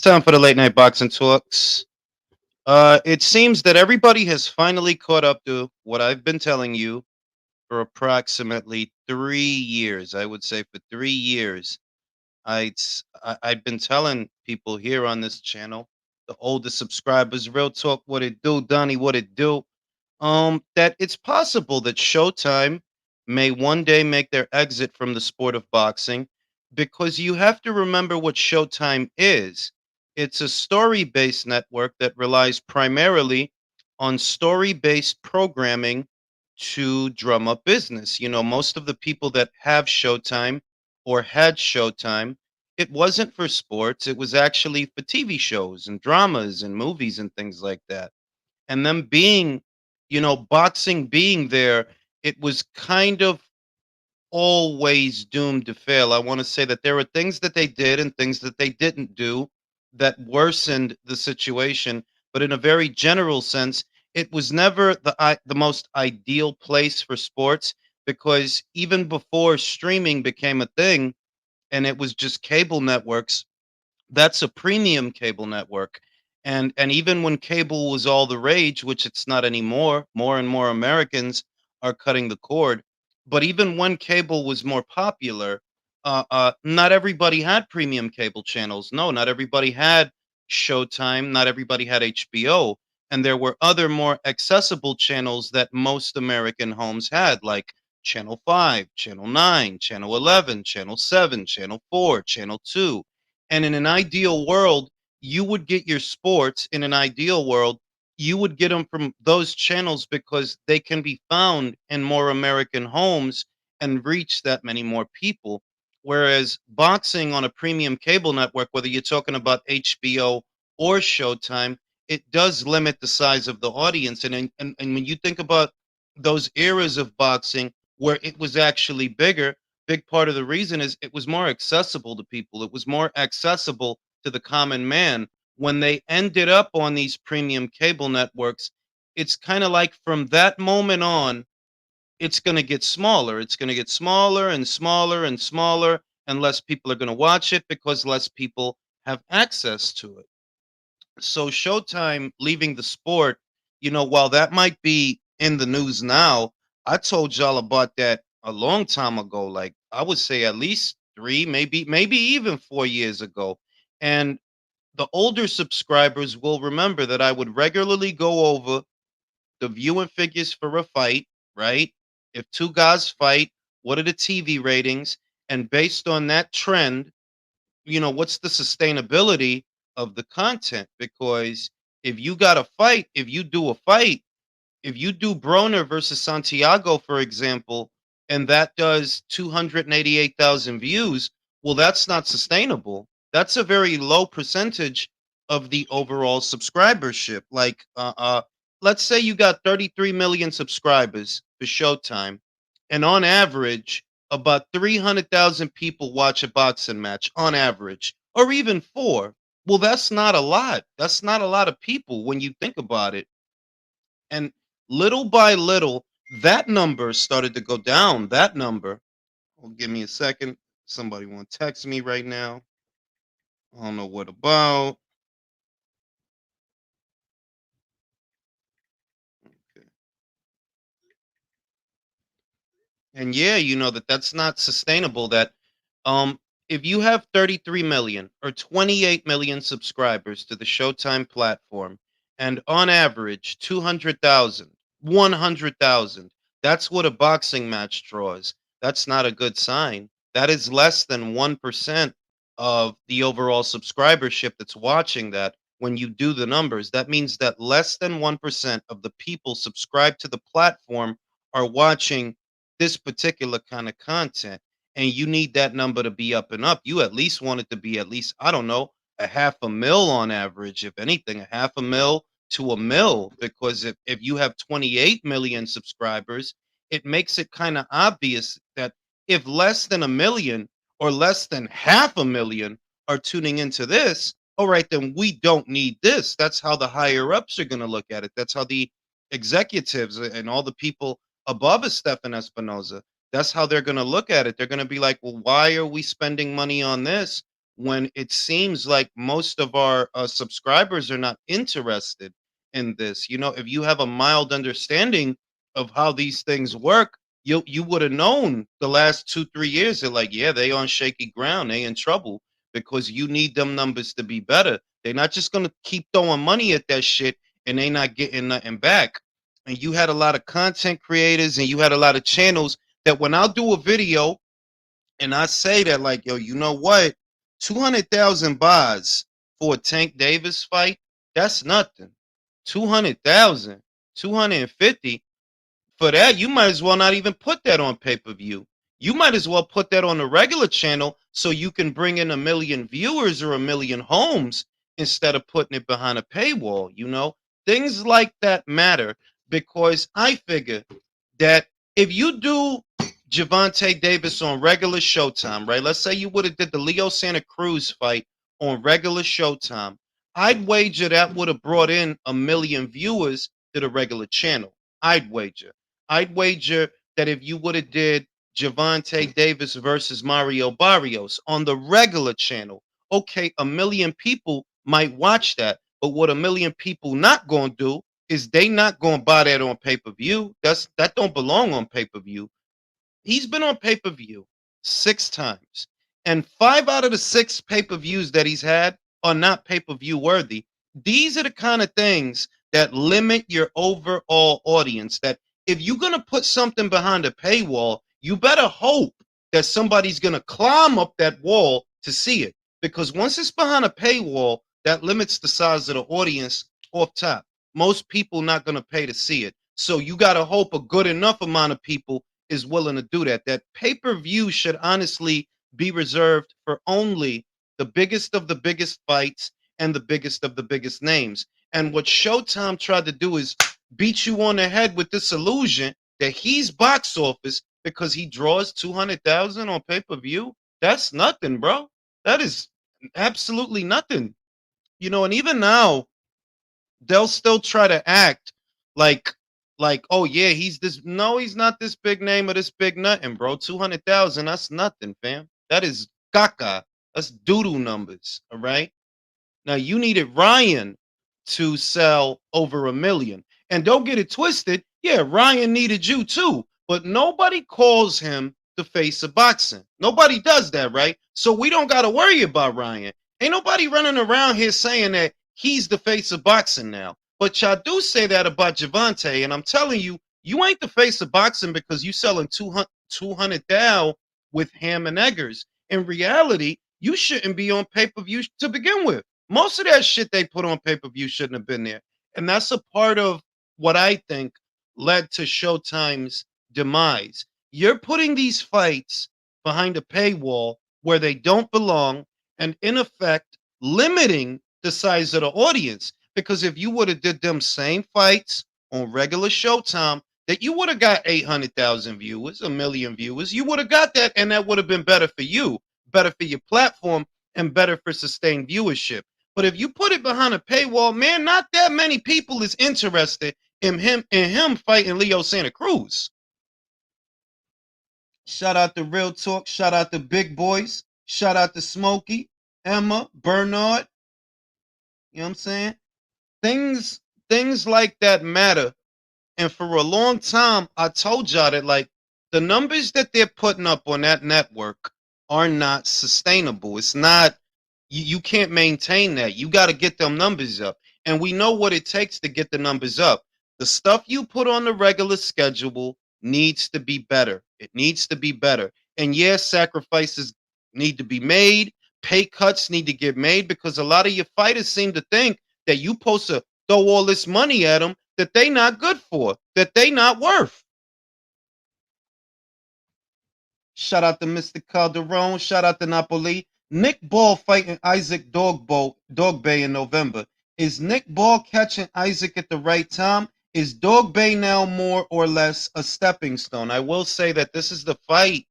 Time for the late night boxing talks. It seems that everybody has finally caught up to what I've been telling you for approximately 3 years. I would say for 3 years. I've been telling people here on this channel, the older subscribers, real talk, what it do, Donnie, what it do. That it's possible that Showtime may one day make their exit from the sport of boxing because you have to remember what Showtime is. It's a story based network that relies primarily on story based programming to drum up business. You know, most of the people that have Showtime or had Showtime, it wasn't for sports, it was actually for TV shows and dramas and movies and things like that. And them being, boxing being there, it was kind of always doomed to fail. I want to say that there were things that they did and things that they didn't do that worsened the situation, but in a very general sense, it was never the most ideal place for sports because even before streaming became a thing and it was just cable networks, that's a premium cable network. And even when cable was all the rage, which it's not anymore, more and more Americans are cutting the cord. But even when cable was more popular, not everybody had premium cable channels. No, not everybody had Showtime. Not everybody had HBO. And there were other more accessible channels that most American homes had, like Channel 5, Channel 9, Channel 11, Channel 7, Channel 4, Channel 2. And in an ideal world, you would get your sports in an ideal world. You would get them from those channels because they can be found in more American homes and reach that many more people. Whereas boxing on a premium cable network, whether you're talking about HBO or Showtime, it does limit the size of the audience. And when you think about those eras of boxing where it was actually bigger, big part of the reason is it was more accessible to people. It was more accessible to the common man. When they ended up on these premium cable networks, it's kind of like from that moment on, it's going to get smaller. It's going to get smaller and smaller and smaller, and less people are going to watch it because less people have access to it. So Showtime leaving the sport, while that might be in the news now, I told y'all about that a long time ago. Like I would say at least three, maybe even 4 years ago. And the older subscribers will remember that I would regularly go over the viewing figures for a fight, right? If two guys fight, what are the TV ratings? And based on that trend, what's the sustainability of the content? Because if you got a fight, if you do a fight, if you do Broner versus Santiago, for example, and that does 288,000 views, well, that's not sustainable. That's a very low percentage of the overall subscribership. Like, let's say you got 33 million subscribers for Showtime, and on average, about 300,000 people watch a boxing match on average, or even four. Well, that's not a lot. That's not a lot of people when you think about it. And little by little, that number started to go down. That number. Oh, give me a second. Somebody want to text me right now. I don't know what about. Okay. And yeah, that's not sustainable. That um, if you have 33 million or 28 million subscribers to the Showtime platform, and on average 200,000, 100,000, that's what a boxing match draws. That's not a good sign. That is less than 1% of the overall subscribership that's watching that. When you do the numbers, that means that less than 1% of the people subscribed to the platform are watching this particular kind of content, and you need that number to be up and up. You at least want it to be at least, I don't know, a half a mil on average, if anything, a half a mil to a mil. Because if you have 28 million subscribers, it makes it kind of obvious that if less than a million or less than half a million are tuning into this, all right, then we don't need this. That's how the higher ups are going to look at it. That's how the executives and all the people above a Stefan Espinoza, that's how they're going to look at it. They're going to be like, well, why are we spending money on this when it seems like most of our subscribers are not interested in this. You know, if you have a mild understanding of how these things work, you would have known the last 2 3 years. They're like, yeah, they on shaky ground, they in trouble because you need them numbers to be better. They're not just gonna keep throwing money at that shit and they not getting nothing back. And you had a lot of content creators and you had a lot of channels that when I'll do a video and I say that, like, yo, you know what? 200,000 buys for a Tank Davis fight, that's nothing. 200,000, 250 for that, you might as well not even put that on pay-per-view. You might as well put that on the regular channel so you can bring in 1 million viewers or 1 million homes instead of putting it behind a paywall, you know? Things like that matter because I figure that if you do Javante Davis on regular Showtime, right? Let's say you would have did the Leo Santa Cruz fight on regular Showtime. I'd wager that would have brought in 1 million viewers to the regular channel. I'd wager. I'd wager that if you would have did Javante Davis versus Mario Barrios on the regular channel, okay, 1 million people might watch that. But what 1 million people not gonna do is they not gonna buy that on pay per view. That don't belong on pay per view. He's been on pay per view 6 times, and 5 out of the 6 pay per views that he's had are not pay per view worthy. These are the kind of things that limit your overall audience. That if you're going to put something behind a paywall, you better hope that somebody's going to climb up that wall to see it. Because once it's behind a paywall, that limits the size of the audience off top. Most people not going to pay to see it. So you got to hope a good enough amount of people is willing to do that. That pay per view should honestly be reserved for only the biggest of the biggest fights and the biggest of the biggest names. And what Showtime tried to do is beat you on the head with this illusion that he's box office because he draws 200,000 on pay per view. That's nothing, bro. That is absolutely nothing. You know, and even now, they'll still try to act like oh yeah, he's this. No, he's not this big name or this big nothing, bro. 200,000, that's nothing, fam. That is caca. That's doodle numbers. All right. Now you needed Ryan to sell over 1 million. And don't get it twisted. Yeah, Ryan needed you too. But nobody calls him the face of boxing. Nobody does that, right? So we don't got to worry about Ryan. Ain't nobody running around here saying that he's the face of boxing now. But y'all do say that about Javante. And I'm telling you, you ain't the face of boxing because you selling 200 thou with ham and eggers. In reality, you shouldn't be on pay-per-view to begin with. Most of that shit they put on pay-per-view shouldn't have been there. And that's a part of what I think led to Showtime's demise. You're putting these fights behind a paywall where they don't belong and in effect limiting the size of the audience. Because if you would have did them same fights on regular Showtime, that you would have got 800,000 viewers, 1 million viewers, you would have got that and that would have been better for you, better for your platform and better for sustained viewership. But if you put it behind a paywall, man, not that many people is interested in him fighting Leo Santa Cruz. Shout out to Real Talk. Shout out to Big Boys. Shout out to Smokey, Emma, Bernard. You know what I'm saying? Things like that matter. And for a long time, I told y'all that like the numbers that they're putting up on that network are not sustainable. It's not you can't maintain that. You got to get them numbers up. And we know what it takes to get the numbers up. The stuff you put on the regular schedule needs to be better. It needs to be better. And yes, sacrifices need to be made. Pay cuts need to get made because a lot of your fighters seem to think that you supposed to throw all this money at them that they not good for, that they not worth. Shout out to Mr. Calderon. Shout out to Napoli. Nick Ball fighting Isaac Dogbay in November. Is Nick Ball catching Isaac at the right time? Is Dogbay now more or less a stepping stone? I will say that this is the fight.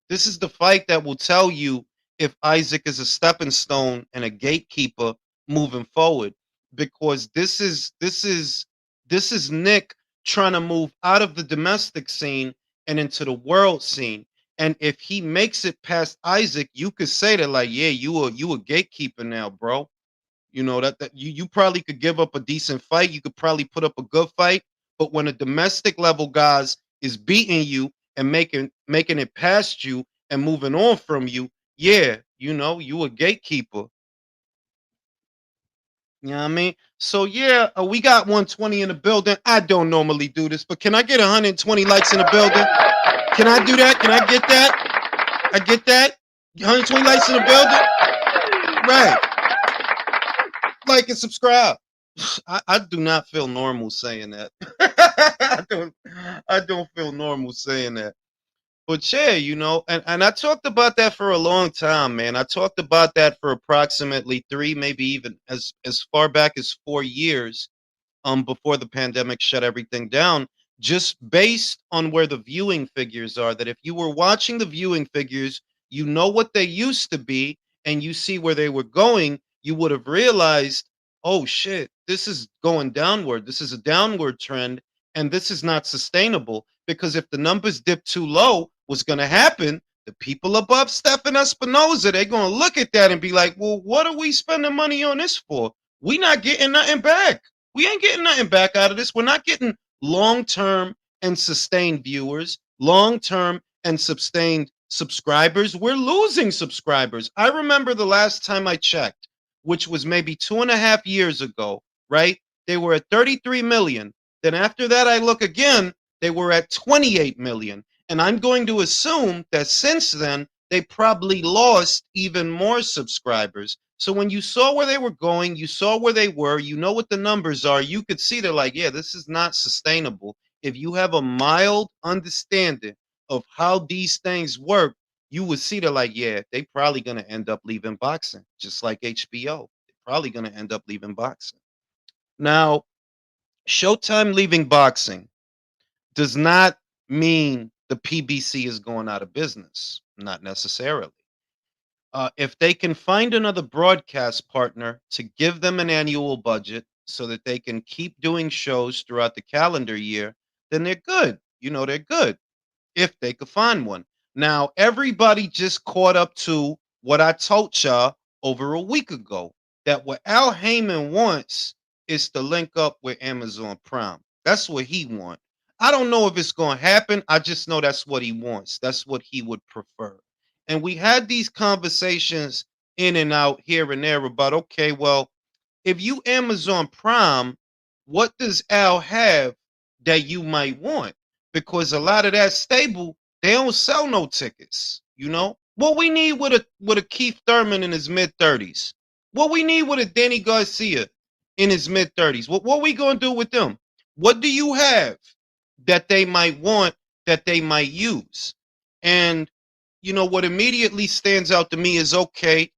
This is the fight that will tell you if Isaac is a stepping stone and a gatekeeper moving forward. Because this is Nick trying to move out of the domestic scene and into the world scene. And if he makes it past Isaac, you could say that like, yeah, you a gatekeeper now, bro. You know that you probably could give up a decent fight. You could probably put up a good fight, but when a domestic level guys is beating you and making it past you and moving on from you, yeah, you a gatekeeper. You know what I mean? So yeah, we got 120 in the building. I don't normally do this, but can I get 120 likes in the building? Can I do that? Can I get that? I get that. 120 likes in the building. Right. Like and subscribe. I do not feel normal saying that. I don't feel normal saying that. But yeah, and I talked about that for a long time, man. I talked about that for approximately three, maybe even as far back as 4 years before the pandemic shut everything down, just based on where the viewing figures are. That if you were watching the viewing figures, you know what they used to be, and you see where they were going, you would have realized, oh shit, this is going downward. This is a downward trend, and this is not sustainable. Because if the numbers dip too low, what's going to happen? The people above Stefan Espinoza, they're going to look at that and be like, well, what are we spending money on this for? We not getting nothing back. We ain't getting nothing back out of this. We're not getting long term and sustained viewers, long term and sustained subscribers. We're losing subscribers. I remember the last time I checked, which was maybe 2.5 years ago, right? They were at 33 million. Then after that, I look again, they were at 28 million. And I'm going to assume that since then, they probably lost even more subscribers. So when you saw where they were going, you saw where they were, you know what the numbers are, you could see they're like, yeah, this is not sustainable. If you have a mild understanding of how these things work, you would see they're like, yeah, they probably going to end up leaving boxing, just like HBO. They're probably going to end up leaving boxing. Now, Showtime leaving boxing does not mean the PBC is going out of business, not necessarily. If they can find another broadcast partner to give them an annual budget so that they can keep doing shows throughout the calendar year, then they're good. They're good if they could find one. Now, everybody just caught up to what I told y'all over a week ago, that what Al Heyman wants is to link up with Amazon Prime. That's what he wants. I don't know if it's going to happen. I just know that's what he wants. That's what he would prefer. And we had these conversations in and out here and there about, okay, well, if you Amazon Prime, what does Al have that you might want? Because a lot of that stable, they don't sell no tickets. What we need with a Keith Thurman in his mid-30s. What we need with a Danny Garcia in his mid-30s. What we gonna do with them? What do you have that they might want, that they might use? And what immediately stands out to me is, okay,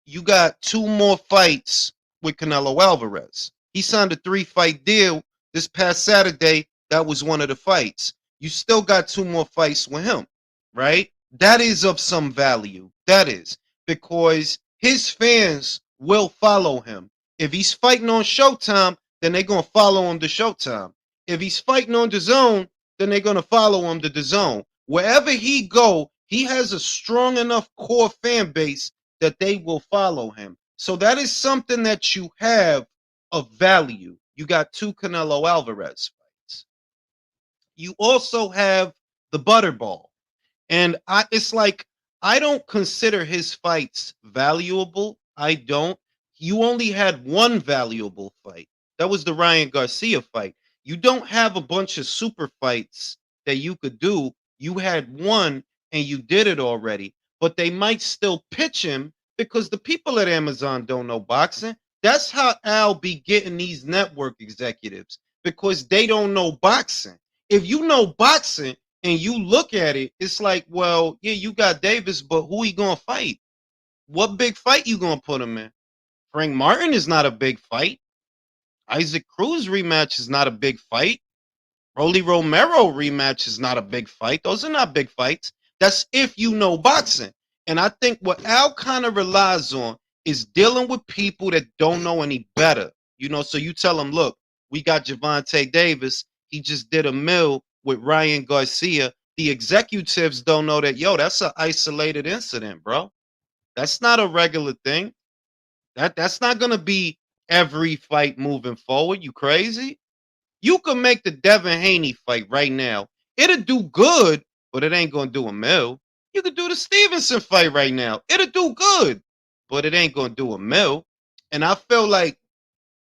you got two more fights with Canelo Alvarez. He signed a 3-fight deal this past Saturday. That was one of the fights. You still got two more fights with him, right? That is of some value. That is because his fans will follow him. If he's fighting on Showtime, then they're going to follow him to Showtime. If he's fighting on DAZN, then they're going to follow him to DAZN. Wherever he go, he has a strong enough core fan base that they will follow him. So that is something that you have of value. You got two Canelo Alvarez fights. You also have the Butterball. And it's like, I don't consider his fights valuable. I don't. You only had one valuable fight. That was the Ryan Garcia fight. You don't have a bunch of super fights that you could do. You had one and you did it already. But they might still pitch him because the people at Amazon don't know boxing. That's how Al be getting these network executives, because they don't know boxing. If you know boxing, and you look at it, it's like, well, yeah, you got Davis, but who he gonna fight? What big fight you gonna put him in? Frank Martin is not a big fight. Isaac Cruz rematch is not a big fight. Rolly Romero rematch is not a big fight. Those are not big fights. That's if you know boxing. And I think what Al kind of relies on is dealing with people that don't know any better. So you tell them, look, we got Javante Davis. He just did a mill with Ryan Garcia. the executives don't know that, yo, that's an isolated incident, bro. That's not a regular thing. That's not gonna be every fight moving forward. You crazy? You can make the Devin Haney fight right now. It'll do good, but it ain't gonna do a mill. You could do the Stevenson fight right now. It'll do good, but it ain't gonna do a mill. And I feel like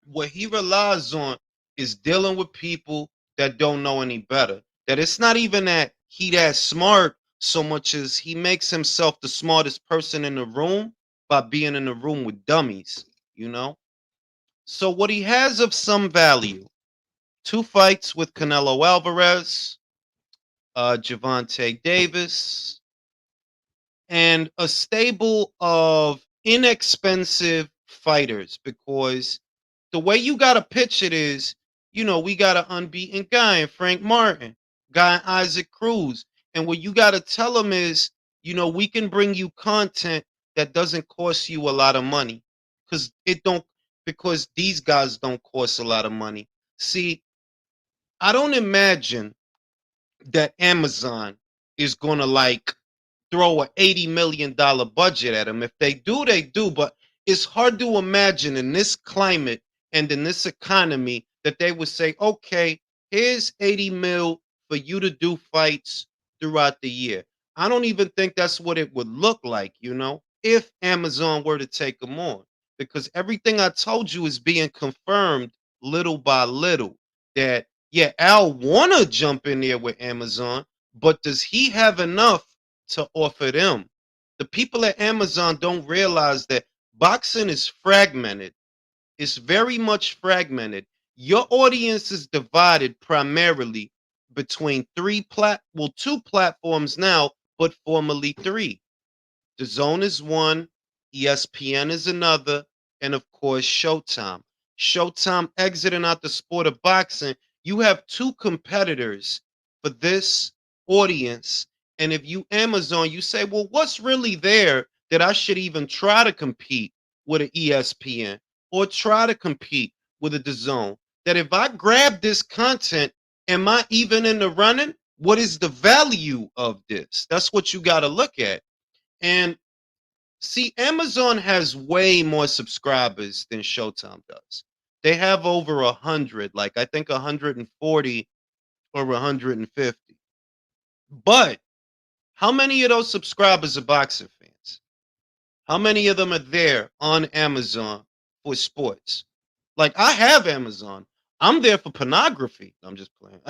what he relies on is dealing with people that don't know any better. That it's not even that he that smart so much as he makes himself the smartest person in the room by being in the room with dummies, you know? So what he has of some value, two fights with Canelo Alvarez, Javante Davis, and a stable of inexpensive fighters because the way you got to pitch it is, we got an unbeaten guy in Frank Martin, guy in Isaac Cruz. And what you got to tell them is, we can bring you content that doesn't cost you a lot of money because these guys don't cost a lot of money. See, I don't imagine that Amazon is going to like throw a $80 million budget at them. If they do, they do. But it's hard to imagine in this climate and in this economy that they would say, okay, here's 80 mil for you to do fights throughout the year. I don't even think that's what it would look like, if Amazon were to take them on. Because everything I told you is being confirmed little by little. That, yeah, Al want to jump in there with Amazon, but does he have enough to offer them? The people at Amazon don't realize that boxing is fragmented. It's very much fragmented. Your audience is divided primarily between two platforms now, but formerly three. The Zone is one, ESPN is another, and of course Showtime. Showtime exiting out the sport of boxing. You have two competitors for this audience. And if you Amazon, you say, well, what's really there that I should even try to compete with an ESPN or try to compete with a DAZN? That if I grab this content, am I even in the running? What is the value of this? That's what you got to look at. And see, Amazon has way more subscribers than Showtime does. They have over 100, like I think 140 or 150. But how many of those subscribers are boxing fans? How many of them are there on Amazon for sports? Like I have Amazon. I'm there for pornography. I'm just playing.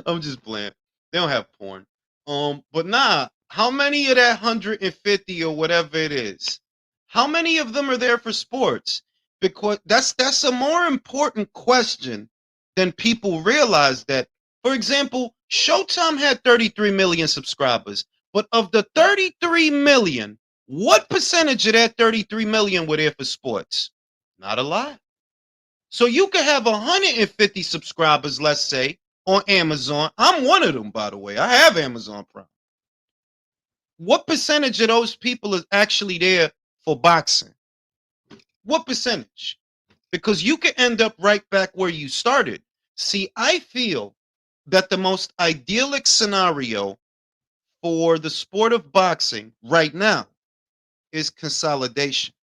I'm just playing. They don't have porn. But nah, how many of that 150 or whatever it is? How many of them are there for sports? Because that's a more important question than people realize that. For example, Showtime had 33 million subscribers, but of the 33 million, what percentage of that 33 million were there for sports? Not a lot. So you could have 150 subscribers, let's say, on Amazon. I'm one of them, by the way. I have Amazon Prime. What percentage of those people is actually there for boxing? What percentage? Because you could end up right back where you started. See, I feel that the most idyllic scenario for the sport of boxing right now is consolidation.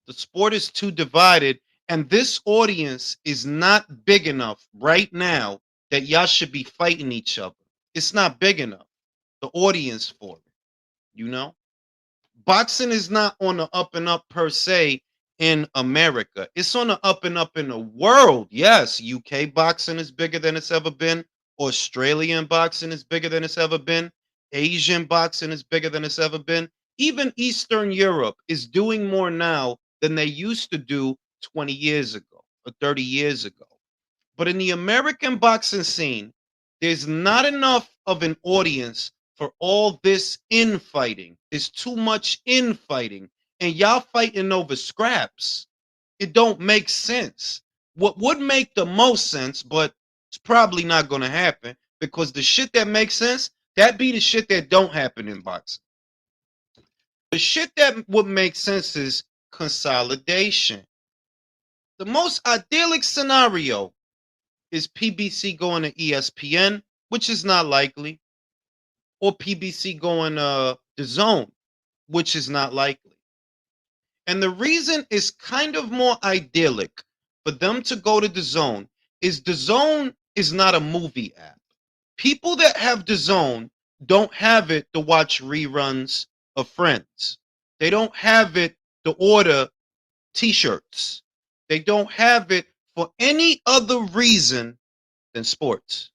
The sport is too divided, and this audience is not big enough right now that y'all should be fighting each other. It's not big enough. The audience for it, you know? Boxing is not on the up and up per se in America. It's on the up and up in the world. Yes, UK boxing is bigger than it's ever been. Australian boxing is bigger than it's ever been. Asian boxing is bigger than it's ever been. Even Eastern Europe is doing more now than they used to do 20 years ago or 30 years ago. But in the American boxing scene, there's not enough of an audience for all this infighting. There's too much infighting, and y'all fighting over scraps. It don't make sense. What would make the most sense, but it's probably not going to happen because the shit that makes sense, that be the shit that don't happen in boxing. The shit that would make sense is consolidation. The most idyllic scenario is PBC going to ESPN which is not likely, or PBC going the zone, which is not likely. And the reason is kind of more idyllic for them to go to the zone is not a movie app. People that have the zone don't have it to watch reruns of Friends. They don't have it to order t-shirts. They don't have it for any other reason than sports.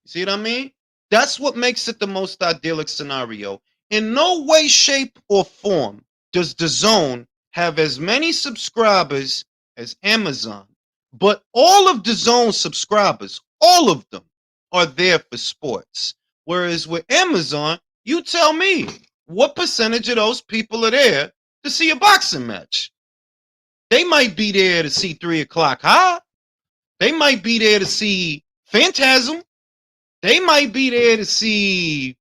You see what I mean? That's what makes it the most idyllic scenario. In no way, shape, or form does the zone have as many subscribers as Amazon. But all of the zone subscribers, all of them, are there for sports. Whereas with Amazon, you tell me what percentage of those people are there to see a boxing match. They might be there to see 3 o'clock high. They might be there to see Phantasm. They might be there to see, you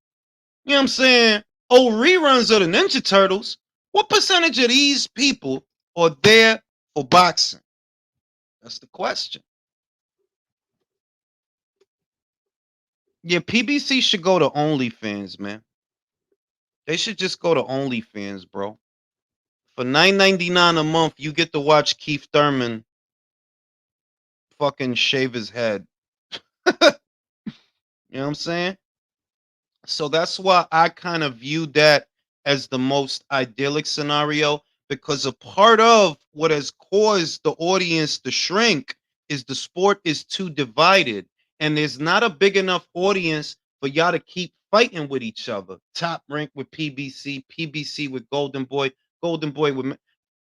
know what I'm saying, old reruns of the Ninja Turtles. What percentage of these people are there for boxing? That's the question. Yeah, PBC should go to OnlyFans, man. They should just go to OnlyFans, bro. For $9.99 a month, you get to watch Keith Thurman fucking shave his head. You know what I'm saying? So that's why I kind of view that as the most idyllic scenario, because a part of what has caused the audience to shrink is the sport is too divided and there's not a big enough audience for y'all to keep fighting with each other. Top Rank with PBC, PBC with Golden Boy, Golden Boy with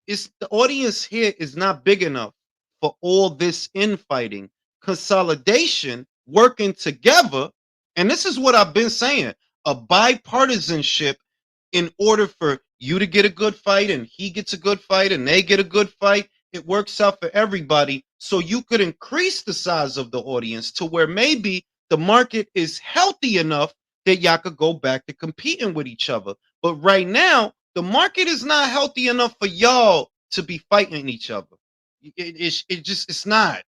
it's the audience here is not big enough for all this infighting, consolidation, working together. And this is what I've been saying, a bipartisanship in order for you to get a good fight and he gets a good fight and they get a good fight. It works out for everybody. So you could increase the size of the audience to where maybe the market is healthy enough that y'all could go back to competing with each other. But right now, the market is not healthy enough for y'all to be fighting each other. It's not.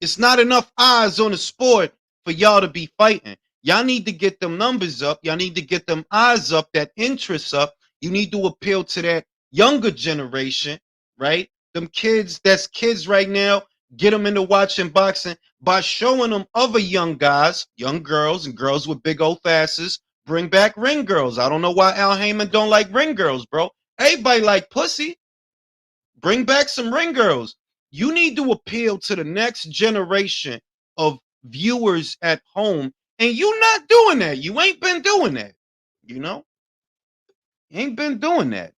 It's not enough eyes on the sport for y'all to be fighting. Y'all need to get them numbers up. Y'all need to get them eyes up, that interest up. You need to appeal to that younger generation, right? Them kids, that's kids right now. Get them into watching boxing by showing them other young guys, young girls, and girls with big old asses. Bring back ring girls. I don't know why Al Heyman don't like ring girls, bro. Everybody like pussy. Bring back some ring girls. You need to appeal to the next generation of viewers at home, and you not doing that. You ain't been doing that. You know, you ain't been doing that.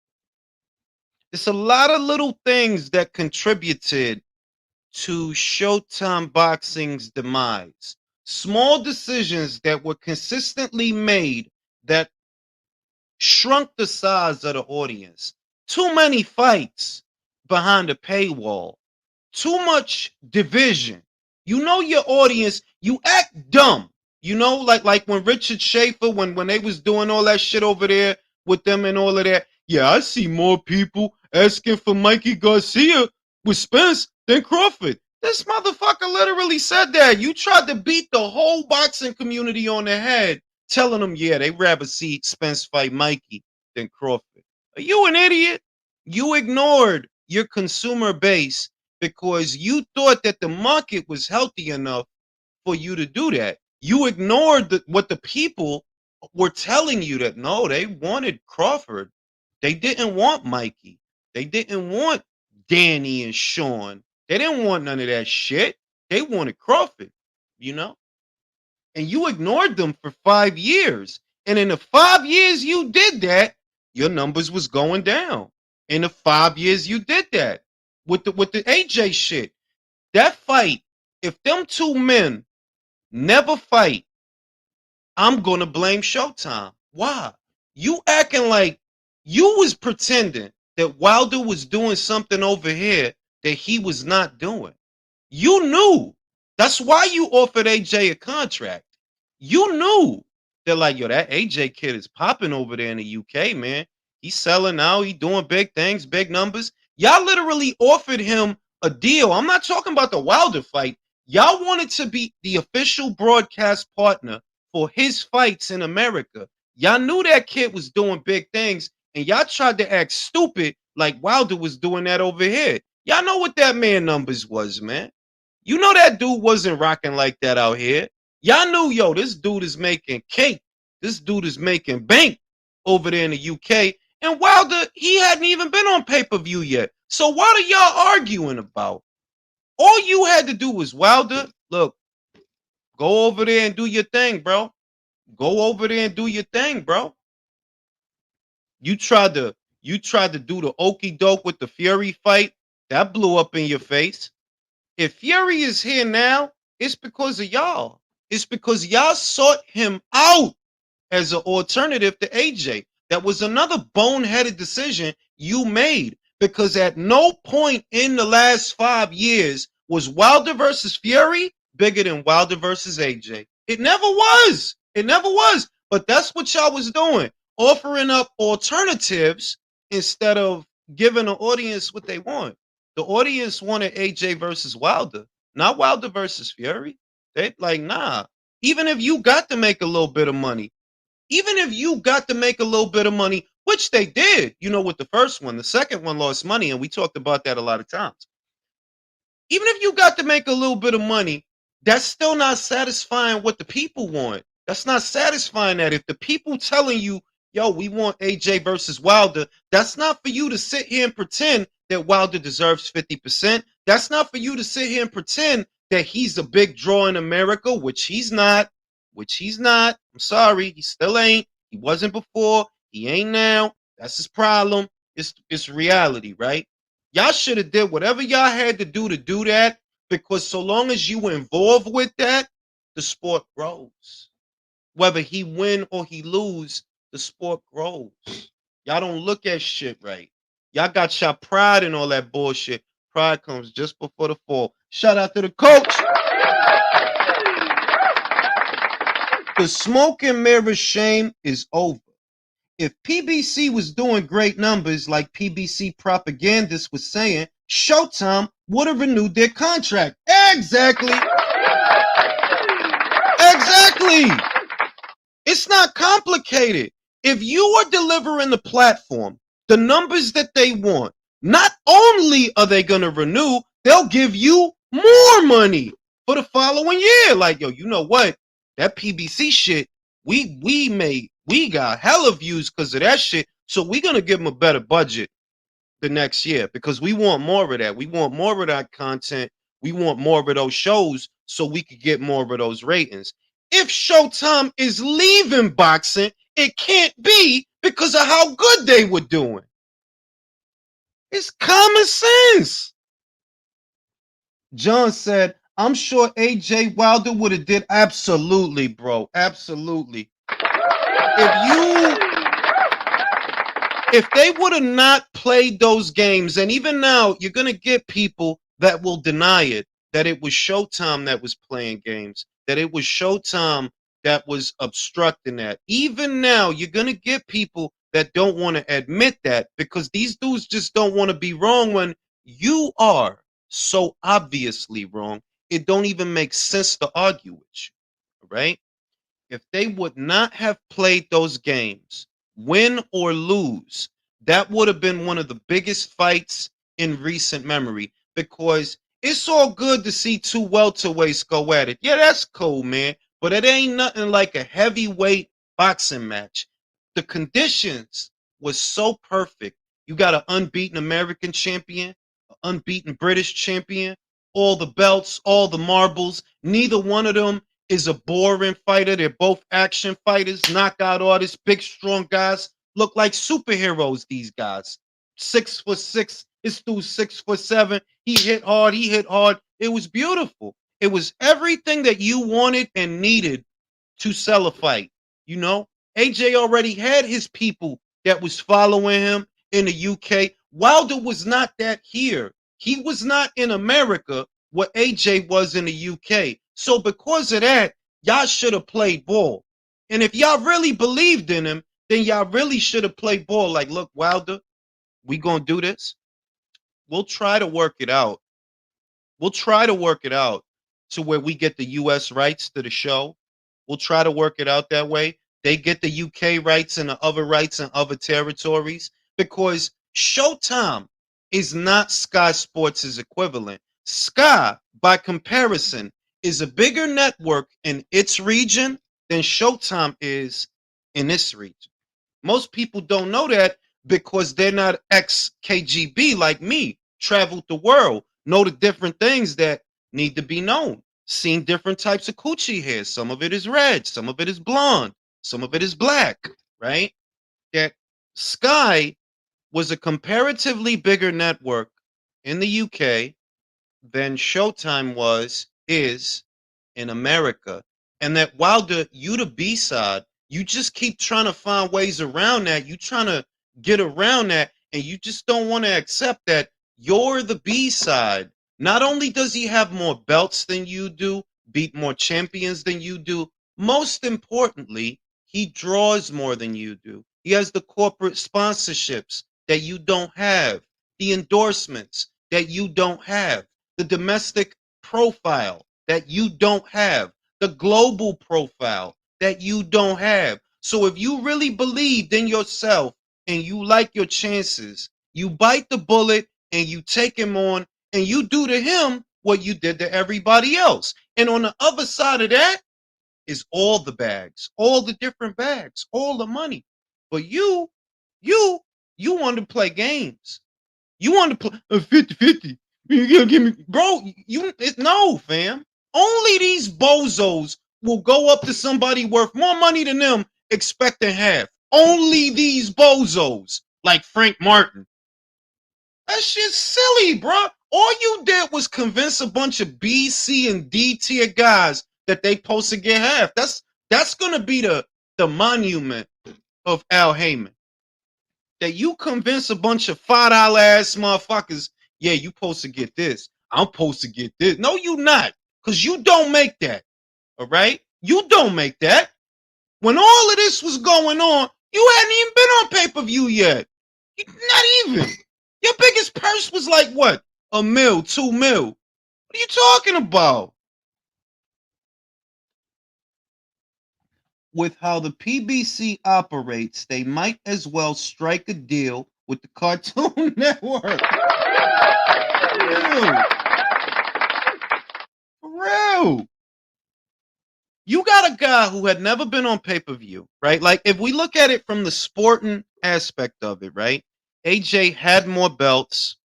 It's a lot of little things that contributed to Showtime Boxing's demise. Small decisions that were consistently made that shrunk the size of the audience. Too many fights behind a paywall. Too much division. You know your audience. You act dumb. You know, like when Richard Schaefer, when they was doing all that shit over there with them and all of that. Yeah, I see more people asking for Mikey Garcia with Spence than Crawford. This motherfucker literally said that. You tried to beat the whole boxing community on the head, telling them, yeah, they rather see Spence fight Mikey than Crawford. Are you an idiot? You ignored your consumer base because you thought that the market was healthy enough for you to do that. You ignored what the people were telling you that no, they wanted Crawford. They didn't want Mikey. They didn't want Danny and Sean. They didn't want none of that shit. They wanted Crawford, you know? And you ignored them for 5 years. And in the 5 years you did that, your numbers was going down. In the 5 years you did that with the AJ shit. That fight, if them two men never fight, I'm gonna blame Showtime. Why? You acting like you was pretending that Wilder was doing something over here that he was not doing. You knew. That's why you offered AJ a contract. You knew. They're like, yo, that AJ kid is popping over there in the UK, man. He's selling now. He doing big things, big numbers. Y'all literally offered him a deal. I'm not talking about the Wilder fight. Y'all wanted to be the official broadcast partner for his fights in America. Y'all knew that kid was doing big things, and y'all tried to act stupid like Wilder was doing that over here. Y'all know what that man numbers was, man. You know that dude wasn't rocking like that out here. Y'all knew, yo, this dude is making cake. This dude is making bank over there in the UK. And Wilder, he hadn't even been on pay per view yet. So what are y'all arguing about? All you had to do was Wilder, look, go over there and do your thing, bro. Go over there and do your thing, bro. You tried to do the okey doke with the Fury fight. That blew up in your face. If Fury is here now, it's because of y'all. It's because y'all sought him out as an alternative to AJ. That was another boneheaded decision you made because at no point in the last 5 years was Wilder versus Fury bigger than Wilder versus AJ. It never was. It never was. But that's what y'all was doing, offering up alternatives instead of giving the audience what they want. The audience wanted AJ versus Wilder, not Wilder versus Fury. They like, nah. Even if you got to make a little bit of money, even if you got to make a little bit of money, which they did, with the first one, the second one lost money, and we talked about that a lot of times. Even if you got to make a little bit of money, that's still not satisfying what the people want. That's not satisfying that. If the people telling you, yo, we want AJ versus Wilder, that's not for you to sit here and pretend that Wilder deserves 50%. That's not for you to sit here and pretend that he's a big draw in America, which he's not. Which he's not. I'm sorry, he still ain't. He wasn't before. He ain't now. That's his problem. It's reality, right? Y'all should have did whatever y'all had to do that, because so long as you were involved with that, the sport grows. Whether he win or he lose, the sport grows. Y'all don't look at shit right. Y'all got your pride and all that bullshit. Pride comes just before the fall. Shout out to the coach. The smoke and mirror shame is over. If PBC was doing great numbers like PBC propagandists was saying, Showtime would have renewed their contract. Exactly. Exactly. It's not complicated. If you are delivering the platform, the numbers that they want, not only are they going to renew, they'll give you more money for the following year. Like, yo, you know what? That PBC shit, we got hella views because of that shit. So we're going to give them a better budget the next year because we want more of that. We want more of that content. We want more of those shows so we could get more of those ratings. If Showtime is leaving boxing, it can't be because of how good they were doing. It's common sense. John said, I'm sure AJ Wilder would have did absolutely, bro. Absolutely. If they would have not played those games, and even now, you're going to get people that will deny it, that it was Showtime that was playing games, that it was Showtime that was obstructing that. Even now, you're going to get people that don't want to admit that because these dudes just don't want to be wrong when you are so obviously wrong. It don't even make sense to argue with you, right? If they would not have played those games, win or lose, that would have been one of the biggest fights in recent memory because it's all good to see two welterweights go at it. Yeah, that's cool, man. But it ain't nothing like a heavyweight boxing match. The conditions was so perfect. You got an unbeaten American champion, an unbeaten British champion, all the belts, all the marbles. Neither one of them is a boring fighter. They're both action fighters, knockout artists, big, strong guys. Look like superheroes, these guys. 6'6". This dude's 6'7". He hit hard. He hit hard. It was beautiful. It was everything that you wanted and needed to sell a fight. AJ already had his people that was following him in the UK. Wilder was not that here. He was not in America what AJ was in the UK. So because of that, y'all should have played ball. And if y'all really believed in him, then y'all really should have played ball. Like, look, Wilder, we gonna do this. We'll try to work it out. We'll try to work it out. to where we get the US rights to the show. We'll try to work it out that way. They get the UK rights and the other rights in other territories because Showtime is not Sky Sports' equivalent. Sky, by comparison, is a bigger network in its region than Showtime is in this region. Most people don't know that because they're not ex KGB like me, traveled the world, know the different things that need to be known, seen different types of coochie hair. Some of it is red, some of it is blonde, some of it is black, right? That Sky was a comparatively bigger network in the UK than Showtime is in America. And that while you the B side, you just keep trying to find ways around that. You trying to get around that, and you just don't want to accept that you're the B side. Not only does he have more belts than you do, beat more champions than you do, most importantly, he draws more than you do. He has the corporate sponsorships that you don't have, the endorsements that you don't have, the domestic profile that you don't have, the global profile that you don't have. So if you really believed in yourself and you like your chances, you bite the bullet and you take him on and you do to him what you did to everybody else. And on the other side of that is all the bags, all the different bags, all the money. But you, you want to play games. You want to play a 50-50. You gonna give me, bro? No, fam. Only these bozos will go up to somebody worth more money than them, expecting half. Only these bozos, like Frank Martin. That shit's silly, bro. All you did was convince a bunch of B, C, and D tier guys that they supposed to get half. That's gonna be the monument of Al Heyman, that you convince a bunch of $5 ass motherfuckers, yeah, you supposed to get this. I'm supposed to get this. No, you not. Because you don't make that. All right? You don't make that. When all of this was going on, you hadn't even been on pay-per-view yet. Not even. Your biggest purse was like what? $1 mil, $2 mil. What are you talking about? With how the PBC operates, they might as well strike a deal with the Cartoon Network. Real. For real. You got a guy who had never been on pay-per-view, right? Like, if we look at it from the sporting aspect of it, right? AJ had more belts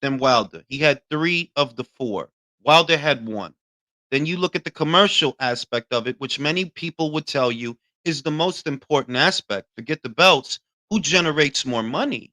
than Wilder. He had 3 of the 4. Wilder had 1. Then you look at the commercial aspect of it, which many people would tell you is the most important aspect. Forget the belts. Who generates more money?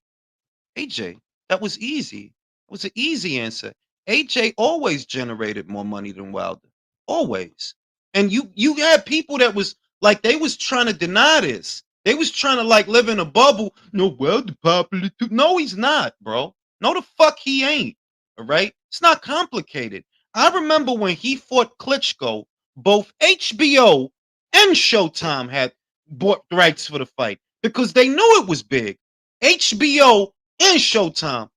AJ. That was easy. It was an easy answer. AJ always generated more money than Wilder. Always. And you had people that was like they was trying to deny this. They was trying to like live in a bubble. No, Wilder popular too. No, he's not, bro. No, the fuck he ain't. All right. It's not complicated. I remember when he fought Klitschko, both HBO and Showtime had bought rights for the fight because they knew it was big. HBO and Showtime.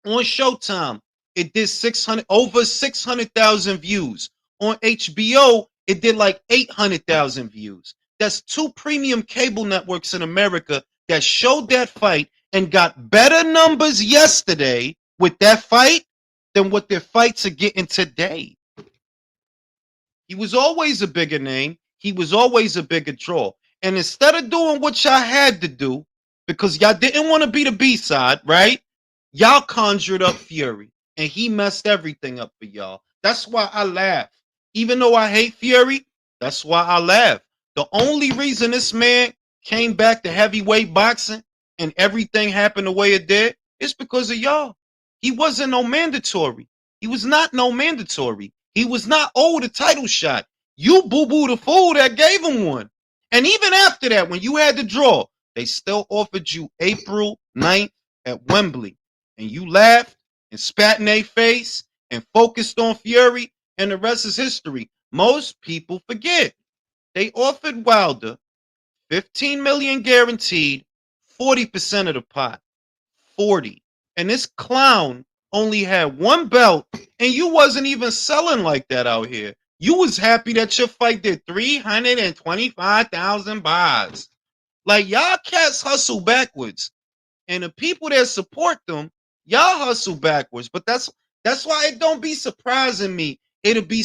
On Showtime, it did 600 over 600,000 views. On HBO, it did like 800,000 views. That's 2 premium cable networks in America that showed that fight and got better numbers yesterday with that fight than what their fights are getting today. He was always a bigger name. He was always a bigger draw. And instead of doing what y'all had to do, because y'all didn't want to be the B side, right? Y'all conjured up Fury, and he messed everything up for y'all. That's why I laugh. Even though I hate Fury, that's why I laugh. The only reason this man came back to heavyweight boxing and everything happened the way it did is because of y'all. He wasn't no mandatory. He was not no mandatory. He was not owed a title shot. You boo-boo the fool that gave him one. And even after that, when you had the draw, they still offered you April 9th at Wembley. And you laughed and spat in their face and focused on Fury, and the rest is history. Most people forget. They offered Wilder 15 million guaranteed, 40% of the pot. 40. And this clown only had one belt, and you wasn't even selling like that out here. You was happy that your fight did 325,000 buys. Like y'all cats hustle backwards, and the people that support them, y'all hustle backwards. But that's why it don't be surprising me. It'll be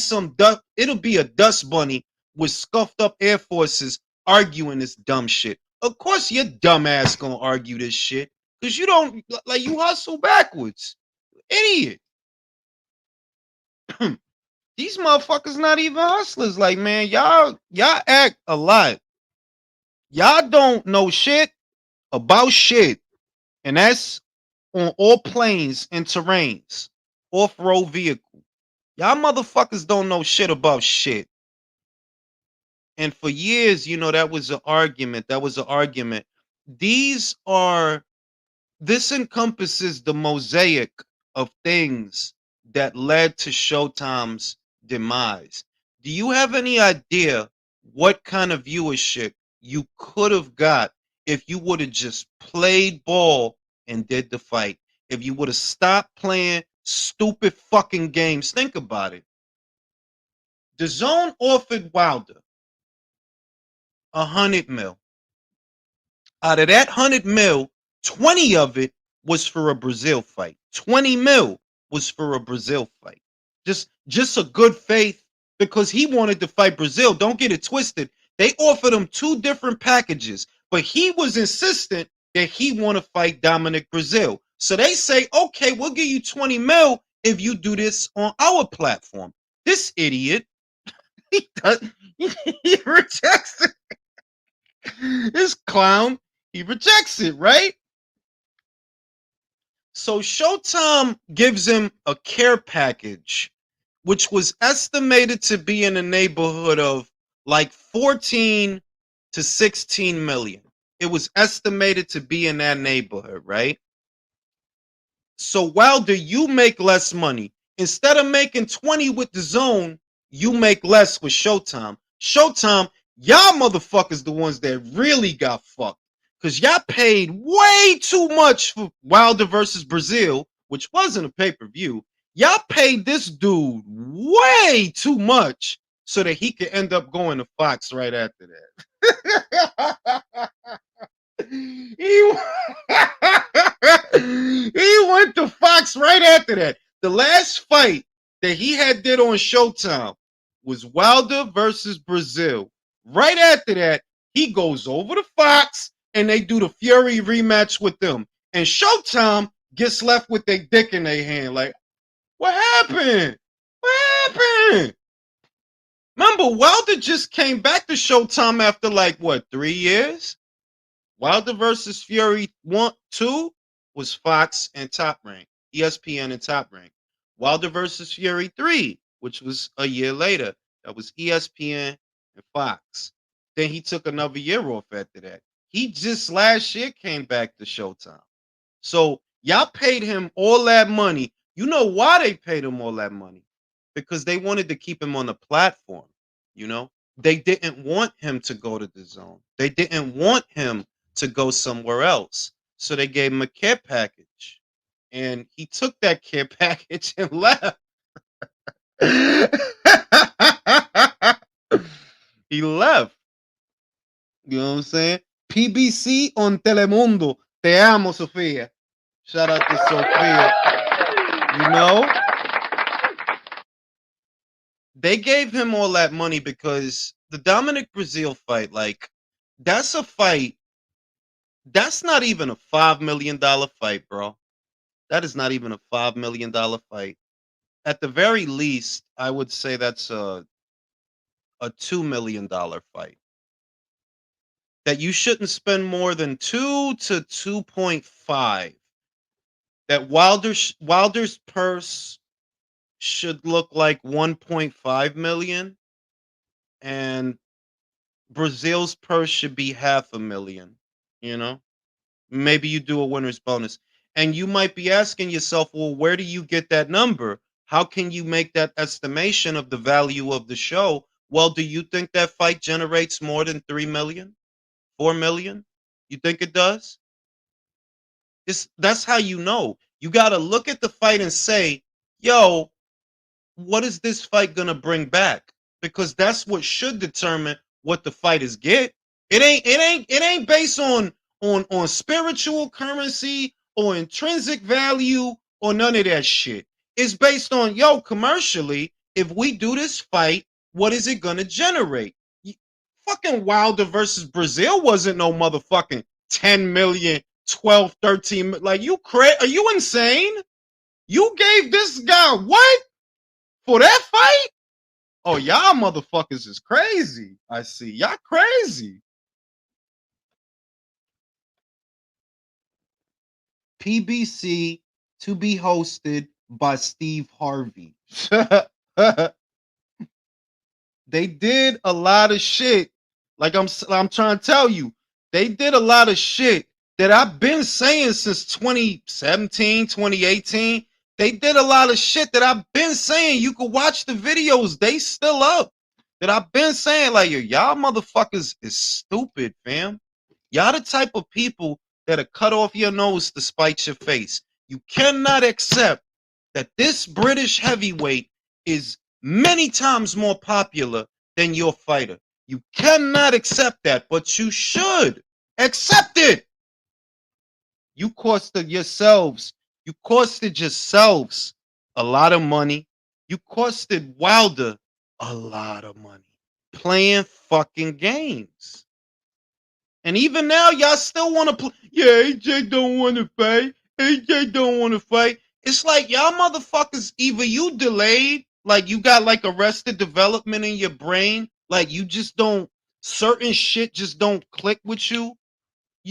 a dust bunny with scuffed up Air Forces arguing this dumb shit. Of course, your dumb ass gonna argue this shit because you don't like you hustle backwards, idiot. These motherfuckers not even hustlers. Like man, y'all act a lot. Y'all don't know shit about shit, and that's on all planes and terrains, off-road vehicle. Y'all motherfuckers don't know shit about shit. And for years, that was an argument. That was an argument. These are This encompasses the mosaic of things that led to Showtime's demise. Do you have any idea what kind of viewership you could have got if you would have just played ball and did the fight? If you would have stopped playing stupid fucking games? Think about it. The Zone offered Wilder 100 mil. Out of that 100 mil, 20 of it was for a Brazil fight. 20 mil was for a Brazil fight. Just a good faith because he wanted to fight Brazil. Don't get it twisted. They offered him two different packages, but he was insistent that he want to fight Dominic Brazil. So they say, okay, we'll give you 20 mil if you do this on our platform. This idiot, he does, he rejects it. This clown, he rejects it, right? So Showtime gives him a care package, which was estimated to be in the neighborhood of like 14 to 16 million. It was estimated to be in that neighborhood, right? So Wilder, you make less money. Instead of making 20 with the Zone, you make less with Showtime. Showtime, y'all motherfuckers the ones that really got fucked. Because y'all paid way too much for Wilder versus Brazil, which wasn't a pay-per-view. Y'all paid this dude way too much so that he could end up going to Fox right after that. he, he went to Fox right after that. The last fight that he had did on Showtime was Wilder versus Brazil. Right after that, he goes over to Fox and they do the Fury rematch with them. And Showtime gets left with their dick in their hand. Like, what happened? What happened? Remember, Wilder just came back to Showtime after like what, 3 years? Wilder versus Fury 2 was Fox and Top Rank, ESPN and Top Rank. Wilder versus Fury 3, which was a year later, that was ESPN and Fox. Then he took another year off after that. He just last year came back to Showtime. So y'all paid him all that money. You know why they paid him all that money? Because they wanted to keep him on the platform, you know? They didn't want him to go to the Zone. They didn't want him to go somewhere else. So they gave him a care package. And he took that care package and left. He left. You know what I'm saying? PBC on Telemundo. Te amo, Sofia. Shout out to Sophia. You know? They gave him all that money because the Dominic Brazil fight, like, that's a fight. That's not even a $5 million fight, bro. That is not even a $5 million fight. At the very least, I would say that's a $2 million fight. That you shouldn't spend more than 2 to 2.5. That Wilder's purse should look like 1.5 million and Brazil's purse should be half a million, you know? Maybe you do a winner's bonus. And you might be asking yourself, well, where do you get that number? How can you make that estimation of the value of the show? Well, do you think that fight generates more than 3 million? 4 million? You think it does? That's how you know. You got to look at the fight and say, yo, what is this fight gonna bring back? Because that's what should determine what the fighters get. It ain't based on spiritual currency or intrinsic value or none of that shit. It's based on, yo, commercially, if we do this fight, what is it gonna generate? Fucking Wilder versus Brazil wasn't no motherfucking 10 million, 12, 13. Like, are you insane? You gave this guy what? For that fight? Oh, y'all motherfuckers is crazy. I see. Y'all crazy. PBC to be hosted by Steve Harvey. They did a lot of shit. Like I'm trying to tell you, they did a lot of shit that I've been saying since 2017, 2018. They did a lot of shit that I've been saying. You can watch the videos. They still up. That I've been saying, like, y'all motherfuckers is stupid, fam. Y'all the type of people that'll cut off your nose to spite your face. You cannot accept that this British heavyweight is many times more popular than your fighter. You cannot accept that, but you should accept it. You costed yourselves. You costed yourselves a lot of money. You costed Wilder a lot of money playing fucking games. And even now, y'all still want to play. Yeah, AJ don't want to fight. AJ don't want to fight. It's like y'all motherfuckers, either you delayed, like you got like arrested development in your brain, like you just don't, certain shit just don't click with you.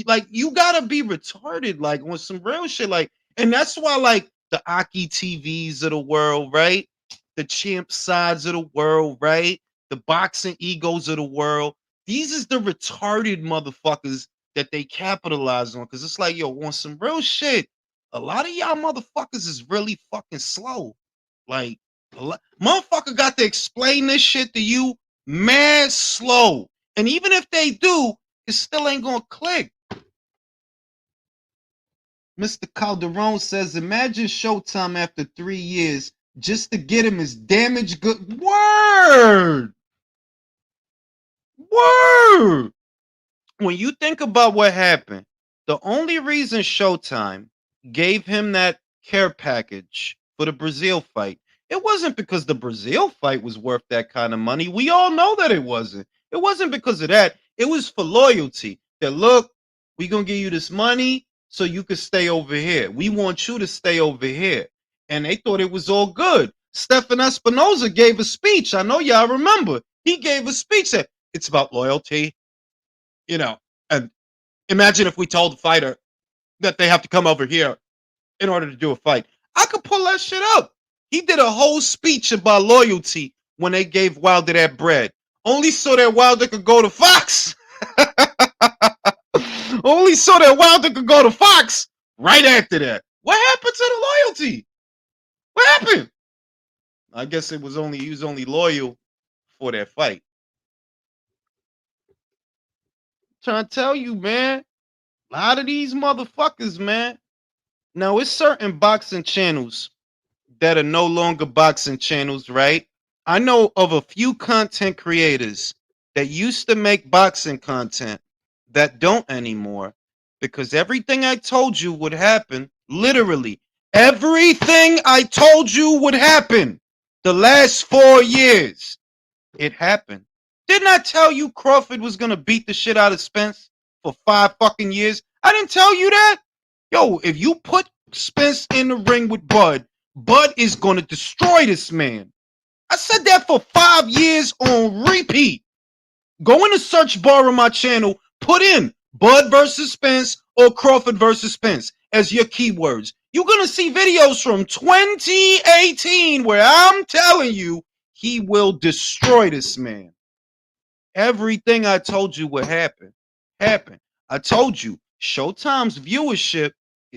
Like you gotta be retarded, like on some real shit. Like, and that's why, like, the Aki TVs of the world, right? The champ sides of the world, right? The boxing egos of the world. These is the retarded motherfuckers that they capitalize on. Cause it's like, yo, on some real shit, a lot of y'all motherfuckers is really fucking slow. Like, motherfucker got to explain this shit to you mad slow. And even if they do, it still ain't gonna click. Mr. Calderon says, imagine Showtime after 3 years just to get him his damaged good. Word! Word! When you think about what happened, the only reason Showtime gave him that care package for the Brazil fight, it wasn't because the Brazil fight was worth that kind of money. We all know that it wasn't. It wasn't because of that. It was for loyalty. That, look, we're going to give you this money so you can stay over here. We want you to stay over here. And they thought it was all good. Stefan Espinoza gave a speech. I know y'all remember. He gave a speech that it's about loyalty. You know, and imagine if we told the fighter that they have to come over here in order to do a fight. I could pull that shit up. He did a whole speech about loyalty when they gave Wilder that bread. Only so that Wilder could go to Fox. Only so that Wilder could go to Fox right after that. What happened to the loyalty? What happened? I guess he was only loyal for that fight. Trying to tell you, man. A lot of these motherfuckers, man. Now, it's certain boxing channels that are no longer boxing channels, right? I know of a few content creators that used to make boxing content that don't anymore, because everything I told you would happen, literally, everything I told you would happen the last 4 years, it happened. Didn't I tell you Crawford was going to beat the shit out of Spence for 5 fucking years? I didn't tell you that? Yo, if you put Spence in the ring with Bud, Bud is going to destroy this man. I said that for 5 years on repeat. Go in the search bar on my channel, put in Bud versus Spence or Crawford versus Spence as your keywords. You're going to see videos from 2018 where I'm telling you he will destroy this man. Everything I told you would happen. I told you, Showtime's viewership,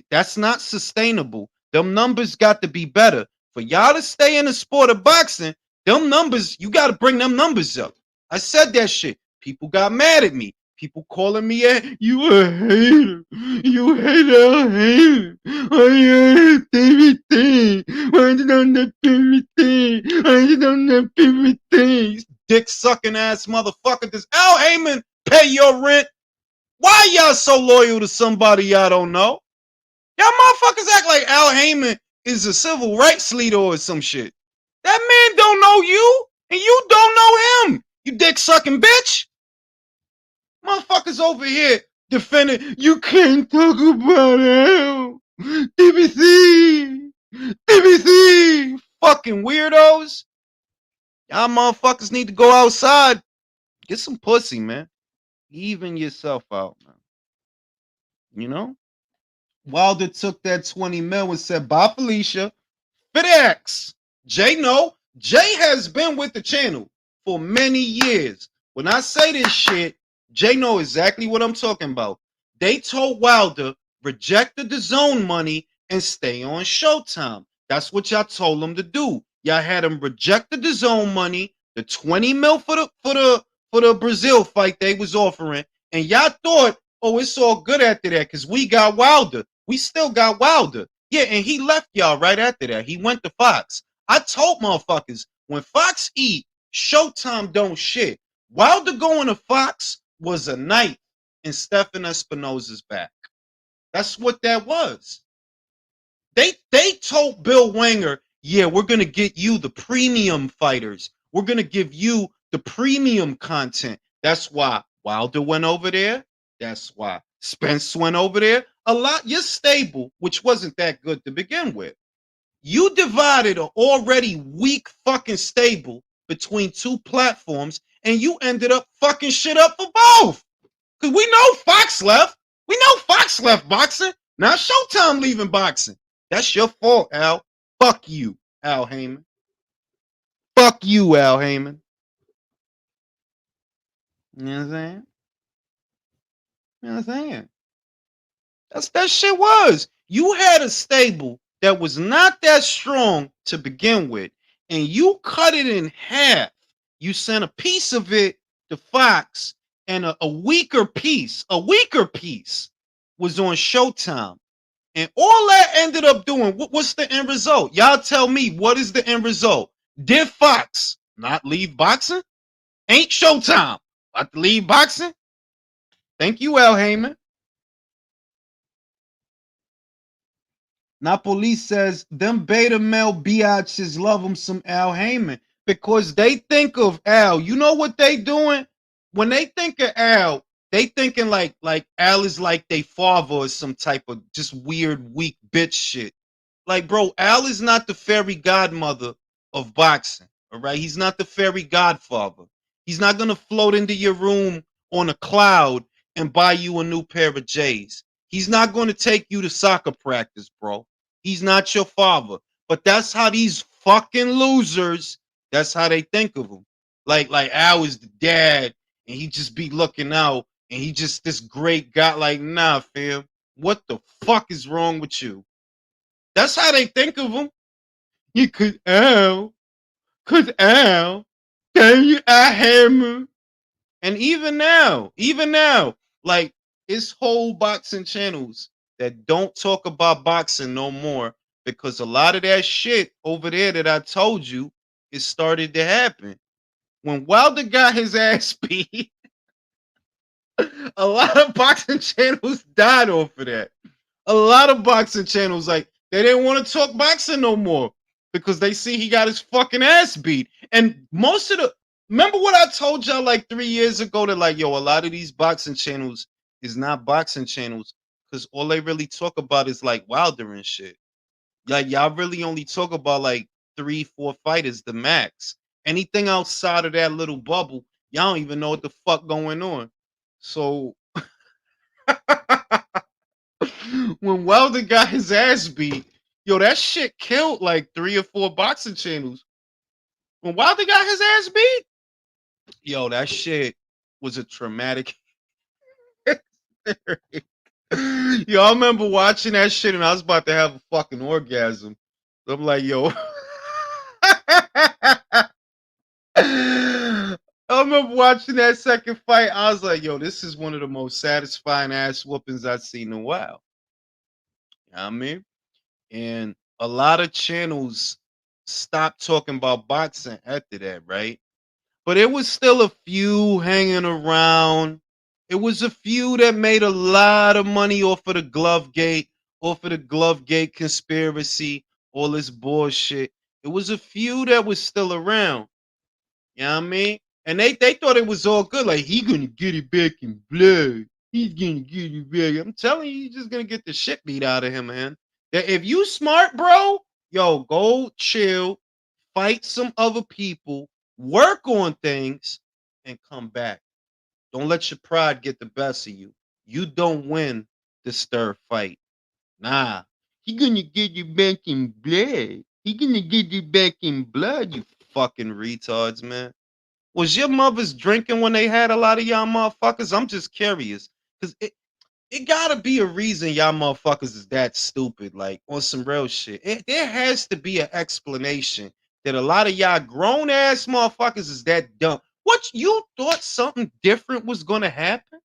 that's not sustainable. Them numbers got to be better. For y'all to stay in the sport of boxing, them numbers, you got to bring them numbers up. I said that shit. People got mad at me. People calling me you a hater. You hate Al Hater. Why you everything? Why you don't know everything? Why you don't know everything? Dick sucking ass motherfucker. Does Al Heyman pay your rent? Why y'all so loyal to somebody y'all don't know? Y'all motherfuckers act like Al Heyman is a civil rights leader or some shit. That man don't know you, and you don't know him. You dick sucking bitch. Motherfuckers over here defending. You can't talk about Al. DBC. DBC. Fucking weirdos. Y'all motherfuckers need to go outside. Get some pussy, man. Even yourself out, man. You know? Wilder took that 20 mil and said, bye, Felicia. FedEx. Jay, no. Jay has been with the channel for many years. When I say this shit, Jay know exactly what I'm talking about. They told Wilder, reject the DAZN money and stay on Showtime. That's what y'all told him to do. Y'all had him reject the DAZN money, the 20 mil for the Brazil fight they was offering, and y'all thought, oh, it's all good after that because we got Wilder. We still got Wilder. Yeah, and he left y'all right after that. He went to Fox. I told motherfuckers, when Fox eat, Showtime don't shit. Wilder going to Fox was a knife in Stephen Espinosa's back. That's what that was. They told Bill Wenger, yeah, we're going to get you the premium fighters. We're going to give you the premium content. That's why Wilder went over there. That's why Spence went over there. A lot, your stable, which wasn't that good to begin with. You divided an already weak fucking stable between two platforms, and you ended up fucking shit up for both. Because we know Fox left. We know Fox left boxing. Now Showtime leaving boxing. That's your fault, Al. Fuck you, Al Heyman. Fuck you, Al Heyman. You know what I'm saying? You know what I'm saying? That shit was. You had a stable that was not that strong to begin with, and you cut it in half. You sent a piece of it to Fox, and a weaker piece was on Showtime. And all that ended up doing, what's the end result? Y'all tell me, what is the end result? Did Fox not leave boxing? Ain't Showtime about to leave boxing? Thank you, Al Heyman. Napoli says, them beta male biatches love him some Al Heyman because they think of Al. You know what they doing? When they think of Al, they thinking like Al is like they father or some type of just weird, weak bitch shit. Like, bro, Al is not the fairy godmother of boxing, all right? He's not the fairy godfather. He's not going to float into your room on a cloud and buy you a new pair of J's. He's not going to take you to soccer practice, bro. He's not your father. But that's how these fucking losers, that's how they think of him. Like Al is the dad, and he just be looking out, and he just this great guy. Like, nah, fam. What the fuck is wrong with you? That's how they think of him. You could Al. Can you I hammer? And even now, like it's whole boxing channels that don't talk about boxing no more because a lot of that shit over there that I told you it started to happen. When Wilder got his ass beat, a lot of boxing channels died off of that. A lot of boxing channels, like, they didn't want to talk boxing no more because they see he got his fucking ass beat. And most of the, remember what I told y'all like 3 years ago that like, yo, a lot of these boxing channels is not boxing channels because all they really talk about is like Wilder and shit. Like, y'all really only talk about like 3-4 fighters, the max. Anything outside of that little bubble, y'all don't even know what the fuck going on. So when Wilder got his ass beat, yo, that shit killed like 3 or 4 boxing channels. When Wilder got his ass beat, yo, that shit was a traumatic. Yo, I remember watching that shit and I was about to have a fucking orgasm. So I'm like, yo. I remember watching that second fight. I was like, yo, this is one of the most satisfying ass whoopings I've seen in a while. You know what I mean? And a lot of channels stopped talking about boxing after that, right? But it was still a few hanging around. It was a few that made a lot of money off of the glove gate, off of the glove gate conspiracy, all this bullshit. It was a few that was still around. You know what I mean? And they thought it was all good. Like, he gonna get it back in blood. He's gonna get it back. I'm telling you, he's just gonna get the shit beat out of him, man. That if you smart, bro, yo, go chill, fight some other people, work on things, and come back. Don't let your pride get the best of you. You don't win the stir fight. Nah. He gonna get you back in blood. He gonna get you back in blood, you fucking retards, man. Was your mothers drinking when they had a lot of y'all motherfuckers? I'm just curious. Cause it gotta be a reason y'all motherfuckers is that stupid, like on some real shit. There has to be an explanation that a lot of y'all grown ass motherfuckers is that dumb. What you thought something different was gonna happen?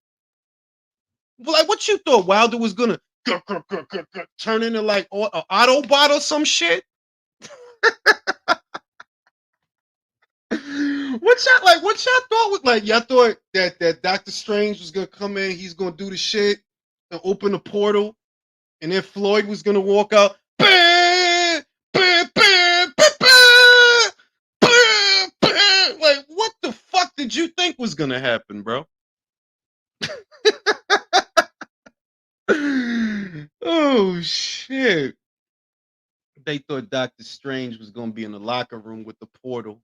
Like what you thought Wilder was gonna turn into like an Autobot or some shit? What y'all like? What y'all thought was like? Y'all thought that Doctor Strange was gonna come in, he's gonna do the shit and open the portal, and then Floyd was gonna walk out. Bah, bah, bah, bah, bah, bah, bah. Like, what the fuck did you think was gonna happen, bro? Oh shit! They thought Doctor Strange was gonna be in the locker room with the portal,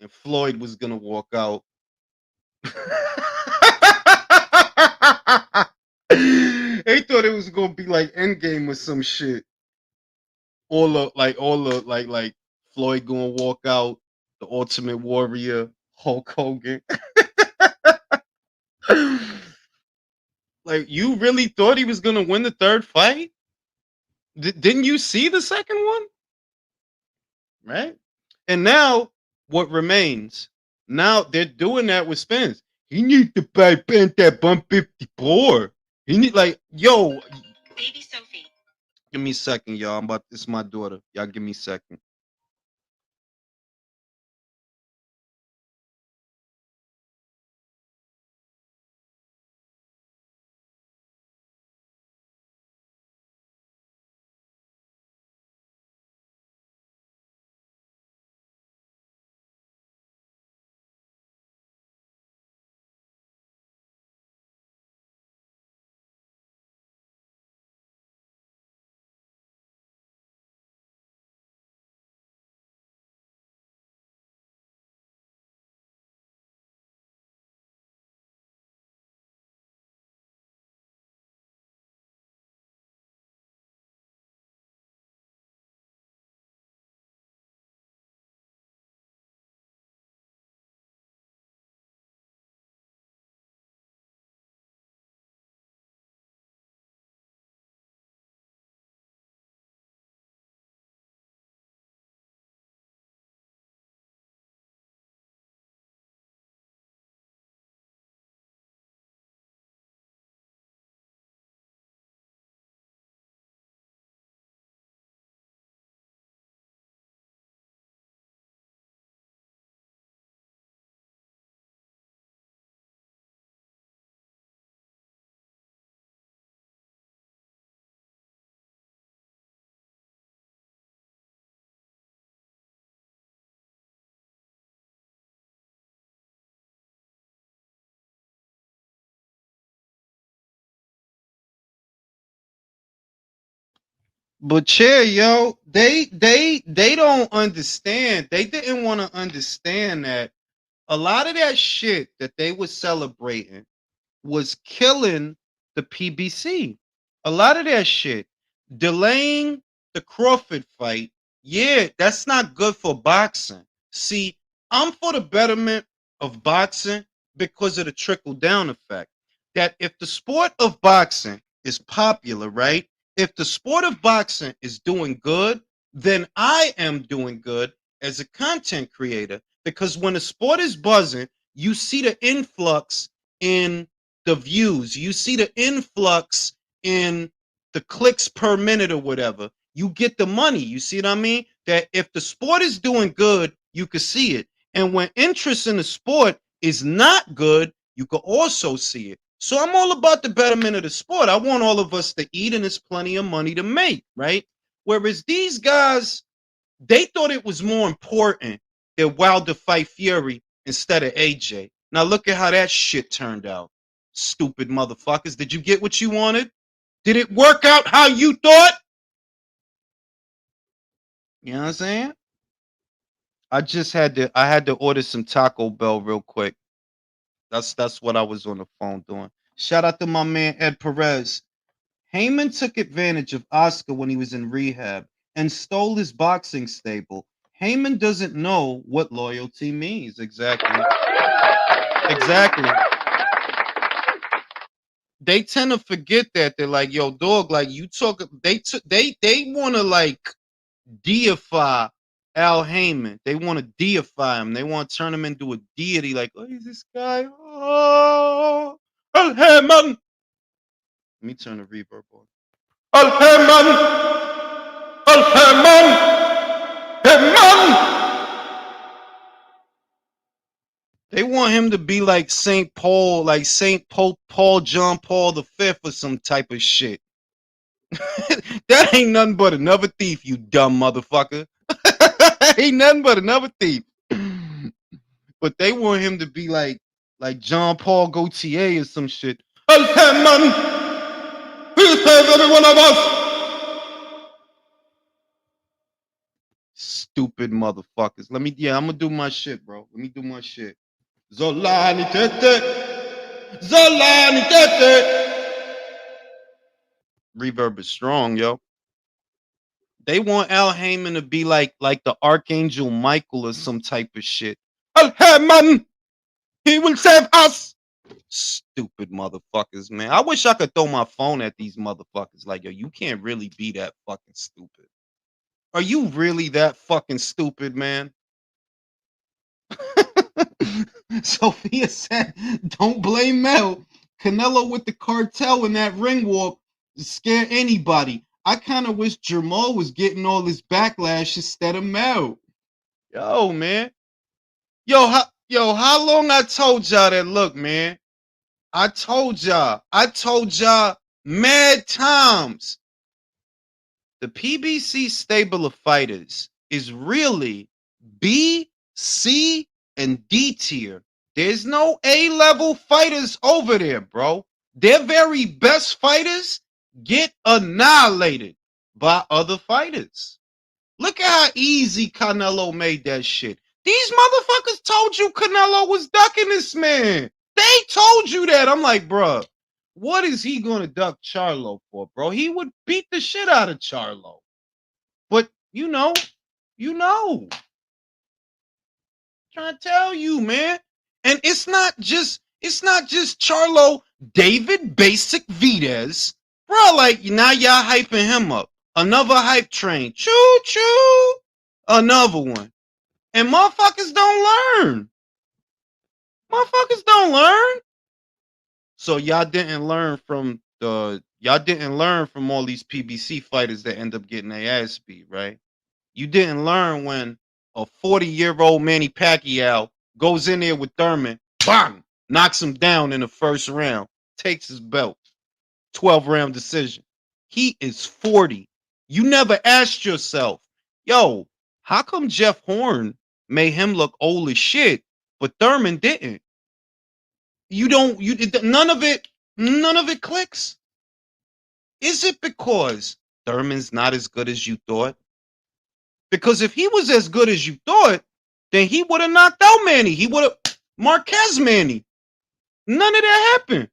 and Floyd was gonna walk out. They thought it was gonna be like Endgame or some shit. All the Floyd gonna walk out, the Ultimate Warrior, Hulk Hogan. Like you really thought he was gonna win the third fight? Didn't you see the second one? Right? And now what remains? Now they're doing that with Spence. He needs to buy Bent that 154. He need like, yo, baby Sophie. Give me a second, y'all. I'm about this is my daughter. Y'all give me a second. But chair, yo, they don't understand. They didn't want to understand that a lot of that shit that they were celebrating was killing the PBC. A lot of that shit, delaying the Crawford fight, yeah, that's not good for boxing. See, I'm for the betterment of boxing because of the trickle down effect. That if the sport of boxing is popular, right? If the sport of boxing is doing good, then I am doing good as a content creator because when the sport is buzzing, you see the influx in the views. You see the influx in the clicks per minute or whatever. You get the money. You see what I mean? That if the sport is doing good, you can see it. And when interest in the sport is not good, you can also see it. So I'm all about the betterment of the sport. I want all of us to eat, and there's plenty of money to make, right? Whereas these guys, they thought it was more important that Wilder fight Fury instead of AJ. Now look at how that shit turned out. Stupid motherfuckers. Did you get what you wanted? Did it work out how you thought? You know what I'm saying? I had to order some Taco Bell real quick. That's what I was on the phone doing. Shout out to my man Ed Perez. Heyman took advantage of Oscar when he was in rehab and stole his boxing stable. Heyman doesn't know what loyalty means. Exactly. Exactly. They tend to forget that. They're like, yo, dog, like you talk they want to like deify Al Heyman. They want to deify him. They want to turn him into a deity, like, oh, he's this guy. Oh, Al Heyman. Let me turn the reverb on. Al Heyman. Al Heyman. Heyman. They want him to be like Saint Paul, like Saint Pope Paul John Paul V or some type of shit. That ain't nothing but another thief, you dumb motherfucker. Ain't nothing but another thief. But they want him to be like John Paul Gaultier or some shit. Man, he saved every one of us. Stupid motherfuckers. I'm gonna do my shit, bro. Let me do my shit. Zolani Tete. Zolani Tete. Reverb is strong, yo. They want Al Heyman to be like the Archangel Michael or some type of shit. Al Heyman, he will save us. Stupid motherfuckers, man. I wish I could throw my phone at these motherfuckers. Like, yo, you can't really be that fucking stupid. Are you really that fucking stupid, man? Sophia said, don't blame Mel. Canelo with the cartel in that ring walk scare anybody. I kind of wish Jamal was getting all this backlash instead of Mel. Yo, man. How long I told y'all that? Look, man. I told y'all mad times. The PBC stable of fighters is really B, C, and D tier. There's no A-level fighters over there, bro. Their very best fighters get annihilated by other fighters. Look at how easy Canelo made that shit. These motherfuckers told you Canelo was ducking this man. They told you that. I'm like, bruh, what is he going to duck Charlo for, bro? He would beat the shit out of Charlo. But, you know. Trying to tell you, man. And it's not just Charlo, David Basic Vides. Bro, like, now y'all hyping him up. Another hype train. Choo choo. Another one. And motherfuckers don't learn. Motherfuckers don't learn. So y'all didn't learn from all these PBC fighters that end up getting their ass beat, right? You didn't learn when a 40-year-old Manny Pacquiao goes in there with Thurman, bang, knocks him down in the first round, takes his belt, 12-round decision. He is 40. You never asked yourself, yo, how come Jeff Horn made him look old as shit, but Thurman didn't? None of it clicks. Is it because Thurman's not as good as you thought? Because if he was as good as you thought, then he would have knocked out Manny. He would have Marquez Manny. None of that happened.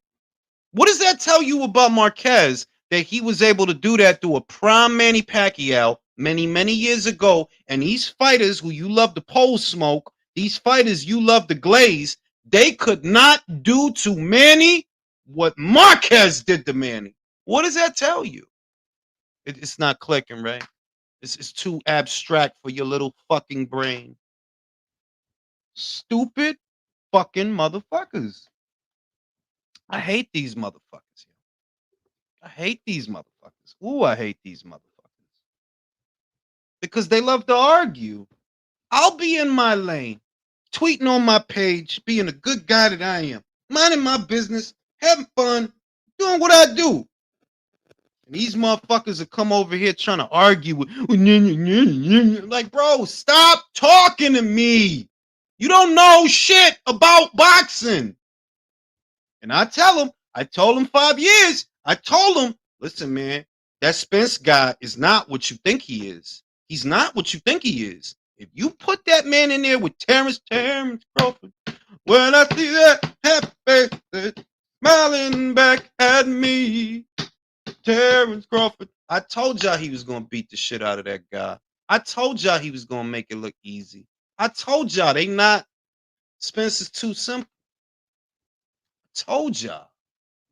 What does that tell you about Marquez? That he was able to do that through a prime Manny Pacquiao many, many years ago. And these fighters who you love to pole smoke, these fighters you love to glaze, they could not do to Manny what Marquez did to Manny. What does that tell you? It's not clicking, right? It's too abstract for your little fucking brain. Stupid. fucking motherfuckers. I hate these motherfuckers. I hate these motherfuckers. Ooh, I hate these motherfuckers. Because they love to argue. I'll be in my lane, tweeting on my page, being a good guy that I am, minding my business, having fun, doing what I do. And these motherfuckers will come over here trying to argue with, like, bro, stop talking to me. You don't know shit about boxing. And I told him 5 years. I told him, listen, man, that Spence guy is not what you think he is. He's not what you think he is. If you put that man in there with Terrence Crawford, when I see that happy face smiling back at me, Terrence Crawford, I told y'all he was going to beat the shit out of that guy. I told y'all he was going to make it look easy. I told y'all they not. Spence is too simple. I told y'all.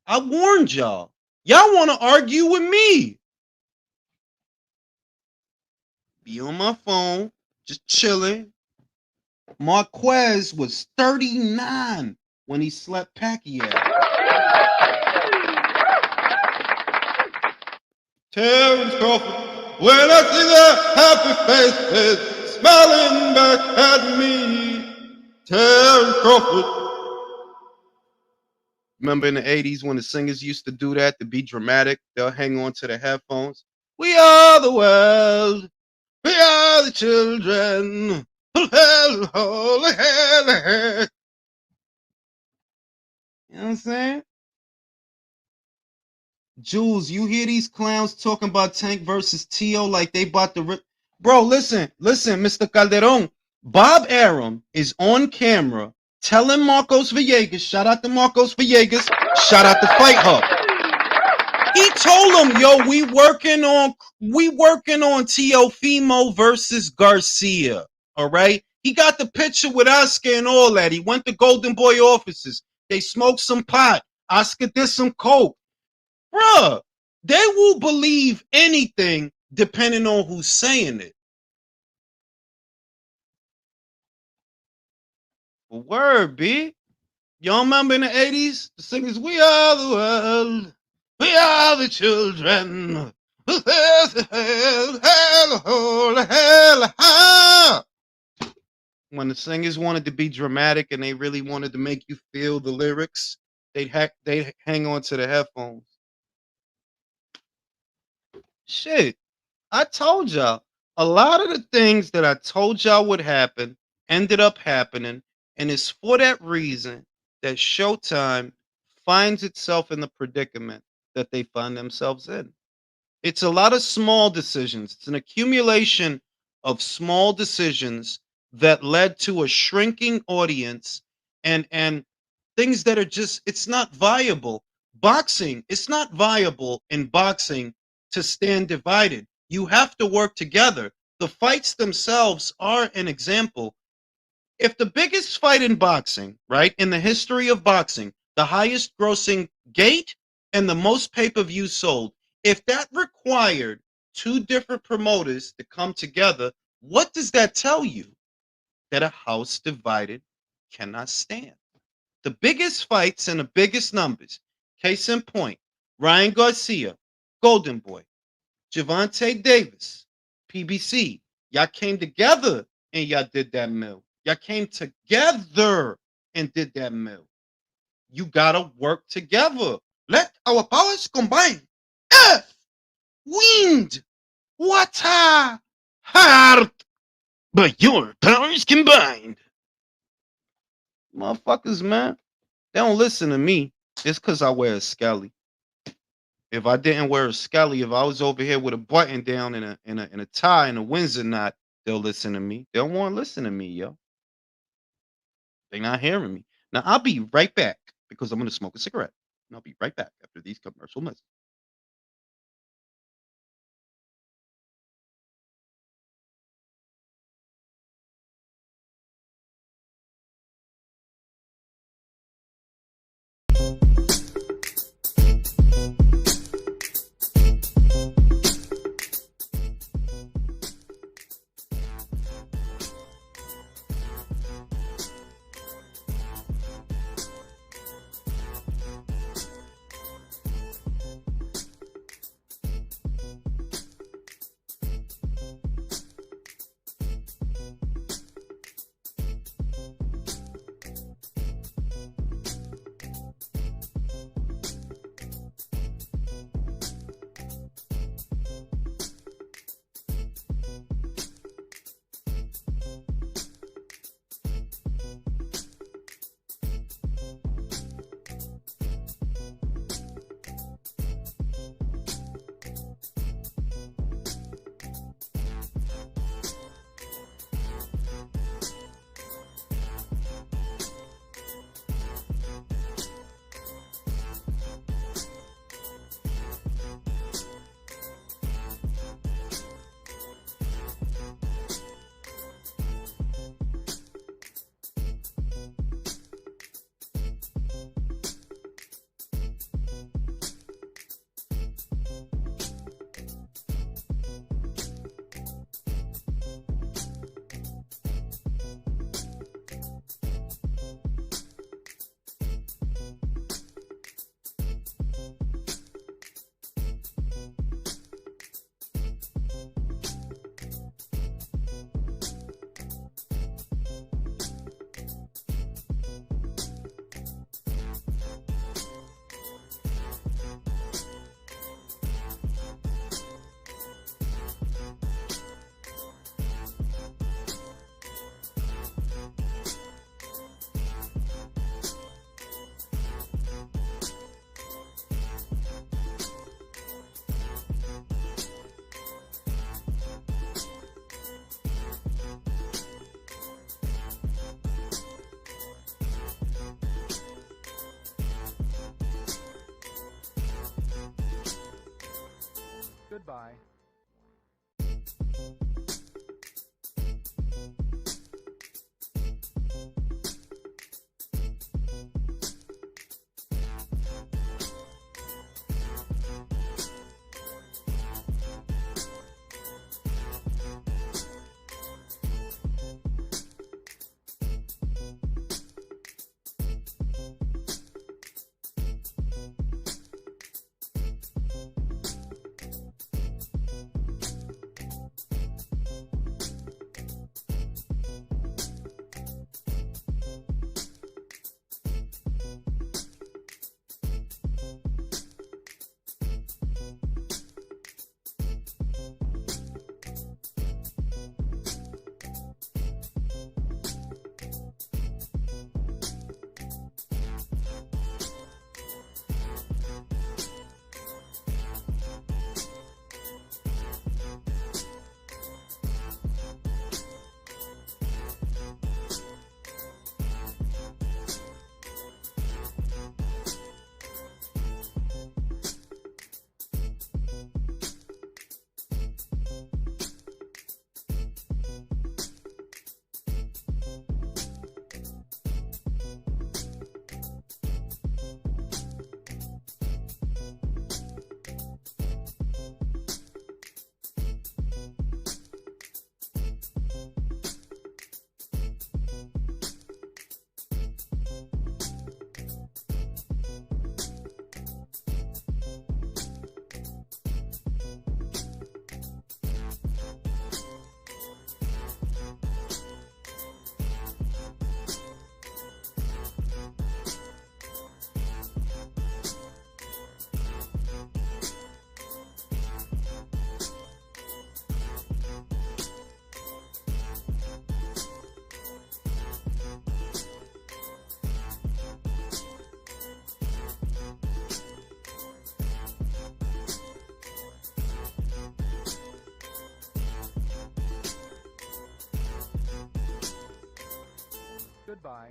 I warned y'all. Y'all want to argue with me. Be on my phone, just chilling. Marquez was 39 when he slept Pacquiao. Terrence Crawford, when I see their happy faces smiling back at me. Terrence Crawford. Remember in the 80s when the singers used to do that to be dramatic? They'll hang on to the headphones. We are the world. We are the children. You know what I'm saying? Jules, you hear these clowns talking about Tank versus Tio like they bought the rip. Bro, listen, Mr. Calderon. Bob Arum is on camera telling Marcos Villegas, shout out to Marcos Villegas, shout out to Fight Hub. He told him, yo, we working on Teofimo versus Garcia. All right. He got the picture with Oscar and all that. He went to Golden Boy offices. They smoked some pot. Oscar did some coke. Bruh, they will believe anything depending on who's saying it. Word, B. Y'all remember in the 80s? The singers, we are the world. We are the children. When the singers wanted to be dramatic and they really wanted to make you feel the lyrics, they'd hang on to the headphones. Shit, I told y'all. A lot of the things that I told y'all would happen ended up happening, and it's for that reason that Showtime finds itself in the predicament that they find themselves in. It's a lot of small decisions. It's an accumulation of small decisions that led to a shrinking audience and things that are just it's not viable. Boxing, it's not viable in boxing to stand divided. You have to work together. The fights themselves are an example. If the biggest fight in boxing, right, in the history of boxing, the highest grossing gate and the most pay-per-view sold, if that required two different promoters to come together, what does that tell you? That a house divided cannot stand. The biggest fights and the biggest numbers, case in point, Ryan Garcia, Golden Boy, Javante Davis, PBC, y'all came together and y'all did that mill. Y'all came together and did that mill. You gotta work together. Let our powers combine. Earth, wind, water, heart. But your powers combined. Motherfuckers, man. They don't listen to me. It's because I wear a skelly. If I didn't wear a skelly, if I was over here with a button down and a tie and a Windsor knot, they'll listen to me. They don't want to listen to me, yo. They're not hearing me. Now I'll be right back because I'm gonna smoke a cigarette. And I'll be right back after these commercial messages. Goodbye. Goodbye.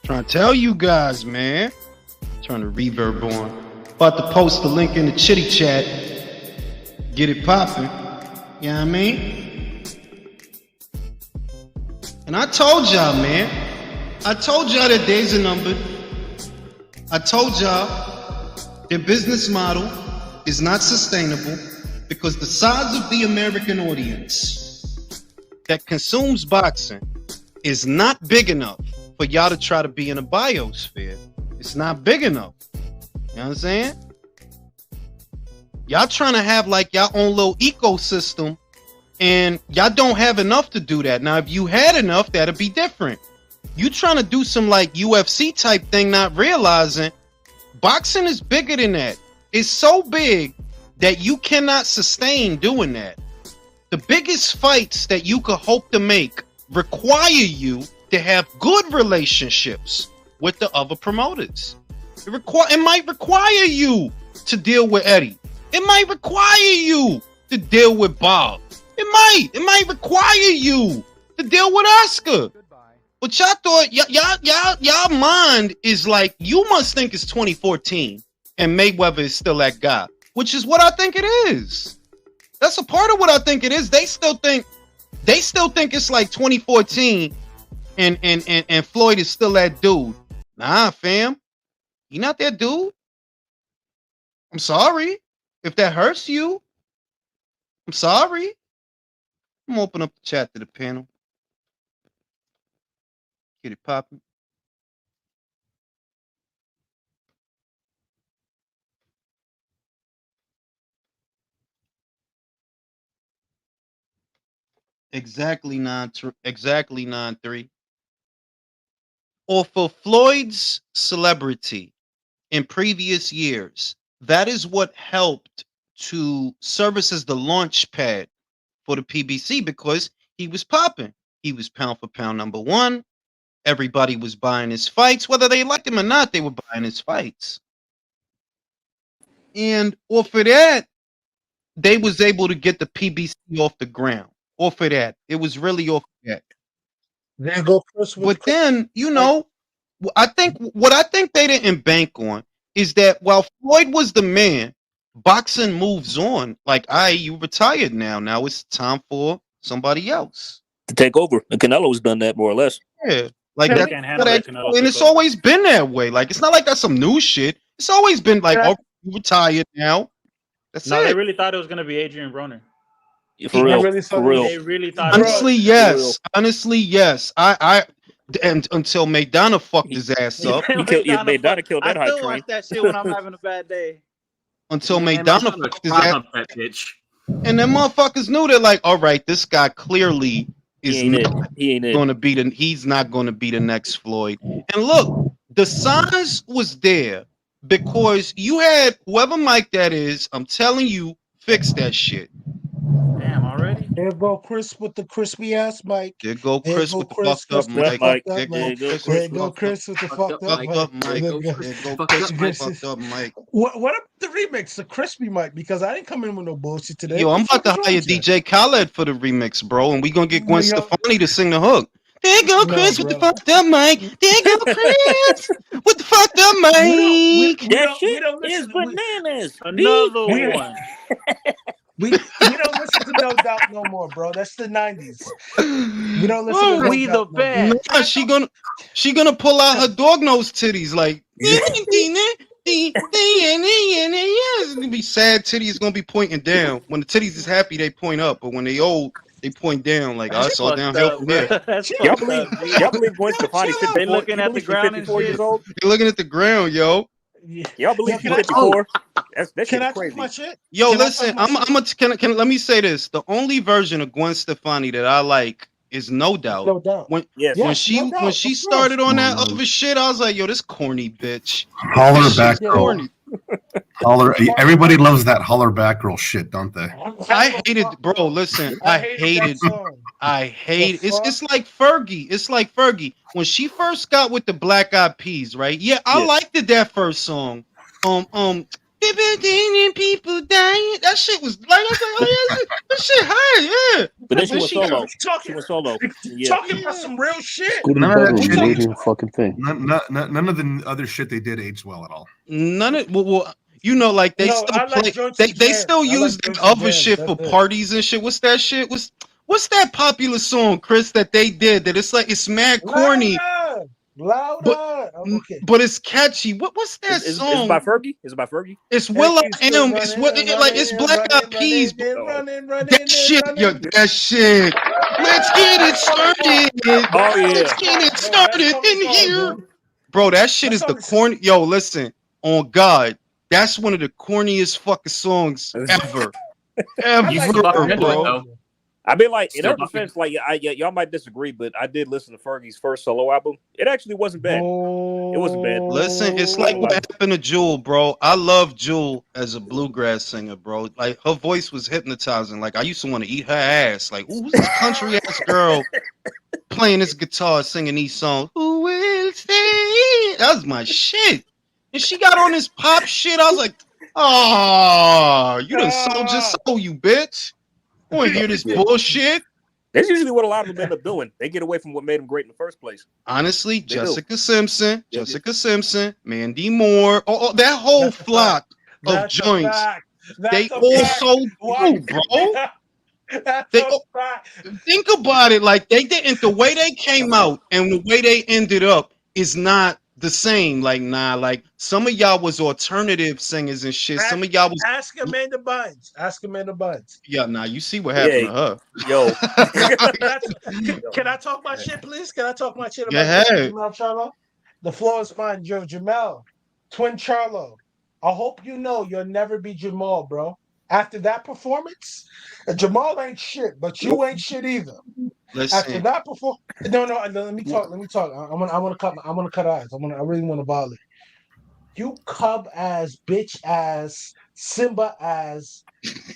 Trying to tell you guys, man. Turn the reverb on. About to post the link in the chitty chat. Get it popping. You know what I mean? And I told y'all, man. I told y'all that days are numbered. I told y'all their business model is not sustainable because the size of the American audience that consumes boxing is not big enough for y'all to try to be in a biosphere. It's not big enough. You know what I'm saying? Y'all trying to have like y'all own little ecosystem, and y'all don't have enough to do that. Now, if you had enough, that'd be different. You trying to do some like UFC type thing, not realizing boxing is bigger than that. It's so big that you cannot sustain doing that. The biggest fights that you could hope to make require you to have good relationships with the other promoters. It might require you to deal with Eddie. It might require you to deal with Bob. It might require you to deal with Oscar. But y'all thought y'all mind is like, you must think it's 2014 and Mayweather is still that guy, which is what I think it is. That's a part of what I think it is. They still think it's like 2014. and Floyd is still that dude. Nah, fam, he not that dude. I'm sorry if that hurts you. I'm sorry. I'm gonna open up the chat to the panel. Get it popping. Exactly 9-3. Or for Floyd's celebrity in previous years, that is what helped to service as the launch pad for the PBC because he was popping. He was pound for pound number one. Everybody was buying his fights, whether they liked him or not. They were buying his fights, and off of that, they was able to get the PBC off the ground. Off of that, it was really off of that. There go Chris with But then, I think they didn't bank on is that while Floyd was the man, boxing moves on. Like, you retired now. Now it's time for somebody else to take over. And Canelo's done that more or less. Yeah, like Canelo that, can't handle that. Canelo and it's took over. always been that way. Like, it's not like that's some new shit. It's always been like, oh, you retired now. That's No, they it. really thought it was gonna be Adrian Broner. Yeah, for real. really For real. They really thought. Honestly, it was. yes. Honestly, yes. And until Maidana fucked his ass up. Maidana killed that I hype still train. watch that shit when I'm having a bad day. Until Man, Maidana Maidana fucked his prime ass up that bitch. and then motherfuckers knew that, like, all right, this guy clearly is not He ain't it. going to be he's not going to be the next Floyd. And look, the signs was there because you had whoever Mike that is, I'm telling you, fix that shit. Damn, already? There go Chris with the crispy ass mic. There go Chris with the Chris fucked up with the mic. fucked up There mic. go There go Chris with the fucked up mic. There go Chris with the fucked up mic. What about the remix, the crispy mic? Because I didn't come in with no bullshit today. Yo, I'm What the about fuck to is hire wrong with you? DJ Khaled for the remix, bro, and we gonna get Gwen Yo. Stefani to sing the hook. There go No, Chris with the bro. fucked up mic. There go Chris with the fucked up mic. That shit we don't is listen. bananas. Another We- one. We don't listen to No Doubt no more, bro. That's the 90s. We don't listen to No We the Doubt no more. best. Nah, she gonna pull out her dog nose titties like it's gonna be sad titties gonna be pointing down. When the titties is happy, they point up, but when they old, they point down. Like I saw downhill from there. That's Y'all fucked up, G. believe Gwen Stefani chill out. 54? They looking at the She's ground and 54 years shit. old? They looking at the ground, yo. Y'all believe Yo, she's can I- 54? That Can shit's I crazy. talk my shit? Yo, Can I listen, talk my I'm shit? can let me say this. The only version of Gwen Stefani that I like is No Doubt. No Doubt. When Yes. Yeah. when Yes, she No Doubt, when she of course. started on that other shit, I was like, yo, this corny bitch. Holler This back shit's girl. corny. Holler. Everybody loves that holler back girl shit, don't they? I hated, bro. Listen, I hated. that song. It's like Fergie. It's like Fergie when she first got with the Black Eyed Peas, right? Yeah, I Yes. liked that first song. People dying. That shit was like, I was like, oh yeah, that shit high, yeah. But then she When went she solo. got- She went solo. Yeah. Talking about some real shit. Go to the None of that bedroom, shit you aged Asian fucking thing. None of the other shit they did aged well at all. None of well, you know, like they No, still I like play. Joints They and Jams. still I like use Joints the and other Jams. shit for That's it. parties and shit. What's that shit? What's that popular song, Chris, that they did? That it's mad corny, Louder. Okay. but it's catchy. What's that Is song? it by Fergie? Is it by Fergie? It's Will I And she's still Am. It's what running, like it's running, Black Eyed running, Peas. running, That shit, yo, that shit. Let's get it started. Oh, yeah. Let's get it started in here, bro. That shit is the That's corny. Yo, listen, on God, that's one of the corniest fucking songs ever, ever, You still bumping into it, bro. though. I mean, like, in Still her defense, like, y'all might disagree, but I did listen to Fergie's first solo album. It actually wasn't bad. It wasn't bad. Listen, it's like what happened to Jewel, bro. I love Jewel as a bluegrass singer, bro. Like her voice was hypnotizing. Like I used to want to eat her ass. Like, ooh, who's this country ass girl playing this guitar, singing these songs? Who will stay? That was my shit. And she got on this pop shit. I was like, oh, you done sold your soul, you bitch. I want to hear this bullshit. That's usually what a lot of them end up doing. They get away from what made them great in the first place. Honestly, They Jessica Simpson, Mandy Moore, that whole That's a flock of That's a joints. fact. They That's a all fact. sold Why? through, bro. That's They, a fact. think about it. Like they didn't. The way they came out and the way they ended up is not the same. Like nah. Like some of y'all was alternative singers and shit. Some of y'all was Ask Amanda Bynes. Ask Amanda Bynes. yeah. Nah. You see what happened Yeah, to her? yo. That's, can I talk my shit, please? Can I talk my shit Go about ahead. Jamel Charlo? The floor is mine, Joe Jamel. Twin Charlo. I hope you know you'll never be Jamal, bro. After that performance, Jamal ain't shit, but you ain't shit either. After Listen. that performance, no, let me talk. Let me talk. I want to cut eyes. I really want to violate. You cub ass, bitch ass, Simba ass,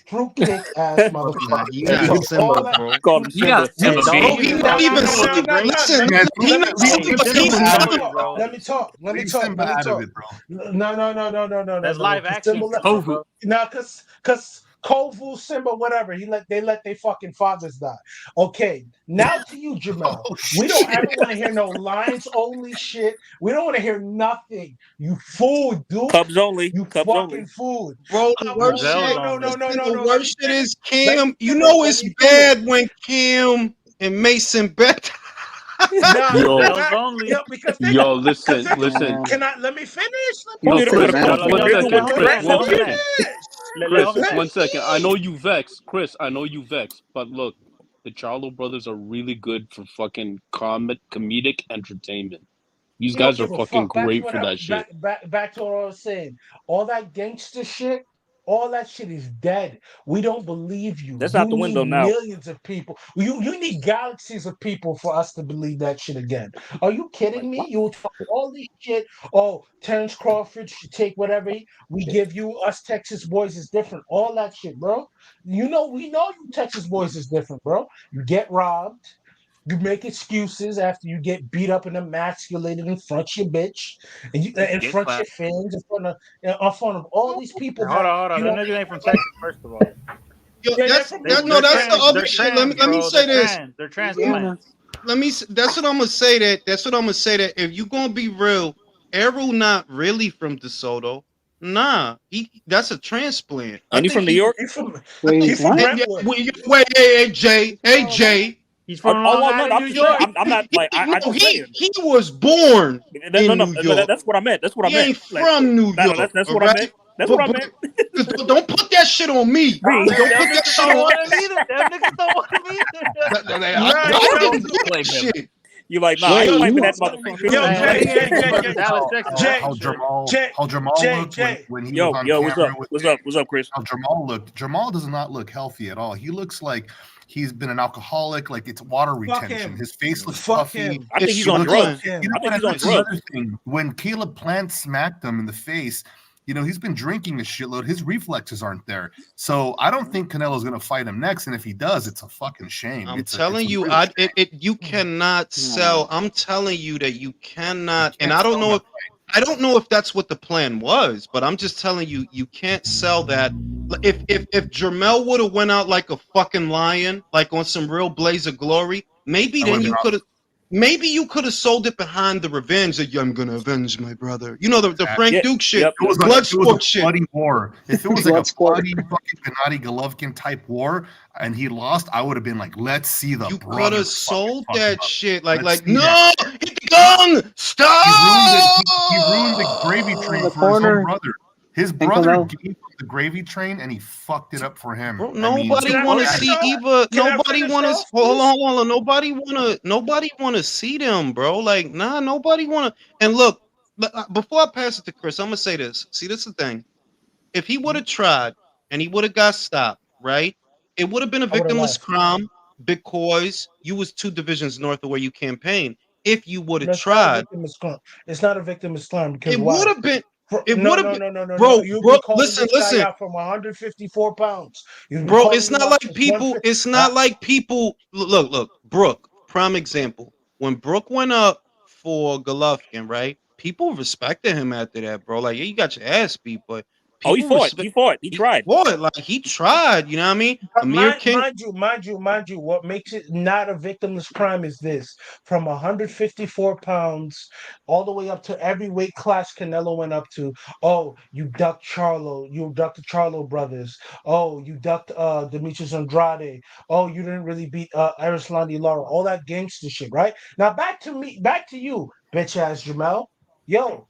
fruitcake ass Nah. motherfucker. He Let me not talk. All Simba, that. bro. Called him You got Simba. Simba, Don't Bro, baby. he even not don't even even Simba. bring it. Listen. Let He me not talk. Simba. Leave He's Simba out of it, Simba. bro. Let me talk. Let me Leave talk. Simba Let me out of talk. it, bro. No. That's live action Simba, Simba, Tofu. bro. now, cause Kovu, Simba, whatever, they let their fucking fathers die. Okay, now to you, Jamel. Oh We don't shit! ever want to hear no lines only shit. We don't want to hear nothing. You fool, Duke. Cubs only. You Cubs fucking only. fool. Bro, the worst Gazelles shit. only. Listen, the No. Let me worst shit finish. is Let me Cam. You finish. know Let it's me finish. bad when Cam and Mason bet. Nah, Yo, Gazelles only. because think yo, about, listen, listen. can I let me finish? Who No, did him Chris, with a one, couple? Let, one let, Nigga let, second, let with him Chris, trash land. Let one him talking. second. land. Let Chris, him one finish. second. I know you vex. Chris, I know you vex. But look, the Charlo brothers are really good for fucking comedic entertainment. These You don't guys are give a fucking fuck. great for that shit. Back to what I was saying. All that gangster shit, all that shit is dead. We don't believe you. That's You out the need window now. millions of people. You need galaxies of people for us to believe that shit again. Are you kidding me? You will talk all this shit. Oh, Terrence Crawford should take whatever we give you. Us Texas boys is different. All that shit, bro. We know you Texas boys is different, bro. You get robbed. You make excuses after you get beat up and emasculated in front of your bitch, and in Get front of your clapped. fans, in front of all these people Hold that on, hold on. you Them know. niggas ain't from Texas, first of all. Yo, Yeah, they're that's from They, New that. No, they're that's the trans. Jersey. other They're shit. trans, Let me bro. say They're this. trans. They're Yo, transplants. that's what I'm gonna say. That's what I'm gonna say. That if you gonna be real, Errol not really from DeSoto. Nah, that's a transplant. I And you think from New he. York? He from Wait, he from what? Brentwood. Wait, hey, Jay, hey, No, Jay. He's from Oh Long well, no, Island, I'm New just saying. York. I'm not like I No, just saying. he was born No, in no, New York. that's what I meant. That's what I He meant. ain't Like, from New no, York. that's All what I meant. right, That's what I but meant. don't put that shit on me. I Them, Don't mean, them put that niggas shit don't on. want him either. Them niggas don't want him either. right, I yo, didn't do that Claim him. shit. You like, nah, I Wait, ain't yo, you claiming were that telling me motherfucker. yo, from Man, Jay, he ain't Jay, from Jay, fucking Jay, Dallas, How, Texas. how, That's Jay, for how sure. Jamal Jay, how Jamal Jay, looked when, Jay. when he was on Yo, what's camera up? with What's up? What's up, Chris? how Jamal looked. Jamal does not look healthy at all. He looks like he's been an alcoholic, like it's water Fuck retention. him. His face looks Fuck puffy. him. I think It's he's He on looks like, Fuck drugs. him. you know I think what? he's on That's another drugs. thing. When Caleb Plant smacked him in the face, he's been drinking a shitload. His reflexes aren't there. So I don't think Canelo's going to fight him next. And if he does, it's a fucking shame. I'm It's a telling you, real shame. you cannot sell. I'm telling you that you cannot, and Can't sell that. I don't know if that's what the plan was, but I'm just telling you, you can't sell that. If Jermel would have went out like a fucking lion, like on some real blaze of glory, maybe I then would've been maybe you could have sold it behind the revenge that I'm gonna avenge my brother. You know the Frank Yeah, Duke shit, yep, It was yep. like it was a Bloodsport shit. bloody war. If it was like a Bloodsport. bloody fucking Gennady Golovkin type war and he lost, I would have been like, let's see the You could brother have sold fuck him that up. shit Let's see no, that. hit the gun, stop. He ruined the gravy Oh, train the for his own corner. brother. His And brother Canelo. gave him the gravy train and he fucked it up for him. Bro, I mean, nobody Can I want to finish that is see off? Eva. Can I Nobody finish want to. off, Hold please? on, hold on. Nobody want to see them, bro. Like, nah, nobody want to. And look, before I pass it to Chris, I'm gonna say this. See, this is the thing. If he would have tried and he would have got stopped, right? It would have been a I would have victimless left. crime because you was 2 divisions north of where you campaigned. If you would have That's not a tried, victimless crime. It's not a victimless crime because it would why? have been. It No, would have no, been, no, no, no, no. bro. You've been Brooke, calling listen, this guy listen. out from 154 pounds. You've been Bro, calling it's him not out like from people. 150. It's not like people. Look. Brooke, prime example. When Brooke went up for Golovkin, right? People respected him after that, bro. Like, yeah, you got your ass beat, but Oh, he people fought. respect. He fought. He tried. Fought, like he tried. You know what I mean? Amir King. Mind you, what makes it not a victimless crime is this: from 154 pounds all the way up to every weight class Canelo went up to. Oh, you ducked the Charlo brothers. Oh, you ducked Demetrius Andrade. Oh, you didn't really beat Arislandi Lara. All that gangster shit, right? Now back to you, bitch ass Jamel. Yo,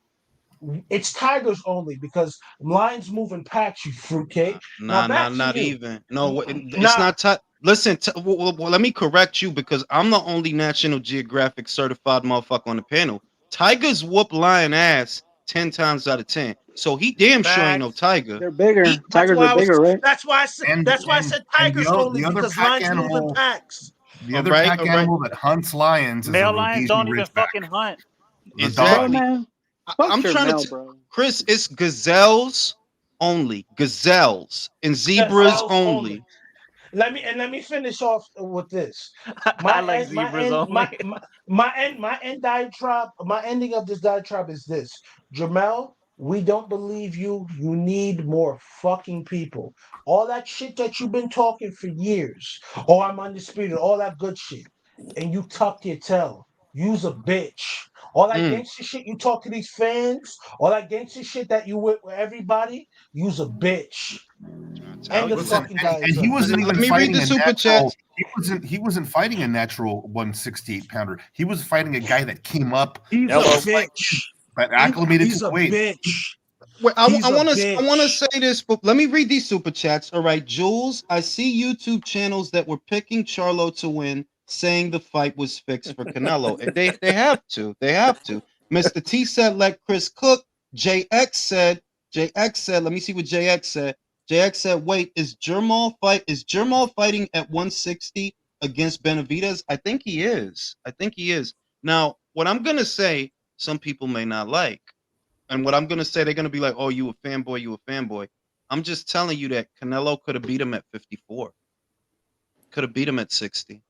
it's tigers only because lions move in packs, you fruitcake. Now back to Not you. even. No, it's Nah, not. Listen, let me correct you because I'm the only National Geographic certified motherfucker on the panel. Tigers whoop lion ass 10 times out of 10. So he damn sure ain't no Facts. tiger. They're bigger. that's Tigers why are bigger, right? And that's why I said tigers only the other because pack lions move in animal, packs. the All other right, pack all right. animal that hunts lions is a Male lions Rhodesian don't even Ridgeback. fucking hunt. The Bro, dog. Exactly. man. Fuck I'm trying to Jermel, bro. Chris, it's gazelles only. Gazelles and zebras Gazelles only. only. Let me finish off with this. I like zebras only. My ending of this diatribe is this. Jamel, we don't believe you. You need more fucking people. All that shit that you've been talking for years. Oh, I'm undisputed. All that good shit. And you tucked your tail. You's a bitch. All that Mm. gangster shit you talk to these fans. All that gangster shit that you with everybody. You's a bitch. Trying to tell End of you, Listen, man. fucking and he diatribe. wasn't Let even me read fighting the a super natural. chats. He wasn't fighting a natural 168 pounder. He was fighting a guy that came up He's that a Hello. was fighting, bitch. that acclimated to He's the a weight. bitch. Wait, He's a I want to bitch. say this, but let me read these super chats. All right, Jules, I see YouTube channels that were picking Charlo to win, saying the fight was fixed for Canelo. And they have to. They have to. Mr. T said let Chris cook. JX said, let me see what JX said. JX said, wait, is Jermall fighting at 160 against Benavidez? I think he is. Now, what I'm gonna say, some people may not like. And what I'm gonna say, they're gonna be like, "Oh, you a fanboy, you a fanboy." I'm just telling you that Canelo could have beat him at 54, could have beat him at 60,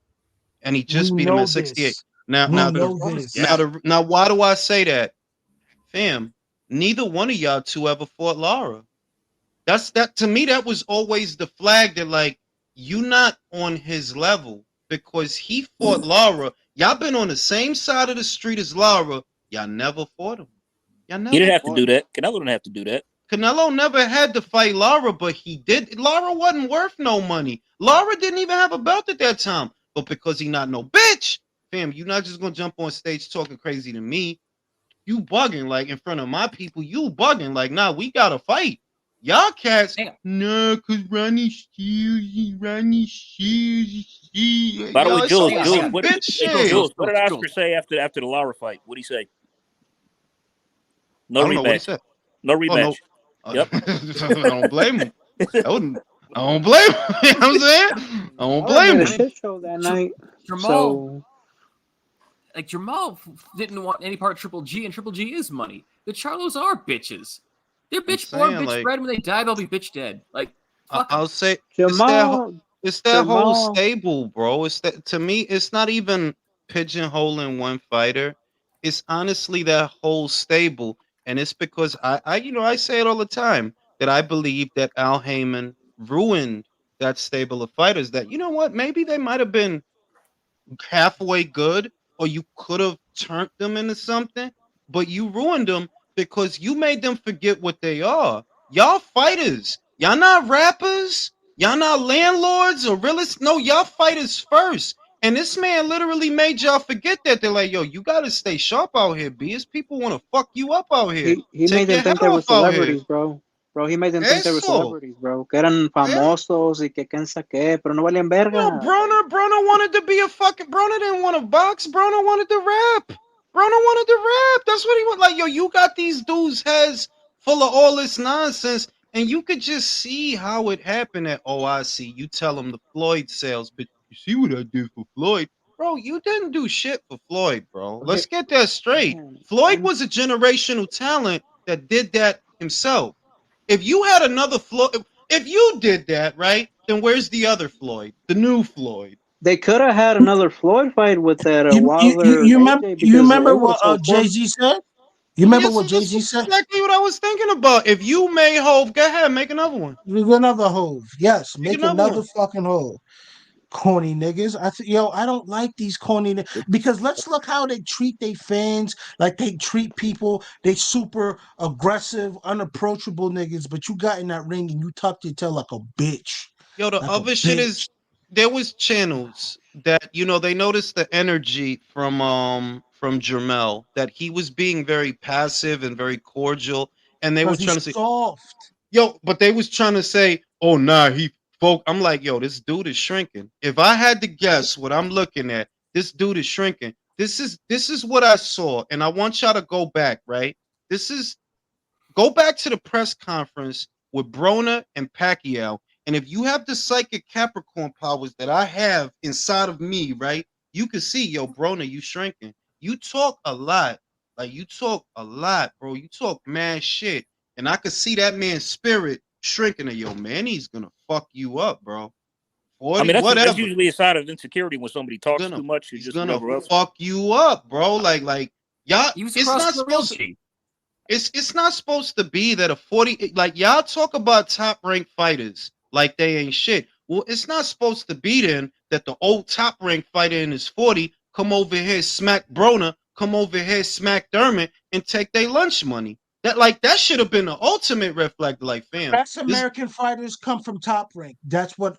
and he We just beat him know at 68. this. Now, We now, know Yeah. this. now, why do I say that, fam? Neither one of y'all two ever fought Lara. That to me. That was always the flag that like you not on his level because he fought Lara. Y'all been on the same side of the street as Lara. Y'all never fought him. Y'all He never didn't have to fought do him. that. Canelo didn't have to do that. Canelo never had to fight Lara, but he did. Lara wasn't worth no money. Lara didn't even have a belt at that time. But because he not no bitch, fam, you not just gonna jump on stage talking crazy to me. You bugging like in front of my people. You bugging like, nah, we gotta fight. Y'all cats, Damn. no, cause Ronnie Shields. By the Yo, way, it's Jules, all Jules, some what, bitch hey, shit. Jules, what did Jules. Oscar say after the Lara fight? What did he say? I No don't know what he rematch. said. No Oh rematch. no, Yep. I don't blame him. I wouldn't. I don't blame him. You know what I'm saying? I don't Lara blame made a I him. mean, shit show that J- night. Jamal, So Jamal didn't want any part of Triple G, and Triple G is money. The Charlos are bitches. They're I'm bitch born, saying bitch like bred. When they die, they'll be bitch dead. Like, fuck 'em. I'll say Jamal, it's that whole Jamal, stable, bro. It's that to me. It's not even pigeonholing one fighter. It's honestly that whole stable, and it's because I say it all the time that I believe that Al Heyman ruined that stable of fighters. That you know what? Maybe they might have been halfway good, or you could have turned them into something, but you ruined them because you made them forget what they are. Y'all fighters. Y'all not rappers. Y'all not landlords or realists. No, y'all fighters first. And this man literally made y'all forget that. They're like, yo, you gotta stay sharp out here, B. It's people want to fuck you up out here. he made Take your them head think they were off out here. celebrities, bro. Bro, he made them think they were Eso. celebrities, bro. Que eran Eh? famosos y que quién sabe qué, pero no valían No, verga. Broner wanted to be a fucking. Broner didn't want to box. Broner wanted to rap. Broner wanted to rap. That's what he was like. Yo, you got these dudes' heads full of all this nonsense, and you could just see how it happened. At OIC, you tell them the Floyd sales, but you see what I did for Floyd, bro. You didn't do shit for Floyd, bro. Let's get that straight. Man, Floyd and was a generational talent that did that himself. If you had another Floyd, if you did that, right, then where's the other Floyd? The new Floyd. they could have had another Floyd fight with that You Wilder and AJ you because it remember would what have sold Jay more. Z said? You remember Yes, what that's Jay-Z said? exactly what I was thinking about. If you made Hove, go ahead, make another one. Another hove. Yes, Make make another another one. fucking hove. Corny niggas. I don't like these corny because let's look how they treat their fans, like they treat people. They super aggressive, unapproachable niggas, but you got in that ring and you tucked your tail like a bitch. Yo, the Like a other shit is bitch. there was channels that they noticed the energy from Jermel, that he was being very passive and very cordial, and they were Because trying he's to say, soft. yo, but they was trying to say, oh nah, he folk. I'm like, yo, this dude is shrinking. If I had to guess what I'm looking at, this dude is shrinking. This is what I saw, and I want y'all to go back, right? This is Go back to the press conference with Broner and Pacquiao. And if you have the psychic Capricorn powers that I have inside of me, right? You can see, yo, Broner, you shrinking. You talk a lot. Like you talk a lot, bro. You talk mad shit. And I could see that man's spirit shrinking. And yo, man, he's gonna fuck you up, bro. I 40, mean, that's whatever. usually a sign of insecurity when somebody talks Gonna too much or he's just gonna whatever else. fuck you up, bro. Like y'all, He was it's crossing not the real supposed to. G. It's not supposed to be that a 40, like y'all talk about top ranked fighters like they ain't shit. Well, it's not supposed to be then that the old top ranked fighter in his 40 come over here, smack Broner, come over here, smack Dermot, and take their lunch money. That should have been the ultimate red flag. Like, fam, Best this American fighters come from Top Rank. That's what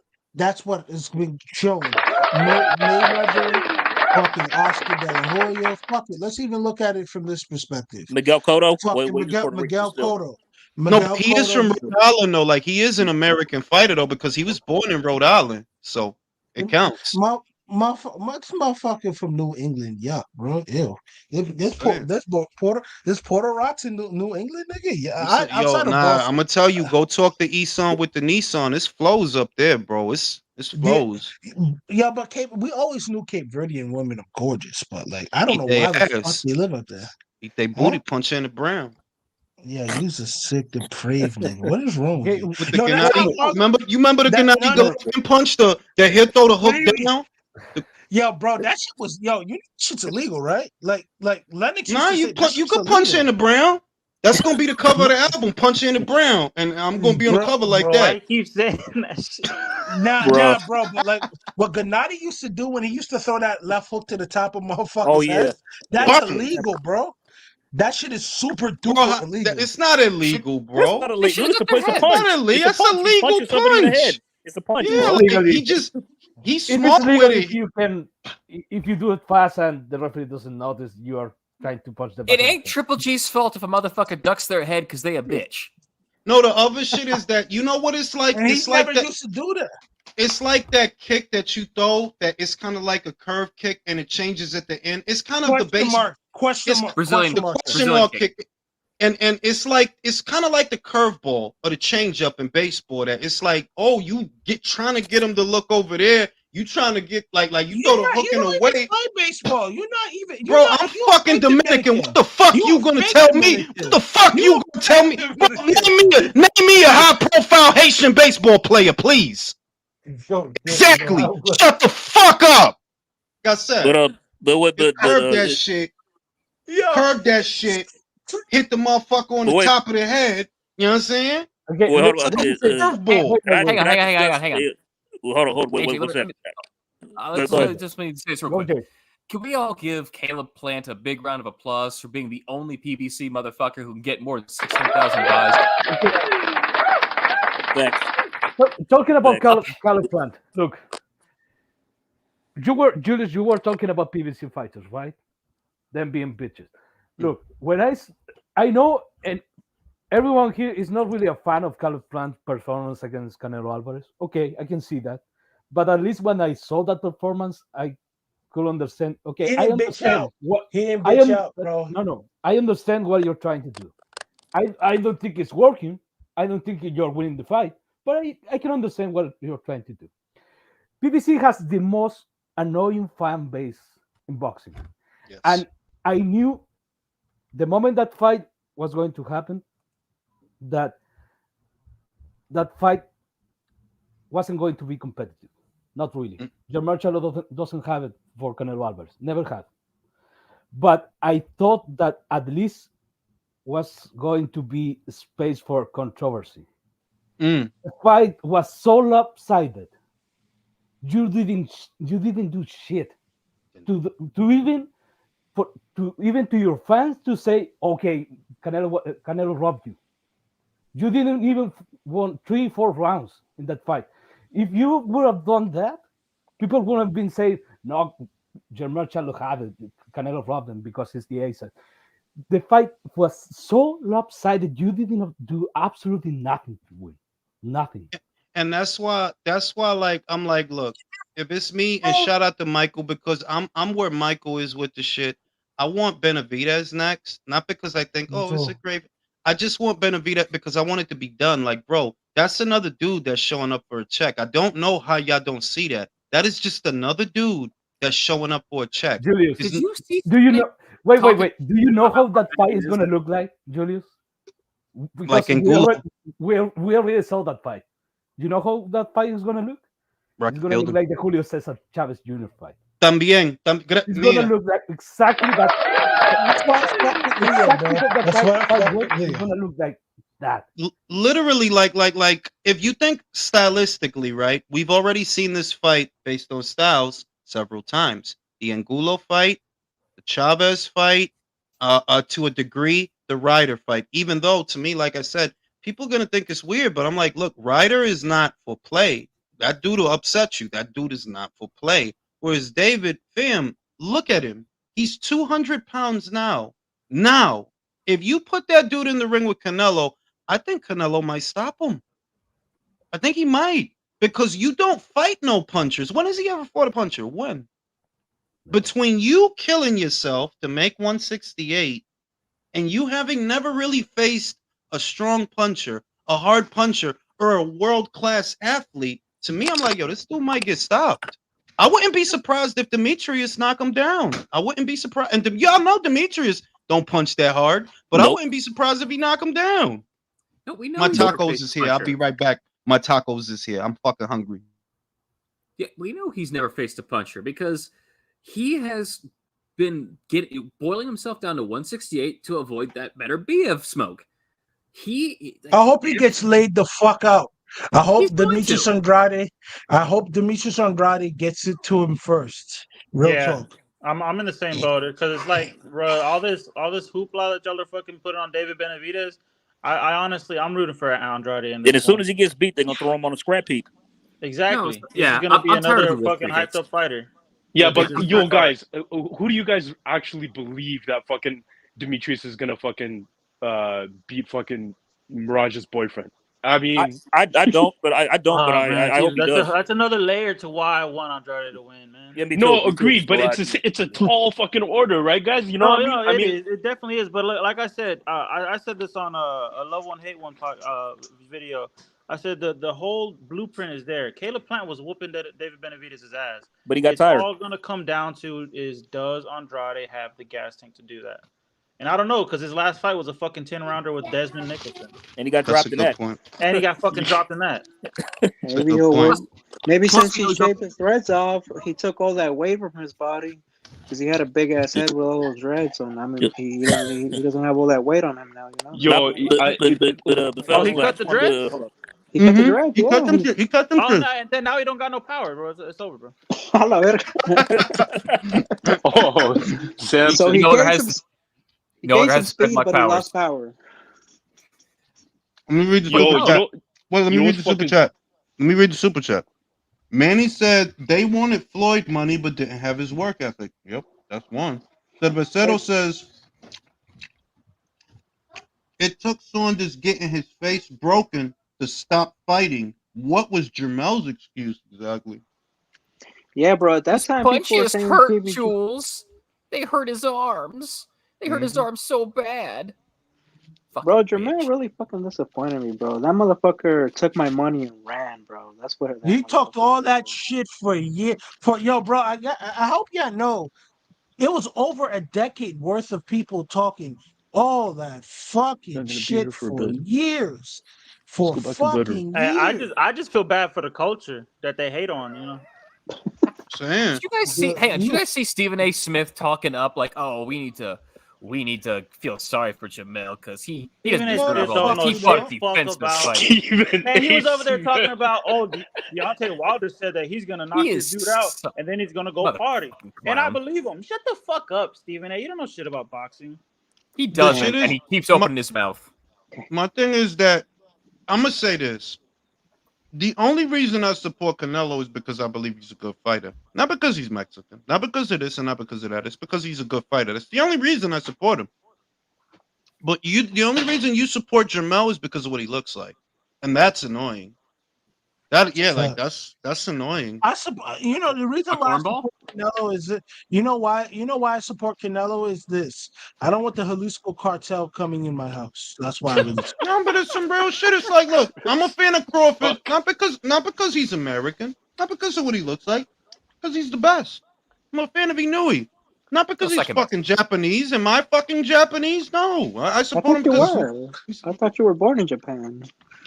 is being shown. Mayweather, fucking Oscar De La Hoya. Fuck it. Let's even look at it from this perspective. Miguel Cotto, Fucking he was Puerto Rican Miguel still. Cotto. no, but Miguel he is from Cotto. Rhode Island though. Like he is an American fighter though because he was born in Rhode Island, so it counts. This motherfucker from New England, yuck, bro. Ew. Saying. This Porter Rocks in New England, nigga. Yeah, I'm saying, yo, outside of nah, I'm Boston. gonna tell you, go talk to Eson with the Nissan. It's flows up there, bro. It's Yeah, flows. yeah, but we always knew Cape Verdean women are gorgeous, but like I don't Eat know they why the fuck ass. they live up there. Eat they Huh? booty punch in the brown. Yeah, you's a sick, depraved nigga. What is wrong with Okay, you? With the No, that's Gennady. not wrong. Remember the Gennady No. Golovkin punch? The he'll throw the hook Wait. down? The, Yo, bro, that shit was shit's illegal, right? Like Lennox used nah, to say that you shit's could punch in illegal. the brown. That's gonna be the cover of the album, Punch in the Brown. And I'm gonna be on the cover like why that. you keep saying that shit? Nah, bro. But like what Gennady used to do when he used to throw that left hook to the top of Oh motherfuckers' yeah, heads, yeah. that's Pardon. illegal, bro. That shit is super Bro, duper illegal. it's not illegal, That's bro. not They illegal. should have got their It's a head. Not punch. illegal. It's a That's a punch. He's legal punching somebody in the head. punch. It's a punch, Yeah, bro. like Legally. he's It is smart legal with if it. if you do it fast and the referee doesn't notice you are trying to punch the back It of the ain't head. Triple G's fault if a motherfucker ducks their head because they a bitch. No, the other shit is that you know what it's like. And he It's like never that. used to do that. It's like that kick that you throw. That it's kind of like a curve kick, and it changes at the end. It's kind of the Question base. mark. Question It's mark. Brazilian- Question the mark. question Brazilian mark kick. kick. And it's kind of like the curveball or the changeup in baseball. That it's like, oh, you trying to get him to look over there. You trying to get like you throw the hook You in don't the even way. play baseball. You're not even. Bro, I'm fucking Dominican. What the fuck you gonna tell me? What the fuck you gonna tell me? Bro, name me a high profile Haitian baseball player, please. Exactly. Shut the fuck up. Like I said, curve that shit. Curve that shit. Hit the motherfucker on the top of the head. You know what I'm saying? Okay, Well, hold It's on. like a curveball. Hang on. Well, hold on. Wait, AJ, one let second. me Go ahead. just say this real quick. Okay. Can we all give Caleb Plant a big round of applause for being the only PBC motherfucker who can get more than 600,000 buys? Thanks. Talking about Thanks. Caleb Plant, look, Julius, you were talking about PVC fighters, right? Them being bitches. Look, when I know, and everyone here is not really a fan of Caleb Plant's performance against Canelo Alvarez. Okay, I can see that, but at least when I saw that performance, I could understand. Okay, He I didn't bitch understand out. what He didn't I bitch am. out, bro. No, I understand what you're trying to do. I don't think it's working. I don't think you're winning the fight, but I can understand what you're trying to do. PBC has the most annoying fan base in boxing. Yes. And I knew the moment that fight was going to happen, that fight wasn't going to be competitive. Not really. John Marshall doesn't have it for Canelo Alvarez. Never had. But I thought that at least was going to be space for controversy. Mm. The fight was so lopsided. You didn't do shit to even to your fans to say, okay, Canelo robbed you. You didn't even won 3-4 rounds in that fight. If you would have done that, people would have been saying, no, Jermel Charlo had it. Canelo robbed him because he's the ace. The fight was so lopsided. You didn't do absolutely nothing to win. Nothing. And that's why like I'm like, look, if it's me, and shout out to Michael, because I'm where Michael is with the shit. I want Benavidez next, not because I think, oh, it's a great. I just want Benavidez because I want it to be done. Like, bro, that's another dude that's showing up for a check. I don't know how y'all don't see that. That is just another dude that's showing up for a check. Julius, Did you see? do you know? Wait. Do you know how about that fight is Benavidez? going to look like, Julius? Because Like in we already saw that fight. You know how that fight is going to look? Rocky It's going to killed look him. like the Julio Cesar Chavez Jr. fight. También. It's going to Mira, look like exactly that. That's why I fuck with Leo, Exactly bro. that That's why I fight fuck was. with It's Leo. going to look like that. literally, like, if you think stylistically, right? We've already seen this fight based on styles several times. The Angulo fight, the Chavez fight, to a degree, the Ryder fight. Even though, to me, like I said, people are gonna think it's weird, but I'm like, look, Ryder is not for play. That dude will upset you. That dude is not for play. Whereas David, fam, look at him. He's 200 pounds now. Now, if you put that dude in the ring with Canelo, I think Canelo might stop him. I think he might, because you don't fight no punchers. When has he ever fought a puncher? When? Between you killing yourself to make 168 and you having never really faced a strong puncher, a hard puncher, or a world-class athlete, to me, I'm like, yo, this dude might get stopped. I wouldn't be surprised if Demetrius knock him down. I wouldn't be surprised. And y'all know Demetrius don't punch that hard, but I Nope. wouldn't be surprised if he knock him down. No, we know My he's never tacos faced is a here. I'll puncher. be right back. My tacos is here. I'm fucking hungry. Yeah, we know he's never faced a puncher because he has been boiling himself down to 168 to avoid that better BF smoke. I hope he gets laid the fuck out. I hope Demetrius Andrade. I hope Demetrius Andrade gets it to him first. Real talk. I'm in the same boat because it's like, bro, all this hoopla that y'all are fucking putting on David Benavidez. I honestly, I'm rooting for Andrade. And as soon as he gets beat, they're gonna throw him on a scrap heap. Exactly. No, yeah, he's gonna be I'm tired another of this fucking hyped up fighter. Yeah, This but is yo, my card. guys, who do you guys actually believe that fucking Demetrius is gonna fucking beat fucking Miraj's boyfriend? I mean, I don't, but I don't, but Man, I hope he does. that's another layer to why I want Andrade to win, man. Yeah, me no, too, me too. agreed, but it's a tall fucking order, right, guys? You know what I mean? I mean, it definitely is. But like I said, I said this on a Love One Hate One video. I said the whole blueprint is there. Caleb Plant was whooping David Benavidez' ass, but he got tired. All gonna come down to is, does Andrade have the gas tank to do that? And I don't know, because his last fight was a fucking 10-rounder with Desmond Nicholson. And he got dropped in that. Point. And he got fucking dropped in that. Maybe since he shaved his dreads off, he took all that weight from his body. Because he had a big ass head with all those dreads on. I mean, he doesn't have all that weight on him now, you know? yo, he cut the dreads? He cut the dreads, He cut them. He cut them. And then now he don't got no power, bro. It's over, bro. A la verga. Oh, Sam. So he no gained some speed, but he lost power. Let me read the super chat. Well, let me read the super chat. Let me read the super chat. Manny said they wanted Floyd money but didn't have his work ethic. Yep, that's one. Cervecero says it took Saunders getting his face broken to stop fighting. What was Jermel's excuse exactly? Yeah, bro. At that time, people were Punches saying hurt, PBC. Jules. They hurt his arms. They hurt his arms so bad. Bro, Jermel really fucking disappointed me, bro. That motherfucker took my money and ran, bro. That's what He talked all that shit for a year. Bro, I hope y'all know it was over a decade worth of people talking all that fucking shit for years. For fucking years. I just feel bad for the culture that they hate on, you know. Saying. Did you guys see? Hey, did you guys see Stephen A. Smith talking up like, "Oh, we need to we need to feel sorry for Jamel because he Stephen doesn't A. deserve Smith all don't this. know He shit fought a the fuck defensive about. fight. Stephen And he was A. over there talking Smith. about, Deontay Wilder said that he's gonna knock He this is dude out so- and then he's gonna go party. motherfucking And I clown. believe him. Shut the fuck up, Stephen A. You don't know shit about boxing. He shit doesn't, is- and he keeps my- opening his mouth. My thing is that I'm gonna say this. The only reason I support Canelo is because I believe he's a good fighter. Not because he's Mexican. Not because of this and not because of that. It's because he's a good fighter. That's the only reason I support him. But the only reason you support Jermel is because of what he looks like. And that's annoying. That's annoying. The reason A why I cornball? support Canelo is that you know why I support Canelo is this. I don't want the Jalisco cartel coming in my house. That's why I really No, but it's some real shit. It's like, look, I'm a fan of Crawford, not because he's American, not because of what he looks like, because he's the best. I'm a fan of Inouye. Not because he's second fucking Japanese. Am I fucking Japanese? No. I I support him thought you because were. I thought you were born in Japan.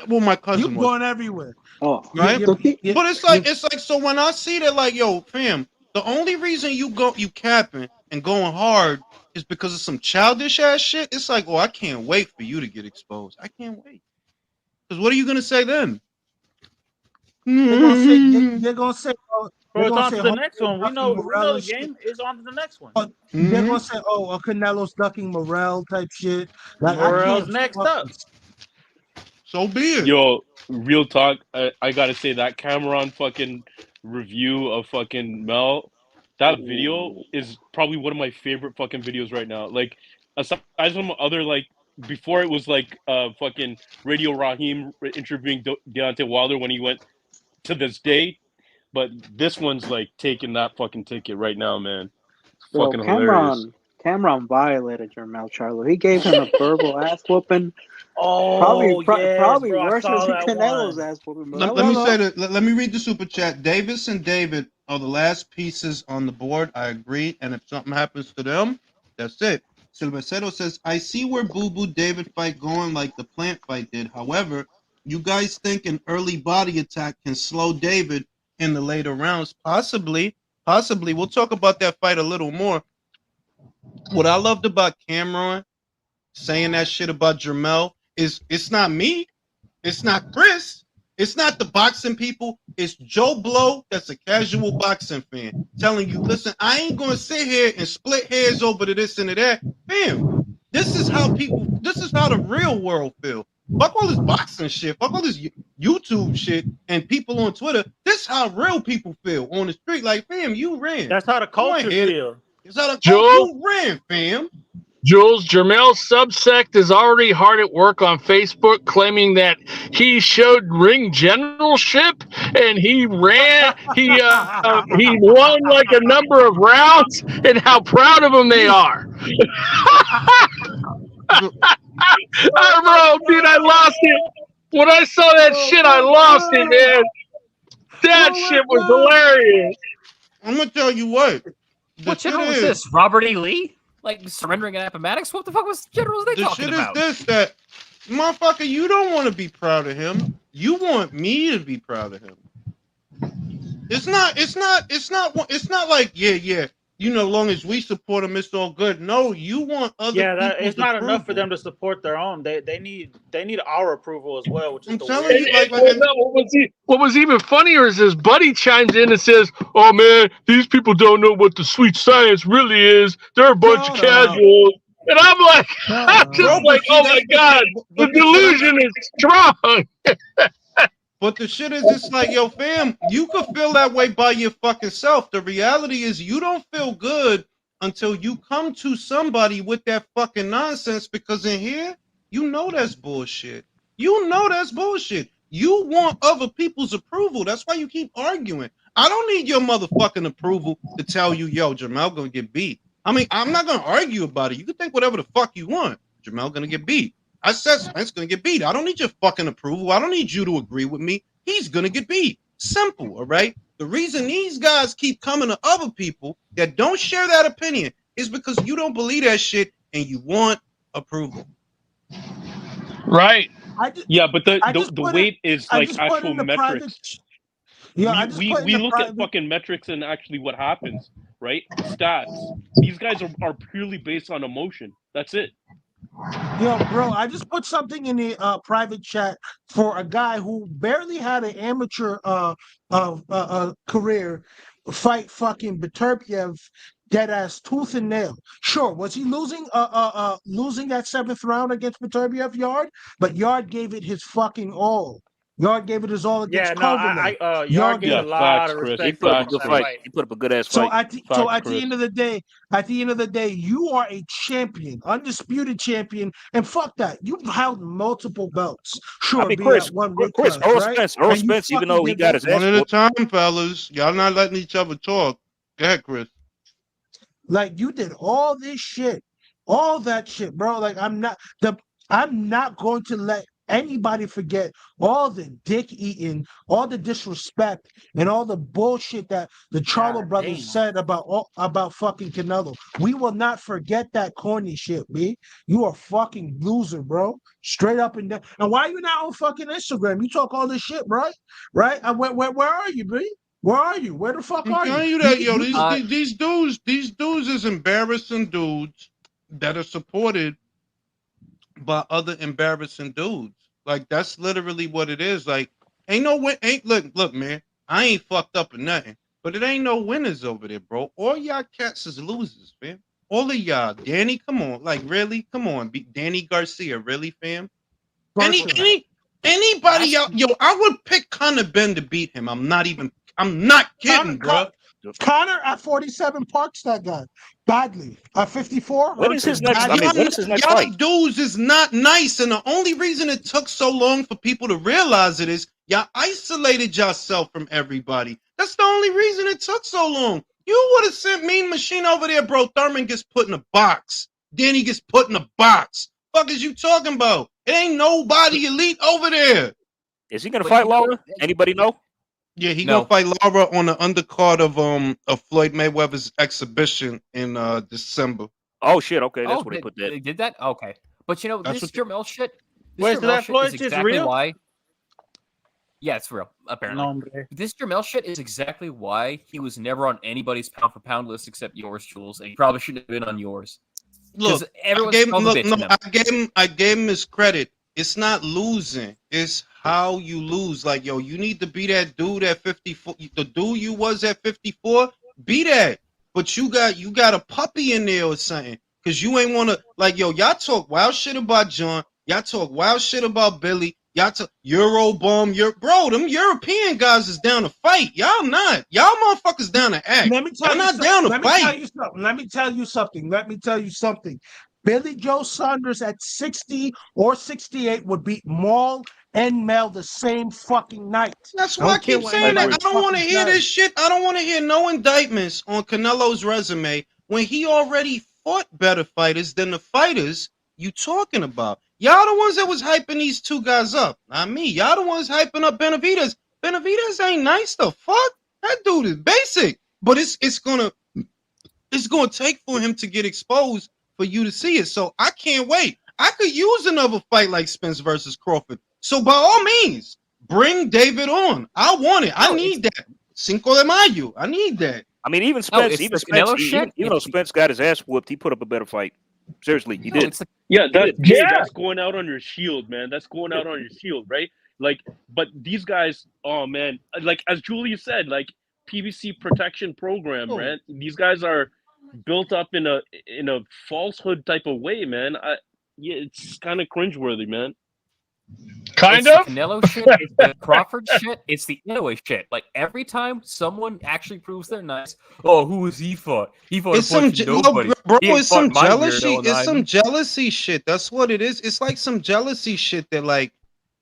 well, my You're cousin was. going everywhere. Oh, Right? You- you- But it's like so when I see that, like, yo, fam, the only reason you capping and going hard is because of some childish ass shit. It's like, oh, I can't wait for you to get exposed. I can't wait. Because what are you gonna say then? They're gonna say they're gonna say Bro, they're it's gonna on say to the next one. We know Morel the and shit. game is on to the next one. They're gonna say, Canelo's ducking Morel type shit. Like I Morel's can't next fuck up. this. So be it. Yo, real talk. I gotta say that Cameron fucking review of fucking Mel, that video is probably one of my favorite fucking videos right now. Like, aside from other, like, before it was like fucking Radio Raheem interviewing Deontay Wilder when he went to this day, but this one's like taking that fucking ticket right now, man. Bro, Fucking hilarious. Cameron violated Jermel Charlo. He gave him a verbal ass whooping. Oh, yes, Probably bro, I worse saw than that Canelo's one. ass whooping. Let me say that. Let me read the super chat. Davis and David are the last pieces on the board. I agree. And if something happens to them, that's it. Silvecero says, I see where Boo Boo David fight going like the Plant fight did. However, you guys think an early body attack can slow David in the later rounds? Possibly. We'll talk about that fight a little more. What I loved about Cameron saying that shit about Jermel is it's not me. It's not Chris. It's not the boxing people. It's Joe Blow that's a casual boxing fan telling you, listen, I ain't going to sit here and split hairs over to this and to that. Fam, this is how the real world feel. Fuck all this boxing shit. Fuck all this YouTube shit and people on Twitter. This is how real people feel on the street. Like, fam, you ran. That's how the culture feels. It's how the Joe? culture ran, fam. Jules, Jermel's subsect is already hard at work on Facebook claiming that he showed ring generalship and he won like a number of rounds and how proud of him they are. Bro, dude, I lost it. When I saw that shit, I lost it, man. That shit was hilarious. I'm going to tell you what. What general was this? Robert E. Lee? Like surrendering at Appomattox? What the fuck was generals they talking about? The shit is this, that motherfucker, you don't want to be proud of him. You want me to be proud of him. It's not like, yeah. You know, long as we support him, it's all good. No, you want other people. It's not enough for them to support their own. They need our approval as well, which is I'm the telling weird. you, what was even funnier is his buddy chimes in and says, "Oh man, these people don't know what the sweet science really is. They're a bunch of casuals." And I'm like, oh my god, the delusion is strong. But the shit is, it's like, yo, fam, you could feel that way by your fucking self. The reality is you don't feel good until you come to somebody with that fucking nonsense, because in here, you know that's bullshit. You know that's bullshit. You want other people's approval. That's why you keep arguing. I don't need your motherfucking approval to tell you, yo, Jermel gonna get beat. I mean, I'm not gonna argue about it. You can think whatever the fuck you want. Jermel gonna get beat. I said Spence gonna get beat. I don't need your fucking approval. I don't need you to agree with me. He's gonna get beat. Simple, all right? The reason these guys keep coming to other people that don't share that opinion is because you don't believe that shit and you want approval. Right. Yeah, but the weight is like actual metrics. We look at fucking metrics and actually what happens, right? Stats. These guys are purely based on emotion. That's it. Yo, bro, I just put something in the private chat for a guy who barely had an amateur career fight fucking Beterbiev dead ass tooth and nail. Sure, was he losing that 7th round against Beterbiev Yard? But Yard gave it his fucking all. Yard gave it his all Yeah, against no, Kovalev. Yard gave Yeah, a lot facts, of Chris. He respect put up a to good that fight. fight. He put up a good ass So fight. so Facts, at the Chris. end of the day, you are a champion, undisputed champion, and fuck that. You've held multiple belts. I Sure, mean, be at one weight Chris, class, right? Earl And you Spence, even fucking though he did got that. his ass One at a whooped, time, fellas. Y'all not letting each other talk. Go ahead, Chris. Like you did all this shit, all that shit, bro. Like I'm not going to let anybody forget all the dick eating, all the disrespect, and all the bullshit that the Charlo God brothers damn. said about fucking Canelo. We will not forget that corny shit, B. You are fucking loser, bro. Straight up and down. And why are you not on fucking Instagram? You talk all this shit, right? Right? Where are you, B? Where are you? Where the fuck I'm are you? telling you that, yo, You- these dudes is embarrassing dudes that are supported by other embarrassing dudes. Like that's literally what it is. Like look, man. I ain't fucked up or nothing, but it ain't no winners over there, bro. All y'all cats is losers, fam. All of y'all. Danny, come on, like really, come on. Danny Garcia, really, fam. Garcia. Anybody out, yo, I would pick Conor Ben to beat him. I'm not kidding, bro. Connor at 47 parks that guy badly. At 54, when is his next? I badly. mean, when is his next Y'all fight? dudes is not nice, and the only reason it took so long for people to realize it is y'all isolated yourself from everybody. That's the only reason it took so long. You would have sent Mean Machine over there, bro. Thurman gets put in a box. Danny gets put in a box. Fuck is you talking about? It ain't nobody elite over there. Is he gonna fight Laura? Anybody know? Yeah, he gonna fight Laura on the undercard of Floyd Mayweather's exhibition in December. Oh shit! Okay, that's Oh, what he put that. they did that. Okay, but you know That's this what Jermel shit. This Wait, so Jermel that shit Floyd is shit's exactly real? why. Yeah, it's real. Apparently, No, hombre. this Jermel shit is exactly why he was never on anybody's pound for pound list except yours, Jules, and he probably shouldn't have been on yours. Look, everyone's I gave him his credit. It's not losing. It's how you lose. Like, yo, you need to be that dude at 54. The dude you was at 54, be that. But you got a puppy in there or something. Cause you ain't wanna, like, yo, y'all talk wild shit about John. Y'all talk wild shit about Billy. Y'all talk Eurobomb. Bro, them European guys is down to fight. Y'all not. Y'all motherfuckers down to act. Let me tell Y'all you not something. down to Let me fight. tell you something. Billy Joe Saunders at 60 or 68 would beat Maul and Mel the same fucking night. That's why I keep saying that. I don't want to hear this shit. I don't want to hear no indictments on Canelo's resume when he already fought better fighters than the fighters you talking about. Y'all the ones that was hyping these two guys up, not me. Y'all the ones hyping up Benavidez. Benavidez ain't nice. The fuck? That dude is basic. But it's gonna take for him to get exposed for you to see it. So I can't wait. I could use another fight like Spence versus Crawford. So by all means, bring David on. I want it. I need that. Cinco de Mayo. I need that. I mean, even Spence, even though Spence got his ass whooped, he put up a better fight. Seriously, he did. That's going out on your shield, man. That's going out on your shield, right? Like, but these guys, oh man, like as Julia said, like PBC protection program, man. These guys are built up in a falsehood type of way, man. It's kind of cringeworthy, man. Kind of. of. The Canelo shit, it's the Crawford shit, it's the Inoue shit. Like every time someone actually proves they're nice, oh, who was he fought? He fought It's some nobody. bro. He ain't It's some fought my jealousy. weirdo It's some nine. jealousy shit. That's what it is. It's like some jealousy shit that like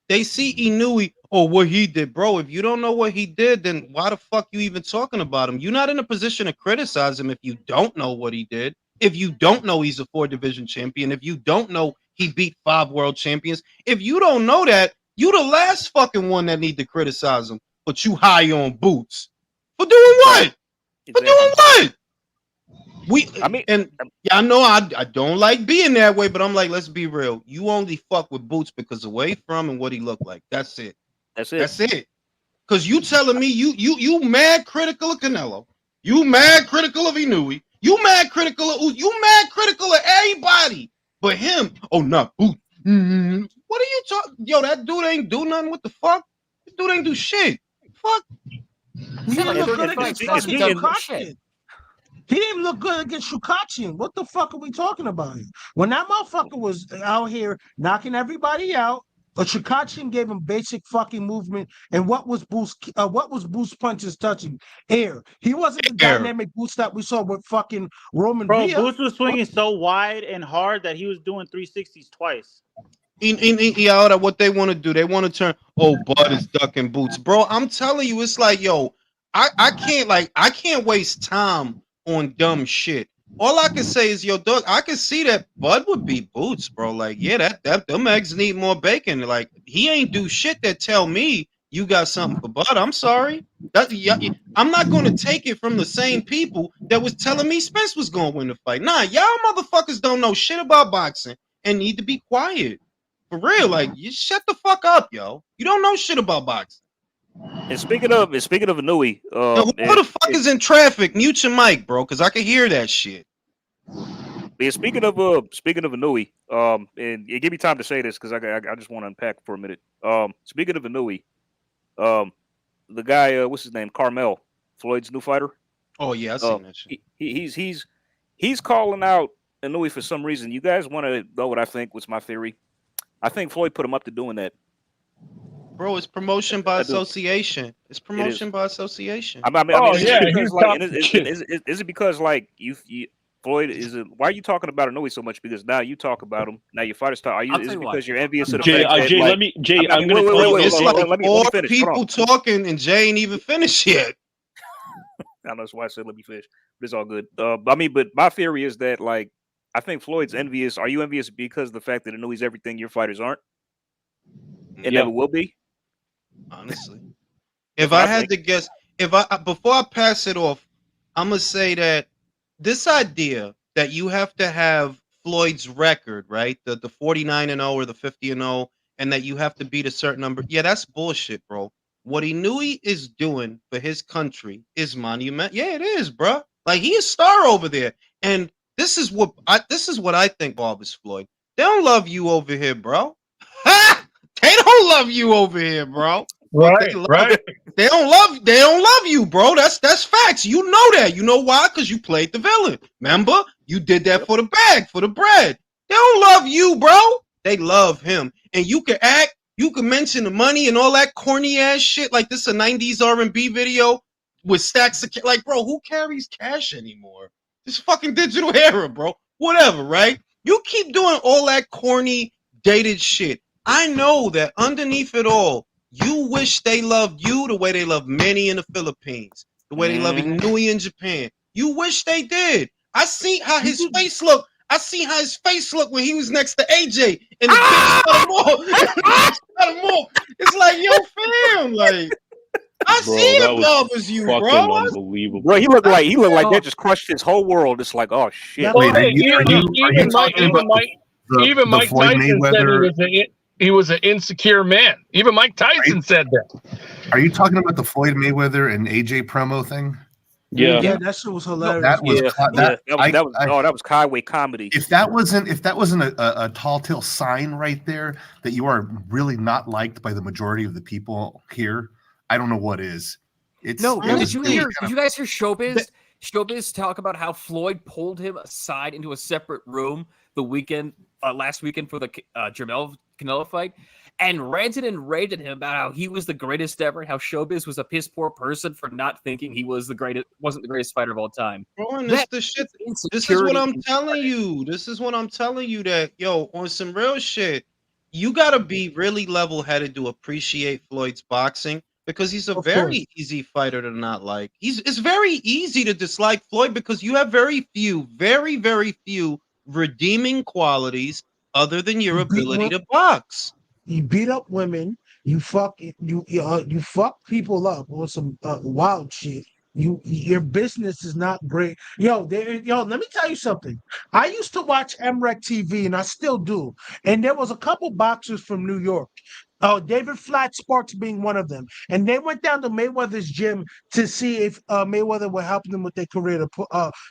they see Inoue. Oh, what he did, bro. If you don't know what he did, then why the fuck you even talking about him? You're not in a position to criticize him if you don't know what he did. If you don't know he's a 4-division champion. If you don't know he beat 5 world champions. If you don't know that, you the last fucking one that need to criticize him. But you high on Boots. For doing what? For doing what? I know I don't like being that way, but I'm like, let's be real. You only fuck with Boots because away from and what he looked like. That's it. That's it. That's it. Cause you telling me you mad critical of Canelo. You mad critical of Inoue. You mad critical of everybody. But him, oh no, Boots. What are you talking? Yo, that dude ain't do nothing. What the fuck? That dude ain't do shit. Fuck. He didn't look good Good against fights, fucking doesn't mean shit. Shukachin. He didn't look good against Shukachin. What the fuck are we talking about here? When that motherfucker was out here knocking everybody out, but Shukachin gave him basic fucking movement. And what was Boost punches touching? Air. He wasn't the Air. dynamic Boost that we saw with fucking Roman Bro, Rhea. Boost was swinging so wide and hard that he was doing 360s twice. Yeah, what they want to do, they want to turn. Oh, Bud is ducking Boots, bro. I'm telling you, it's like, yo, I can't waste time on dumb shit. All I can say is, yo, Doug, I can see that Bud would beat Boots, bro. Like, yeah, that them eggs need more bacon. Like, he ain't do shit that tell me you got something for Bud. I'm sorry. I'm not going to take it from the same people that was telling me Spence was going to win the fight. Nah, y'all motherfuckers don't know shit about boxing and need to be quiet. For real, like, you shut the fuck up, yo. You don't know shit about boxing. And speaking of Inouye, Yo, who the fuck is in traffic? Mute your mic, bro, because I can hear that shit. Yeah, speaking of Inouye, and give me time to say this because I just want to unpack for a minute. Speaking of Inouye, the guy, what's his name, Carmel, Floyd's new fighter. Oh yeah, I seen that shit. He's calling out Inouye for some reason. You guys want to know what I think? What's my theory? I think Floyd put him up to doing that. Bro, it's promotion by association. It's promotion by association. I mean, is it because like you Floyd is it? Why are you talking about Inouye so much? Because now you talk about him. Now your fighters talk. Is it because you're envious of the fact that, Jay, like, I'm gonna tell you. It's like let me four finish. people talking and Jay ain't even finished yet. I know that's why I said let me finish. But it's all good. But my theory is that like I think Floyd's envious. Are you envious because of the fact that Inouye's everything your fighters aren't? It never will be. Honestly, if I had to guess, before I pass it off, I'm gonna say that this idea that you have to have Floyd's record, right? The 49-0 or the 50-0, and that you have to beat a certain number. Yeah, that's bullshit, bro. What Inouye is doing for his country is monumental. Yeah, it is, bro. Like, he is a star over there, and this is what I think, Barbers Floyd. They don't love you over here, bro. They don't love you over here, bro. Right. They don't love you, bro. That's facts. You know that. You know why? Because you played the villain. Remember? You did that for the bag, for the bread. They don't love you, bro. They love him. And you can act, you can mention the money and all that corny ass shit. Like this a 90s R&B video with stacks of like, bro, who carries cash anymore? This fucking digital era, bro. Whatever, right? You keep doing all that corny, dated shit. I know that underneath it all, you wish they loved you the way they love many in the Philippines, the way they love Inouye in Japan. You wish they did. I see how his face looked. I see how his face looked when he was next to AJ, and the bitch cut him off. It's like, yo, fam, like I see it bothers you, bro. Unbelievable. Bro, he looked like that just crushed his whole world. It's like, oh shit. Well, even Mike Tyson said he was an insecure man. Even Mike Tyson said that. Are you talking about the Floyd Mayweather and AJ promo thing? Yeah, that shit was hilarious. That was highway comedy. If that wasn't a tall tale sign right there that you are really not liked by the majority of the people here, I don't know what is. Did you guys hear Showbiz? Showbiz talk about how Floyd pulled him aside into a separate room last weekend for the Jermell Canelo fight, and ranted and raved at him about how he was the greatest ever, and how Showbiz was a piss poor person for not thinking he was wasn't the greatest fighter of all time. Bro, and this is what I'm telling you. This is what I'm telling you, that yo, on some real shit, you gotta be really level-headed to appreciate Floyd's boxing, because he's a very easy fighter to not like. It's very easy to dislike Floyd because you have very, very few redeeming qualities other than your ability to box. You beat up women. You fuck people up on some wild shit. Your business is not great. Let me tell you something. I used to watch MREC TV, and I still do. And there was a couple boxers from New York. David Flat Sparks being one of them. And they went down to Mayweather's gym to see if Mayweather would help them with their career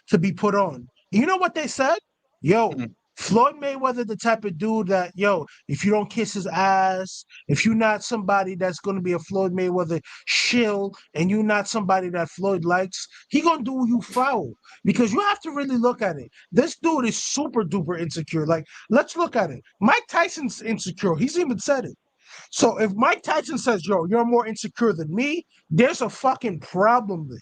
to be put on. You know what they said? Yo, Floyd Mayweather, the type of dude that, yo, if you don't kiss his ass, if you're not somebody that's going to be a Floyd Mayweather shill, and you're not somebody that Floyd likes, he going to do you foul. Because you have to really look at it. This dude is super duper insecure. Like, let's look at it. Mike Tyson's insecure. He's even said it. So if Mike Tyson says, yo, you're more insecure than me, there's a fucking problem there.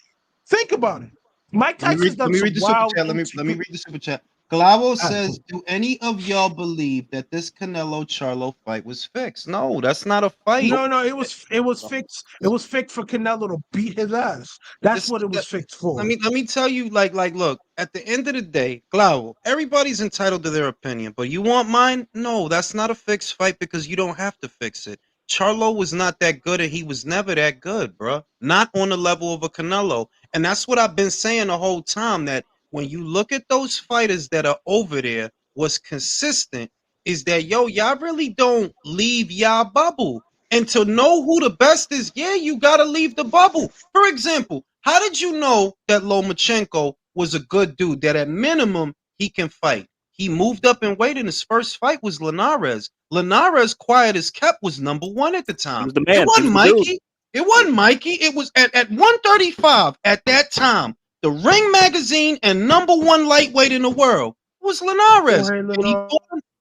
Think about it. Mike Tyson's Let done me some read the super wild chat. Let me insecure. read the super chat. Glavo All right, says, cool. "Do any of y'all believe that this Canelo Charlo fight was fixed?" No, that's not a fight. No, it was fixed. It was fixed for Canelo to beat his ass. That's This, what it was fixed for. let me tell you, look, at the end of the day, Glavo, everybody's entitled to their opinion, but you want mine? No, that's not a fixed fight because you don't have to fix it. Charlo was not that good, and he was never that good, bro. Not on the level of a Canelo, and that's what I've been saying the whole time. That when you look at those fighters that are over there, what's consistent is that y'all really don't leave y'all bubble. And to know who the best is, yeah, you gotta leave the bubble. For example, how did you know that Lomachenko was a good dude? That at minimum he can fight. He moved up in weight, and his first fight was Linares. Linares, quiet as kept, was #1 at the He time. was the It man. He wasn't was the dude. Mikey. It wasn't Mikey. It was at 135 at that time. The Ring magazine and #1 lightweight in the world was Linares. Jorge Linares.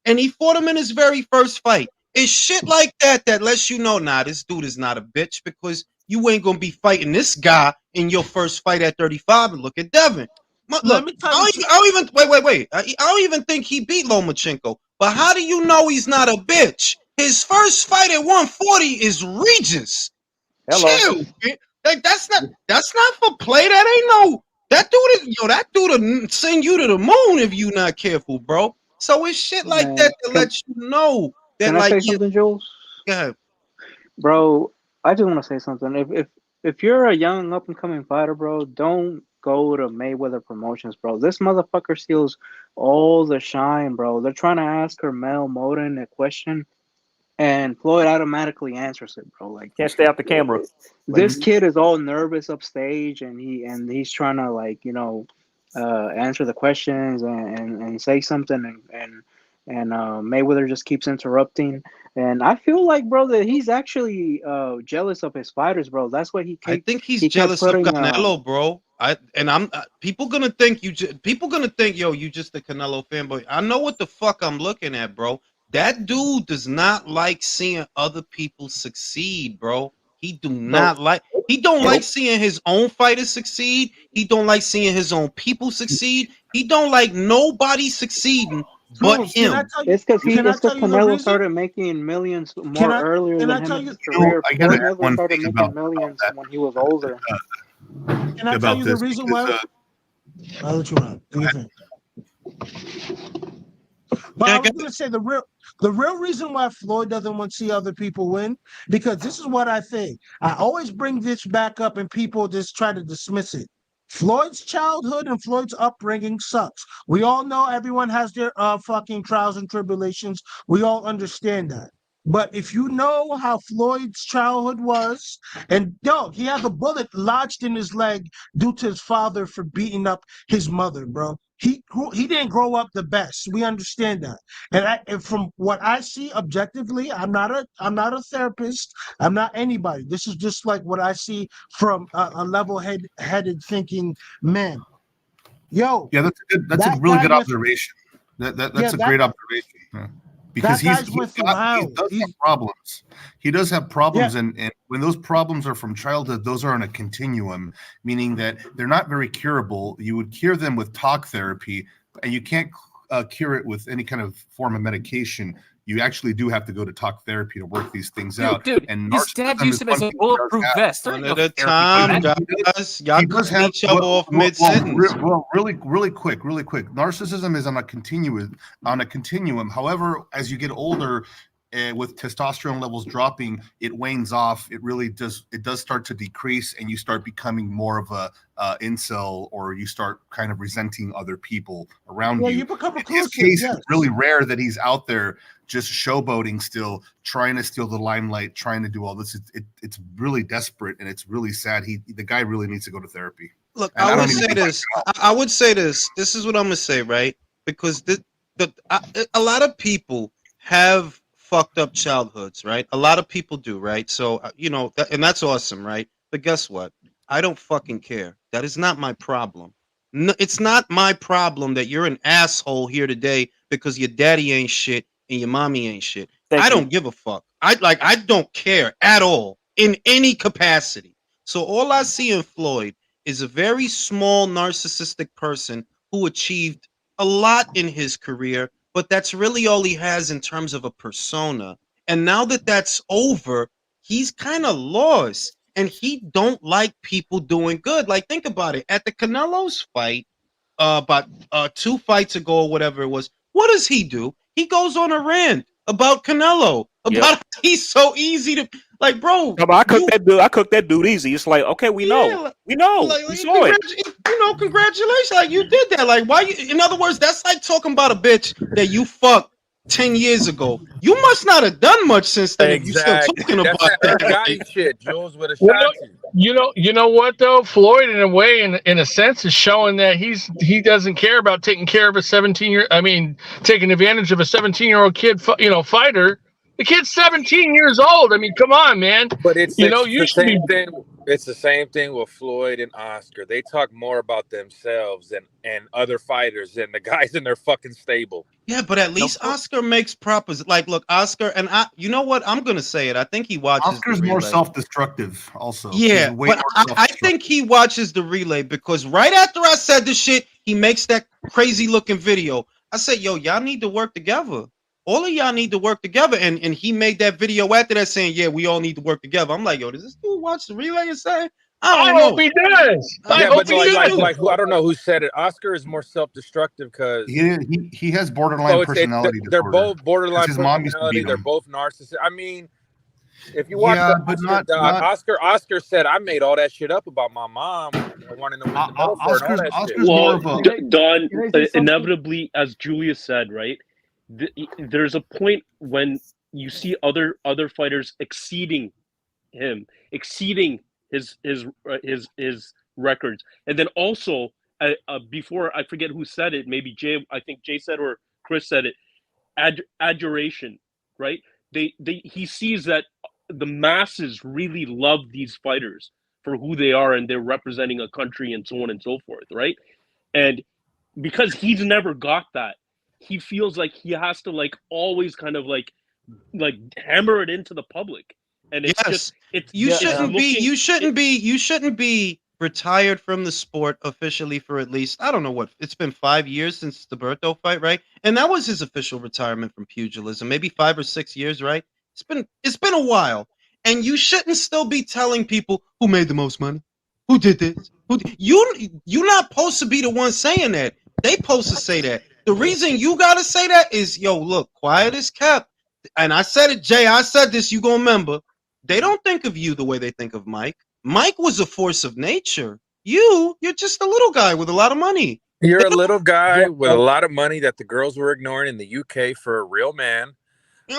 And he fought him in his very first fight. It's shit like that that lets you know, nah, this dude is not a bitch because you ain't gonna be fighting this guy in your first fight at 35. And look at Devin. Let Look, me tell I you. don't even wait. I don't even think he beat Lomachenko. But how do you know he's not a bitch? His first fight at 140 is Regis. Hello. Chill, man. Like, that's not for play. That ain't no. That dude will send you to the moon if you not careful, bro. So it's shit like Man, that that lets you know that, can I like, say yeah, something, Jules? yeah, Bro, I just want to say something. If you're a young up and coming fighter, bro, don't go to Mayweather Promotions, bro. This motherfucker steals all the shine, bro. They're trying to ask Carmel Moden a question, and Floyd automatically answers it, bro. Like, Can't stay out the camera. this kid is all nervous upstage, and he's trying to, like, answer the questions and say something, and Mayweather just keeps interrupting. And I feel like, bro, that he's actually jealous of his fighters, bro. That's why I think he's he kept jealous of putting Canelo, bro. People gonna think people gonna think, yo, you just a Canelo fanboy. I know what the fuck I'm looking at, bro. That dude does not like seeing other people succeed, bro. He do not like. He don't like seeing his own fighters succeed. He don't like seeing his own people succeed. He don't like nobody succeeding but Jules, can I him. tell you? It's because Can I tell you the Canelo reason? started making millions Can more I earlier can than I him tell in you? his career. I gotta Floyd add Mayweather one started thing making about millions that. when he was older. Can I tell About you the this reason because why? I'll let you run. Do your thing. But I was gonna say the real reason why Floyd doesn't want to see other people win, because this is what I think. I always bring this back up and people just try to dismiss it. Floyd's childhood and Floyd's upbringing sucks. We all know everyone has their fucking trials and tribulations. We all understand that. But if you know how Floyd's childhood was, and dog, he had a bullet lodged in his leg due to his father for beating up his mother, bro. He didn't grow up the best. We understand that. And from what I see objectively, I'm not a therapist. I'm not anybody. This is just like what I see from a level-headed thinking man. Yo, Yeah, that's a that really guy good went. observation. Yeah, That's a great observation. Yeah. Because that guy's went through he hell. does have problems. He does have problems, Yeah. and when those problems are from childhood, those are on a continuum, meaning that they're not very curable. You would cure them with talk therapy, and you can't cure it with any kind of form of medication. You actually do have to go to talk therapy to work these things out. Dude, And his dad narcissism used is him as one a thing he does bulletproof have. vest. There One ain't no at a therapy for time, that. guys. Y'all He does cutting have each other off mid-sentence. really quick. Narcissism is on a continuum. However, as you get older, with testosterone levels dropping, it wanes off. It really does. It does start to decrease, and you start becoming more of a incel, or you start kind of resenting other people around Yeah, you. you become In his reclusive. case, Yes. it's really rare that he's out there just showboating, still trying to steal the limelight, trying to do all this. It's really desperate, and it's really sad. The guy really needs to go to therapy. Look, And I I would don't even say think I this. I would say this. This is what I'm gonna say, right? Because a lot of people have fucked up childhoods, right? A lot of people do, right? So and that's awesome, right? But guess what? I don't fucking care. That is not my problem. No, it's not my problem that you're an asshole here today because your daddy ain't shit and your mommy ain't shit. Thank I you. don't give a fuck. I don't care at all in any capacity. So all I see in Floyd is a very small narcissistic person who achieved a lot in his career, but that's really all he has in terms of a persona. And now that that's over, he's kind of lost and he don't like people doing good. Like think about it. At the Canelo's fight, about 2 fights ago or whatever it was, what does he do? He goes on a rant about Canelo, Yep. about how he's so easy to like, bro. No, but I cooked that dude easy. It's like, okay, we know. We know. Like, We saw it. Congratulations. Like you did that. Like, why you, in other words, that's like talking about a bitch that you fucked 10 years ago. You must not have done much since then if you still Exactly. talking That's about that that. Gotti shit. Jules would have Well, shot you. you know what though? Floyd, in a way, in a sense, is showing that he doesn't care about taking care of a 17-year. I mean, taking advantage of a 17-year-old kid, fighter. The kid's 17 years old. I mean, come on, man. But it's You the should be. same thing. It's the same thing with Floyd and Oscar. They talk more about themselves and other fighters than the guys in their fucking stable. Yeah, but at least Oscar makes proper. Like, look, Oscar, and you know what? I'm gonna say it. I think he watches. Oscar's more self-destructive, also. Yeah, He's way but more I self-destructive. think he watches the relay because right after I said the shit, he makes that crazy looking video. I said, "Yo, y'all need to work together. All of y'all need to work together." And he made that video after that saying, "Yeah, we all need to work together." I'm like, "Yo, does this dude watch the relay and say?" I don't know. Hope he does. Yeah, but like I don't know who said it. Oscar is more self-destructive because he has borderline personality they're disorder. both borderline His mom used to personality. beat They're him. both narcissists. I mean, if you watch Yeah, the but Oscar doc, Oscar said, "I made all that shit up about my mom wanting to win the medal for and all that shit." Well, Don, inevitably, as Julius said, right? There's a point when you see other fighters exceeding him, exceeding his records, and then also before I forget who said it, maybe Jay, I think Jay said or Chris said it, adoration, right? He sees that the masses really love these fighters for who they are and they're representing a country and so on and so forth, right? And because he's never got that, he feels like he has to like always kind of like hammer it into the public. And it's just you shouldn't be retired from the sport officially for at least, I don't know what, it's been 5 years since the Berto fight, right? And that was his official retirement from pugilism, maybe 5 or 6 years, right? It's been a while. And you shouldn't still be telling people who made the most money, who did this, you're not supposed to be the one saying that. They supposed to say that. The reason you gotta say that is, yo, look, quiet is kept. And I said it, Jay, I said this, you gonna remember. They don't think of you the way they think of Mike. Mike was a force of nature. You're just a little guy with a lot of money. You're a little guy with a lot of money that the girls were ignoring in the UK for a real man.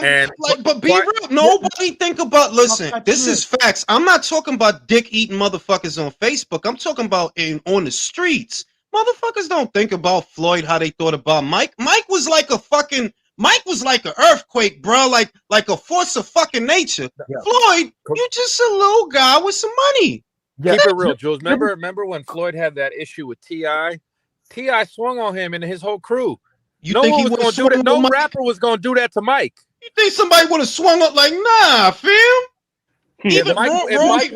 And but be real. Nobody think about. Listen, this is facts. I'm not talking about dick eating motherfuckers on Facebook. I'm talking about on the streets. Motherfuckers don't think about Floyd how they thought about Mike. Mike was like an earthquake, bro. Like a force of fucking nature. Yeah. Floyd, you just a little guy with some money. Yeah. Keep it real, Jules. Remember when Floyd had that issue with T.I.? T.I. swung on him and his whole crew. No rapper was going to do that to Mike. You think somebody would have swung up like, nah, fam? Even Roy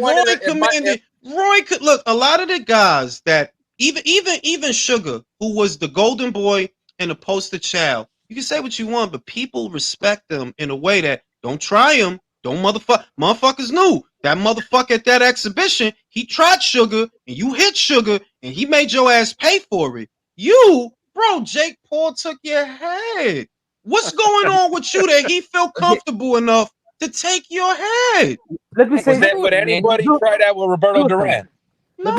could look. A lot of the guys that even Sugar, who was the golden boy and the poster child. You can say what you want, but people respect them in a way that don't try him. Don't motherfuckers knew that motherfucker at that exhibition. He tried Sugar and you hit Sugar and he made your ass pay for it. Bro, Jake Paul took your head. What's going on with you that he felt comfortable enough to take your head? Let me say would anybody try that with Roberto Duran? No,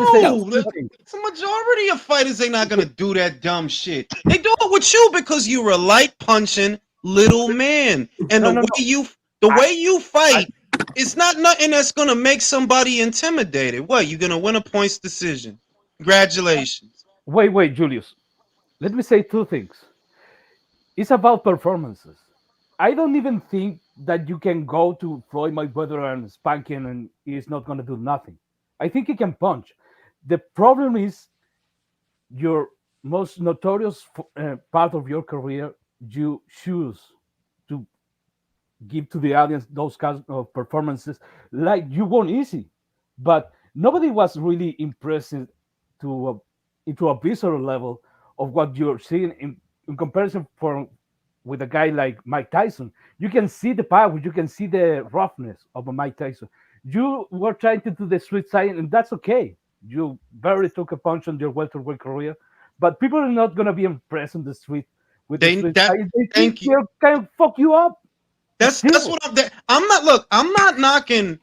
it's a majority of fighters ain't not gonna do that dumb shit. They do it with you because you're a light punching little man, and the way you fight, it's not nothing that's gonna make somebody intimidated. What, you gonna win a points decision? Congratulations. Wait, Julius. Let me say two things. it's about performances. I don't even think that you can go to Floyd Mayweather and spank him and he's not going to do nothing. I think he can punch. The problem is your most notorious part of your career, you choose to give to the audience those kinds of performances. Like you won easy, but nobody was really impressed to into a visceral level of what you're seeing in comparison for with a guy like Mike Tyson. You can see the power, you can see the roughness of a Mike Tyson. You were trying to do the sweet side, and that's okay. You barely took a punch on your welterweight career, but people are not gonna be impressed on the street with the sweet side. They think they'll kind of fuck you up. That's what I'm not. Look, I'm not knocking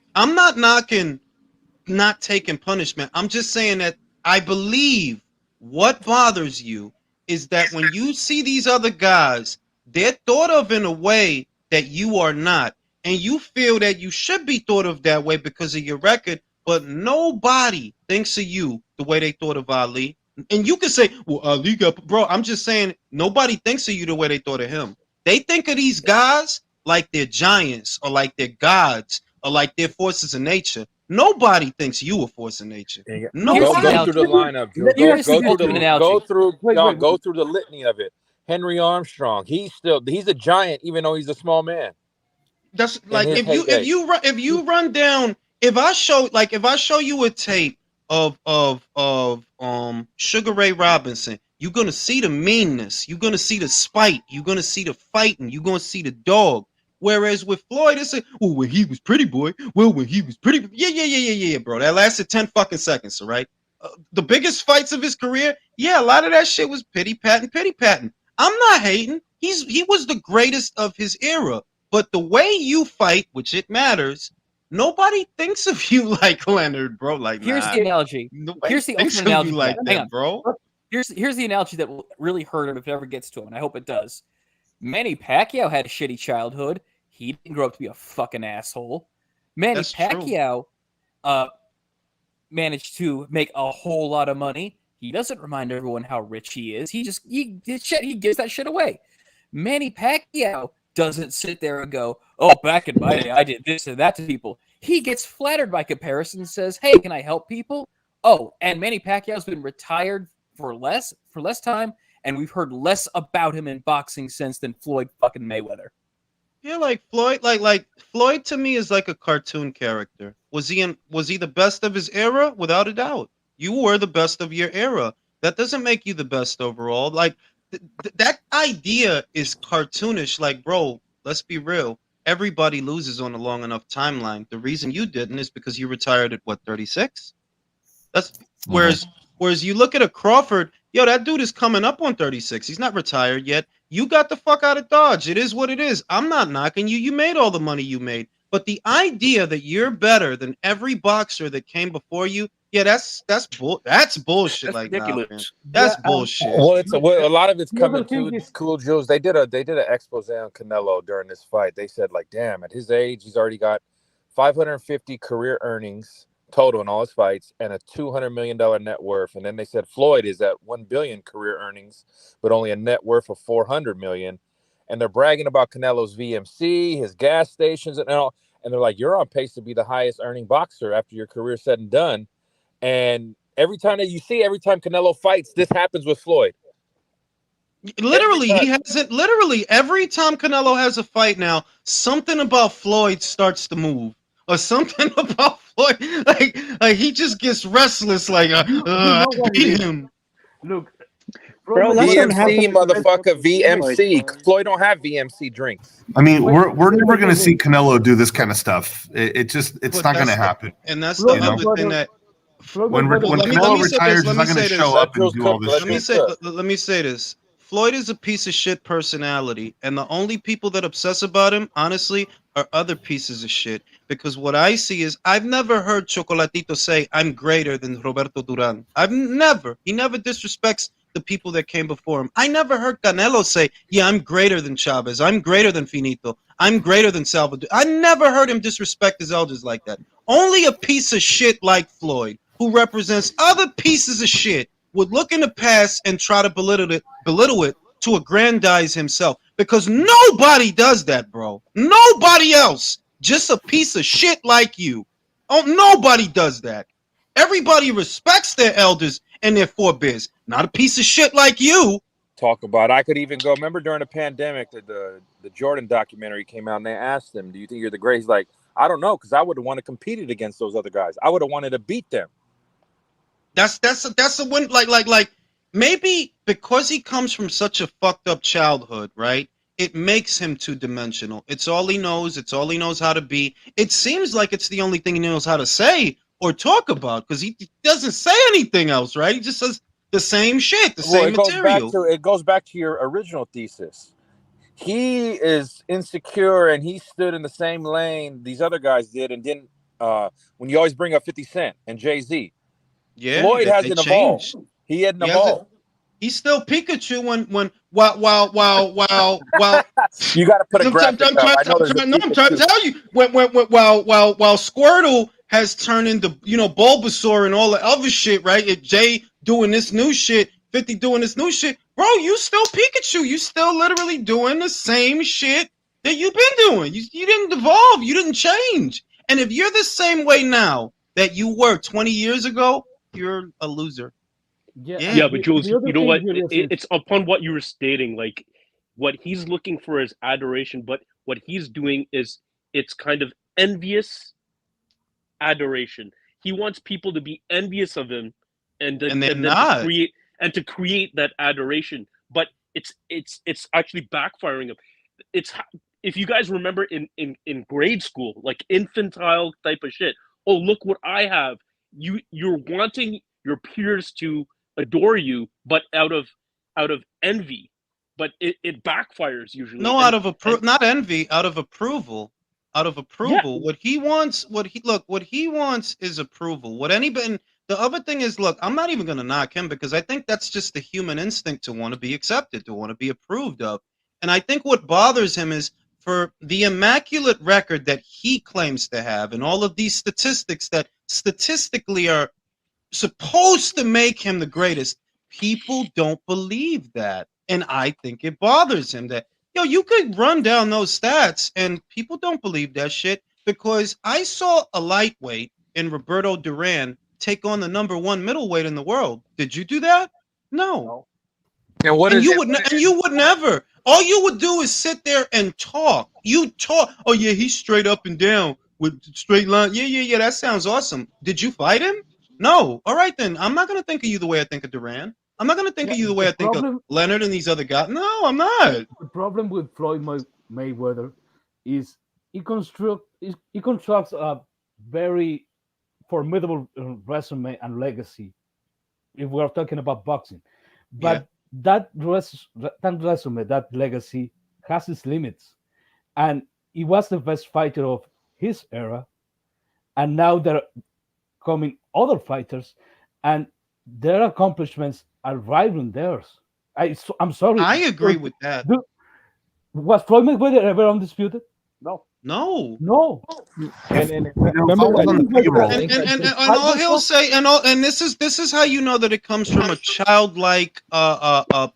not taking punishment. I'm just saying that I believe what bothers you is that when you see these other guys, they're thought of in a way that you are not, and you feel that you should be thought of that way because of your record, but nobody thinks of you the way they thought of Ali. And you can say, well, Ali got, bro, I'm just saying nobody thinks of you the way they thought of him. They think of these guys like they're giants or like they're gods or like they're forces of nature. Nobody thinks you a force of nature. Go through the lineup, Joe. Go through the litany of it. Henry Armstrong, he's a giant, even though he's a small man. That's like if you run down, if I show you a tape of Sugar Ray Robinson, you're gonna see the meanness, you're gonna see the spite, you're gonna see the fighting, you're gonna see the dog. Whereas with Floyd, it's when he was pretty boy. Well, when he was pretty, yeah, bro. That lasted 10 fucking seconds, all right? The biggest fights of his career, yeah, a lot of that shit was pity patting. I'm not hating. He was the greatest of his era. But the way you fight, which it matters, nobody thinks of you like Leonard, bro. Like, here's the analogy. Here's the ultimate analogy, like that, bro. Here's the analogy that will really hurt him if it ever gets to him, and I hope it does. Manny Pacquiao had a shitty childhood. He didn't grow up to be a fucking asshole. Manny Pacquiao managed to make a whole lot of money. He doesn't remind everyone how rich he is. He gives that shit away. Manny Pacquiao doesn't sit there and go, "Oh, back in my day, I did this and that to people." He gets flattered by comparison and says, "Hey, can I help people?" Oh, and Manny Pacquiao's been retired for less time, and we've heard less about him in boxing since than Floyd fucking Mayweather. Yeah, like Floyd, like Floyd to me is like a cartoon character. Was he the best of his era? Without a doubt. You were the best of your era. That doesn't make you the best overall. Like that idea is cartoonish. Like, bro, let's be real. Everybody loses on a long enough timeline. The reason you didn't is because you retired at what, 36? That's whereas you look at a Crawford, yo, that dude is coming up on 36. He's not retired yet. You got the fuck out of Dodge. It is what it is. I'm not knocking you. You made all the money you made. But the idea that you're better than every boxer that came before you, yeah, that's bullshit. That's like, ridiculous. nah, man. That's bullshit. Well, a lot of it's coming to Cool Jules. They did an expose on Canelo during this fight. They said, like, damn, at his age, he's already got 550 career earnings total in all his fights and a $200 million net worth. And then they said Floyd is at 1 billion career earnings, but only a net worth of 400 million. And they're bragging about Canelo's VMC, his gas stations, and all. And they're like, you're on pace to be the highest earning boxer after your career said and done. And every time Canelo fights, this happens with Floyd. Literally, every time Canelo has a fight now, something about Floyd starts to move. Or something about Floyd, like he just gets restless, like I beat him. Look, bro, VMC, motherfucker, VMC. Floyd don't have VMC drinks. I mean, we're never going to see Canelo do this kind of stuff. It's not going to happen. And that's the other thing that when Canelo retires, he's not going to show up and do all this shit. Let me say this. Floyd is a piece of shit personality, and the only people that obsess about him, honestly, are other pieces of shit. Because what I see is, I've never heard Chocolatito say, "I'm greater than Roberto Duran." He never disrespects the people that came before him. I never heard Canelo say, "Yeah, I'm greater than Chavez. I'm greater than Finito. I'm greater than Salvador." I never heard him disrespect his elders like that. Only a piece of shit like Floyd, who represents other pieces of shit, would look in the past and try to belittle it to aggrandize himself because nobody does that, bro. Nobody else. Just a piece of shit like you. Oh, nobody does that. Everybody respects their elders and their forebears. Not a piece of shit like you. Talk about it. I could even go. Remember during the pandemic, the Jordan documentary came out, and they asked him, "Do you think you're the great?" He's like, "I don't know, because I would have wanted to compete against those other guys. I would have wanted to beat them." That's a win. Like maybe because he comes from such a fucked up childhood, right? It makes him two-dimensional. It's all he knows. It's all he knows how to be. It seems like it's the only thing he knows how to say or talk about because he doesn't say anything else, right? He just says the same shit, the same material. It goes back to your original thesis. He is insecure, and he stood in the same lane these other guys did, and didn't. When you always bring up 50 Cent and Jay-Z, yeah, Floyd hasn't evolved. He hadn't evolved. He's still Pikachu while you got to put a graphic up. I'm trying to tell you while Squirtle has turned into Bulbasaur and all the other shit, right? If Jay doing this new shit, 50 doing this new shit, bro, you still Pikachu. You still literally doing the same shit that you've been doing. You didn't evolve. You didn't change. And if you're the same way now that you were 20 years ago, you're a loser. Yeah, but Jules, you know what? It's upon what you were stating. Like, what he's looking for is adoration, but what he's doing is it's kind of envious adoration. He wants people to be envious of him, and then to create that adoration. But it's actually backfiring him. It's if you guys remember in grade school, like infantile type of shit. Oh, look what I have. You're wanting your peers to adore you, but out of envy, but it backfires usually. No, not envy, out of approval. Yeah. What he wants is approval. The other thing is, look, I'm not even going to knock him because I think that's just the human instinct to want to be accepted, to want to be approved of. And I think what bothers him is for the immaculate record that he claims to have and all of these statistics that statistically are supposed to make him the greatest, people don't believe that. And I think it bothers him that, you could run down those stats and people don't believe that shit because I saw a lightweight in Roberto Duran take on the #1 middleweight in the world. Did you do that? No. And you would never. All you would do is sit there and talk. You talk. Oh yeah, he's straight up and down with straight line. Yeah. That sounds awesome. Did you fight him? No. All right then. I'm not gonna think of you the way I think of Duran. I'm not gonna think of you the way I think of Leonard and these other guys. No, I'm not. The problem with Floyd Mayweather is he constructs a very formidable resume and legacy. If we are talking about boxing, but that resume, that legacy has its limits, and he was the best fighter of his era, and now there are coming other fighters, and their accomplishments are rivaling theirs. I'm sorry. I agree with that. Was Floyd Mayweather ever undisputed? No. And all he'll say, and this is how you know that it comes from a childlike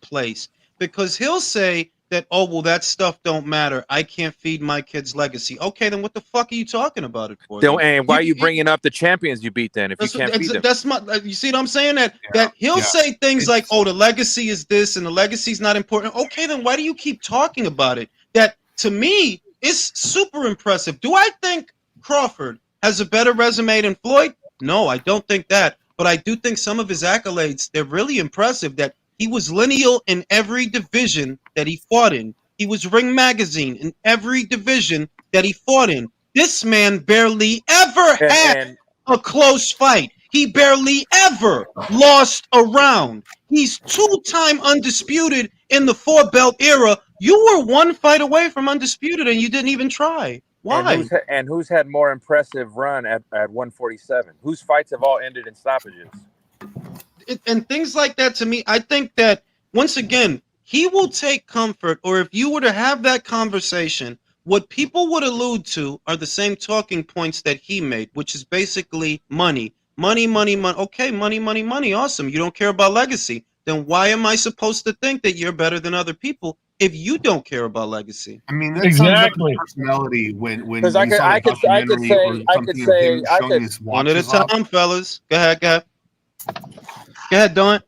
place, because he'll say that, oh well, that stuff don't matter. I can't feed my kid's legacy. Okay, then what the fuck are you talking about it for? And why are you bringing up the champions you beat then? If you can't feed them, that's you see what I'm saying? That he'll say things like, oh, the legacy is this and the legacy is not important. Okay, then why do you keep talking about it? That to me is super impressive. Do I think Crawford has a better resume than Floyd? No, I don't think that. But I do think some of his accolades, they're really impressive. That he was lineal in every division that he fought in. He was Ring Magazine in every division that he fought in. This man barely ever had a close fight. He barely ever lost a round. He's 2-time undisputed in the 4-belt era. You were 1 fight away from undisputed, and you didn't even try. Why? And who's had more impressive run at 147? Whose fights have all ended in stoppages? And things like that, to me, I think that, once again, he will take comfort, or if you were to have that conversation, what people would allude to are the same talking points that he made, which is basically money. Money. Okay, money. Awesome. You don't care about legacy. then why am I supposed to think that you're better than other people if you don't care about legacy? I mean, that sums up his personality when Because you saw the documentary or something of him showing his One at a watches off. time, fellas. Go ahead, go ahead, Don.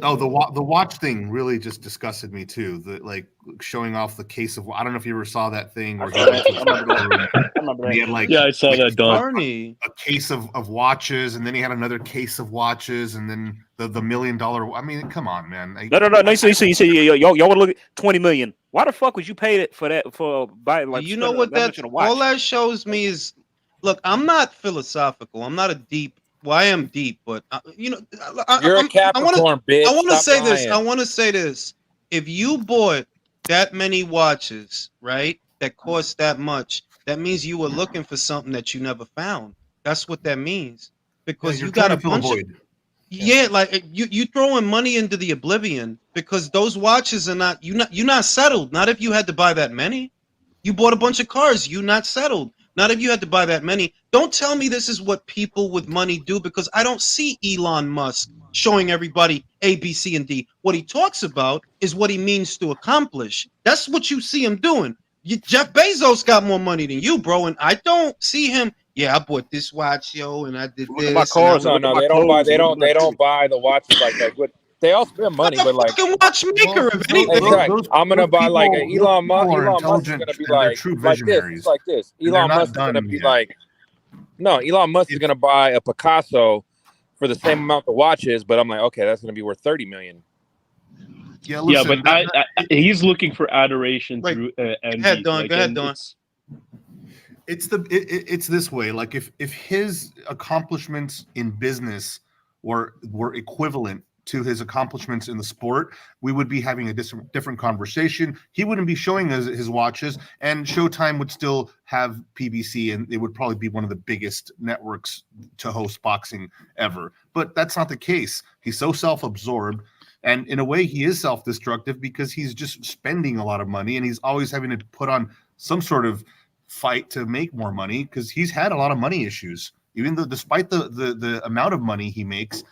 Oh, the watch thing really just disgusted me too. The like showing off the case of, I don't know if you ever saw that thing where he went to the room. He had like, Yeah, I saw that, Don. A case of watches, and then he had another case of watches, and then the $1 million. I mean, come on, man. No. You say y'all want to look at 20 million. Why the fuck would you pay it for that for buying like? You know what that all that shows me is, look, I'm not philosophical. I'm not a deep. Well, I am deep, but you know, You're a Capricorn, bitch. I want to Stop say lying. this. I want to say this. If you bought that many watches, right, that cost that much, that means you were looking for something that you never found. That's what that means. Because you got a bunch of like you throwing money into the oblivion, because those watches are not you're not settled. Not if you had to buy that many. You bought a bunch of cars. You're not settled. Not if you had to buy that many. Don't tell me this is what people with money do, because I don't see Elon Musk showing everybody A, B, C, and D. What he talks about is what he means to accomplish. That's what you see him doing. Jeff Bezos got more money than you, bro, and I don't see him. Yeah, I bought this watch, yo, and I did this. My cars, no, they don't buy. They don't buy the watches like that. But they all spend money, but like watchmaker, if anything. Exactly. I'm gonna buy like Elon Musk. Elon Musk is gonna be like this. It's like this. Elon Musk is gonna be like, no, Elon Musk is gonna buy a Picasso for the same amount the watch is, but I'm like, okay, that's gonna be worth 30 million. Yeah, listen, but he's looking for adoration through envy. Go ahead, Don. It's this way. Like if his accomplishments in business were equivalent to his accomplishments in the sport, we would be having a different conversation. He wouldn't be showing us his watches, and Showtime would still have PBC, and it would probably be one of the biggest networks to host boxing ever. But that's not the case. He's so self-absorbed, and in a way he is self-destructive, because he's just spending a lot of money, and he's always having to put on some sort of fight to make more money, because he's had a lot of money issues. Even though, despite the amount of money he makes,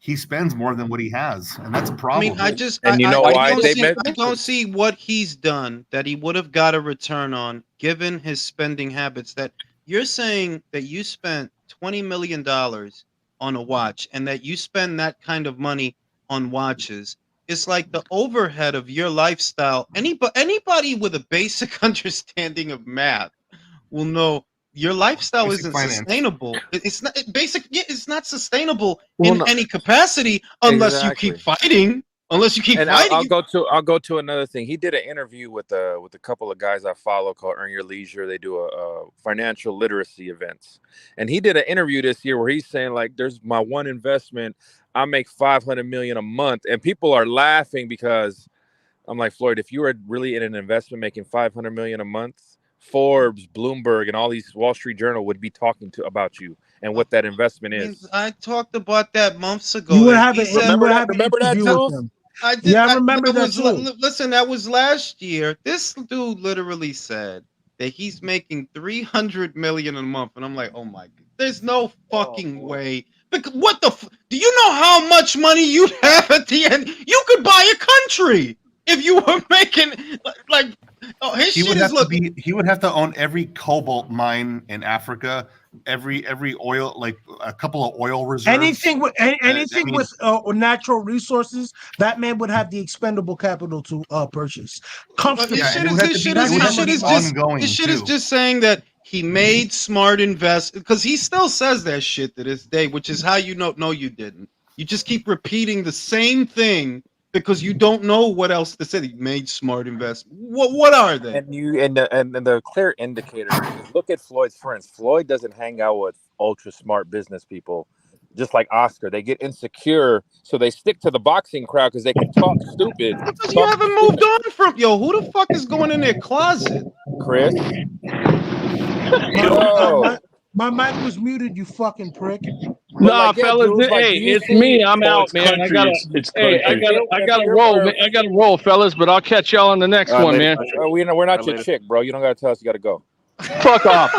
he spends more than what he has, and that's a problem. I mean, I don't see what he's done that he would have got a return on, given his spending habits. That you're saying that you spent $20 million on a watch, and that you spend that kind of money on watches. It's like the overhead of your lifestyle. Anybody with a basic understanding of math will know your lifestyle isn't sustainable. It's not basic. It's not sustainable in any capacity unless you keep fighting. Unless you keep fighting. I'll go to another thing. He did an interview with a couple of guys I follow called Earn Your Leisure. They do a financial literacy events, and he did an interview this year where he's saying, like, there's my one investment. I make $500 million a month, and people are laughing because I'm like, Floyd, if you were really in an investment making $500 million a month, Forbes, Bloomberg, and all these Wall Street Journal would be talking about you and what that investment is. I talked about that months ago. You would have remember that too? I did. Yeah, I remember that too. Listen, that was last year. This dude literally said that he's making $300 million a month, and I'm like, oh my god, there's no fucking way. Because what the? Do you know how much money you'd have at the end? You could buy a country if you were making like. Oh, his he shit would is have looking. to be. He would have to own every cobalt mine in Africa, every oil, like a couple of oil reserves. Anything with natural resources, that man would have the expendable capital to purchase comfortably. This shit is just saying that he made smart investments, because he still says that shit to this day, which is how you know. No, you didn't. You just keep repeating the same thing because you don't know what else to say. He made smart investments. What are they? And the clear indicator is, look at Floyd's friends. Floyd doesn't hang out with ultra smart business people, just like Oscar. They get insecure, so they stick to the boxing crowd because they can talk stupid. Because you haven't moved on from who the fuck is going in their closet? Chris. My mic was muted, you fucking prick. Nah, fellas, it's me. I'm out, man. I gotta roll, man. I gotta roll, fellas. But I'll catch y'all on the next one, man. We're not your chick, bro. You don't gotta tell us you gotta go. Fuck off.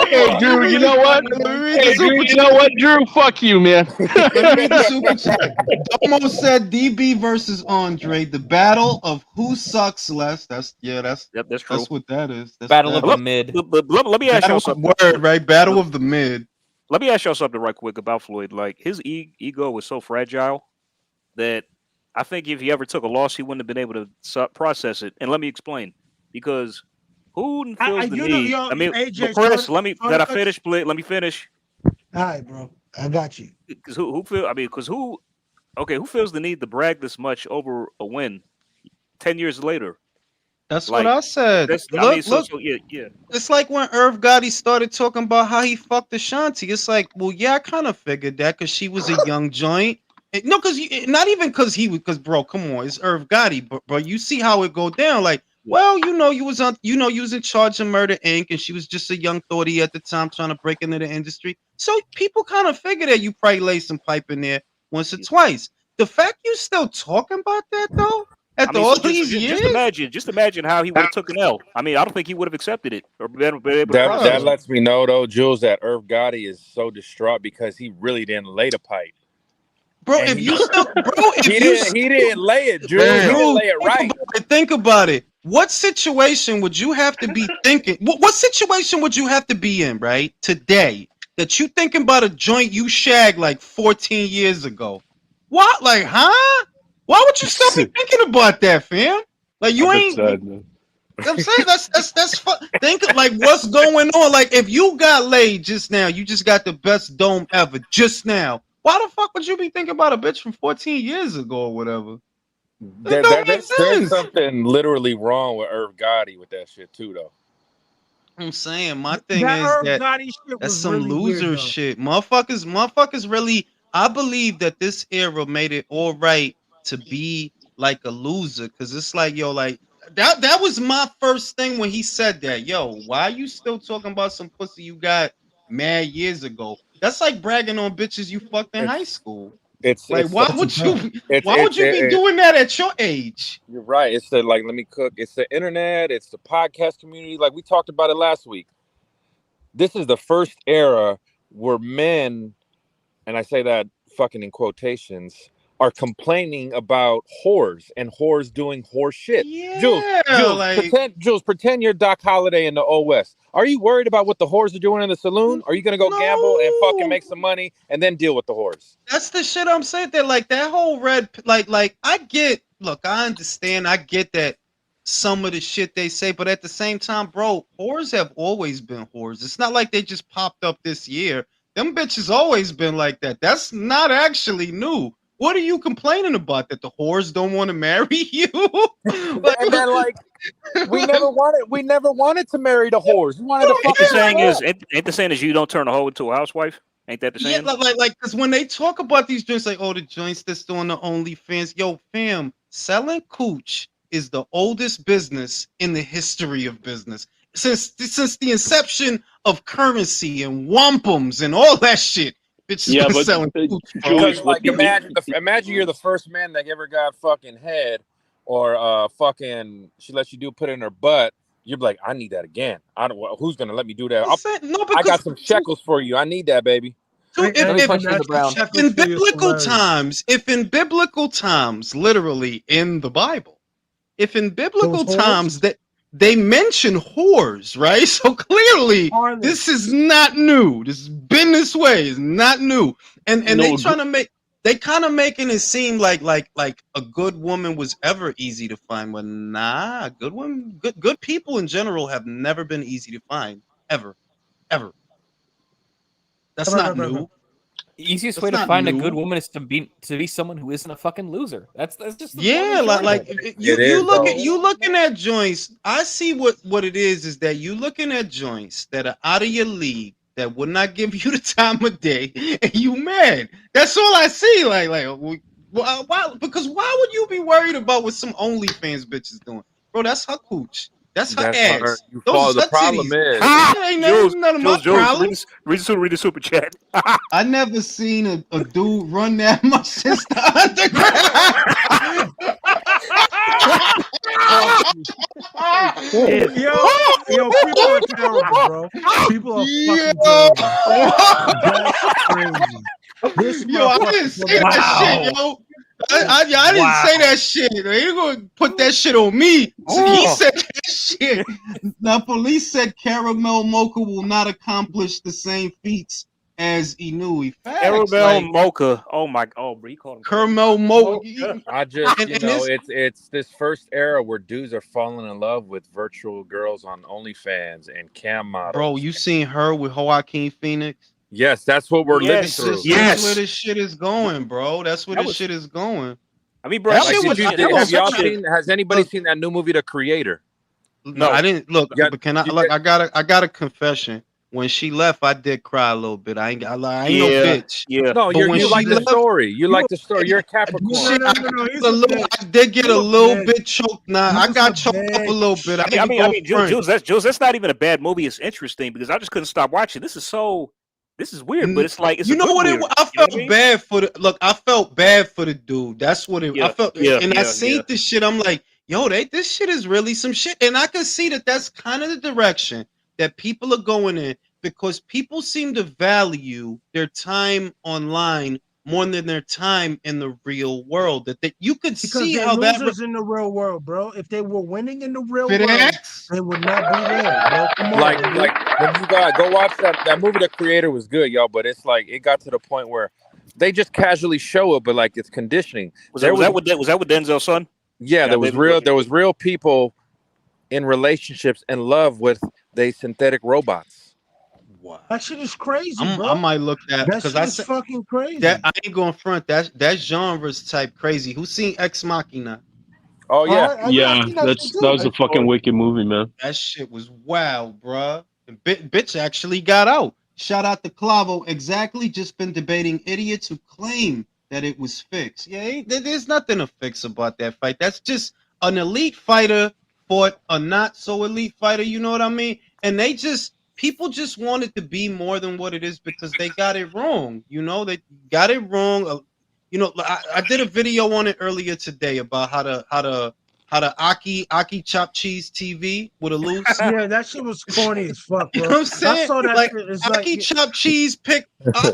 Hey, Drew, you know what? Hey, Drew, you know what, Drew? Fuck you, man. Let me read the super chat. Domo said DB versus Andre, the battle of who sucks less. That's Yep, that's true. that's what that is. That's Battle what of that the is. mid. But let me ask y'all Battle something. word, right? Battle of the mid. Let me ask y'all something right quick about Floyd. Like his ego was so fragile that I think if he ever took a loss, he wouldn't have been able to process it. And let me explain. Because who feels the need? I mean, AJ, but Chris, sorry let I to cut finish, please? Let me finish. All right, bro. I got you. Because who feel? I mean, because who? Okay, who feels the need to brag this much over a win 10 years later? That's what Like I said. that's. I mean, Look. so yeah. It's like when Irv Gotti started talking about how he fucked Ashanti. It's like, well, yeah, I kind of figured that because she was a young joint. No, because not even because he was, because bro, come on, it's Irv Gotti, but you see how it go down. Like, well, you was in charge of Murder Inc. and she was just a young thoughty at the time trying to break into the industry. So people kind of figure that you probably laid some pipe in there once or twice. The fact you still talking about that though, I after mean, all so these years, just imagine how he would have took an L. I mean, I don't think he would have accepted it or been able to That process it. lets me know though, Jules, that Irv Gotti is so distraught because he really didn't lay the pipe. bro. And If he, you still, bro, if he you didn't lay it, Jules. He didn't lay it right. Think about it. What situation would you have to be thinking? What situation would you have to be in, right, today that you thinking about a joint you shagged like 14 years ago? What, like, huh? Why would you still be thinking about that, fam? Like, you That's ain't. sad, man. I'm saying that's think of, like, what's going on. Like, if you got laid just now, you just got the best dome ever just now. Why the fuck would you be thinking about a bitch from 14 years ago or whatever? It don't make There's sense. something literally wrong with Irv Gotti with that shit too, though. I'm saying my thing That is Irv that Gotti shit that's was some really weird, loser though. shit. Motherfuckers really. I believe that this era made it all right to be like a loser, because it's like, yo, like that was my first thing when he said that. Yo, why are you still talking about some pussy you got mad years ago? That's like bragging on bitches you fucked in high school. Like, why would you be doing that at your age? You're right. It's the like, let me cook. It's the internet. It's the podcast community. Like we talked about it last week. This is the first era where men, and I say that fucking in quotations, are complaining about whores and whores doing whore shit. Yeah, Jules, pretend you're Doc Holliday in the Old West. Are you worried about what the whores are doing in the saloon? Are you gonna go gamble and fucking make some money and then deal with the whores? That's the shit I'm saying. That like that whole like I get. Look, I understand. I get that some of the shit they say, but at the same time, bro, whores have always been whores. It's not like they just popped up this year. Them bitches always been like that. That's not actually new. What are you complaining about? That the whores don't want to marry you? Like, and then like we never wanted to marry the whores. We wanted to Ain't fucking the saying is you don't turn a hoe into a housewife? Ain't that the saying? Yeah, like, because when they talk about these joints, like, oh, the joints that's doing the OnlyFans, yo, fam, selling cooch is the oldest business in the history of business. Since the inception of currency and wampums and all that shit, bitches Yeah, been but selling cooch. Jules, like imagine you're the first man that ever got fucking head or fucking she lets you put it in her butt. You're like, I need that again. I don't. Who's gonna let me do that? I got some shekels for you. I need that, baby. So if in biblical times, literally in the Bible, if in biblical times that they mention whores, right? So clearly this is not new. This has been this way. It's not new. And they trying to make kind of making it seem like a good woman was ever easy to find. Well, nah, good women, good people in general have never been easy to find. Ever. That's not new. Easiest way to find a good woman is to be someone who isn't a fucking loser. That's just like you looking at joints. I see what it is that you looking at joints that are out of your league that would not give you the time of day, and you mad. That's all I see. Like why? Because why would you be worried about what some OnlyFans bitch is doing, bro? That's her cooch. That's her ass. The problem is, ain't none of my problem. Read the super chat. I never seen a dude run that much since the underground. say that shit, yo. I didn't say that shit. They ain't gonna put that shit on me. So he said that shit. The police said caramel mocha will not accomplish the same feats as Inui. Facts, Caramel like mocha. Oh my. Oh, bro, you called him caramel mocha. I just, And it's this first era where dudes are falling in love with virtual girls on OnlyFans and cam models. Bro, you seen her with Joaquin Phoenix? Yes, that's what we're living through. That's where this shit is going, bro. That's where this shit is going. I mean, bro, that Like, shit was. have y'all seen? Has anybody seen that new movie, The Creator? No, I didn't. Look, but can I? Look, I got a confession. When she left, I did cry a little bit. I ain't no bitch. Yeah. No, But when you she like the left, story. You like the story. You're a Capricorn. I did get a little bit choked. Nah, I got choked up a little bit. I mean, Jules, that's not even a bad movie. It's interesting because I just couldn't stop watching. This is weird, but it's like it's you know what? I felt bad for the look. I felt bad for the dude. That's what it. I felt, I seen this shit. I'm like, yo, this shit is really some shit, and I could see that that's kind of the direction that people are going in because people seem to value their time online more than their time in the real world. That you could see how that losers in the real world, bro. If they were winning in the real Fit world, X? they would not be there, bro. Come on, Like when you guys go watch that movie, The Creator was good, y'all. But it's like it got to the point where they just casually show it, but like it's conditioning. Was that with Denzel's son? Yeah, there was real people in relationships and love with they synthetic robots. Wow. That shit is crazy, bro. I might look at that because shit I is said fucking crazy. that I ain't going front. That genre's type crazy. Who's seen Ex Machina? Oh yeah, Yeah, that was a fucking wicked movie, man. That shit was wild, bruh. The bitch actually got out. Shout out to Clavo. Exactly. Just been debating idiots who claim that it was fixed. Yeah, there's nothing to fix about that fight. That's just an elite fighter fought a not so elite fighter. You know what I mean? And people just wanted to be more than what it is because they got it wrong. You know, they got it wrong. You know, I did a video on it earlier today about how to Aki chop cheese TV with a loose. Yeah, that shit was corny as fuck, bro. You know what I'm saying? I saw that like, shit. It's Aki chop cheese picked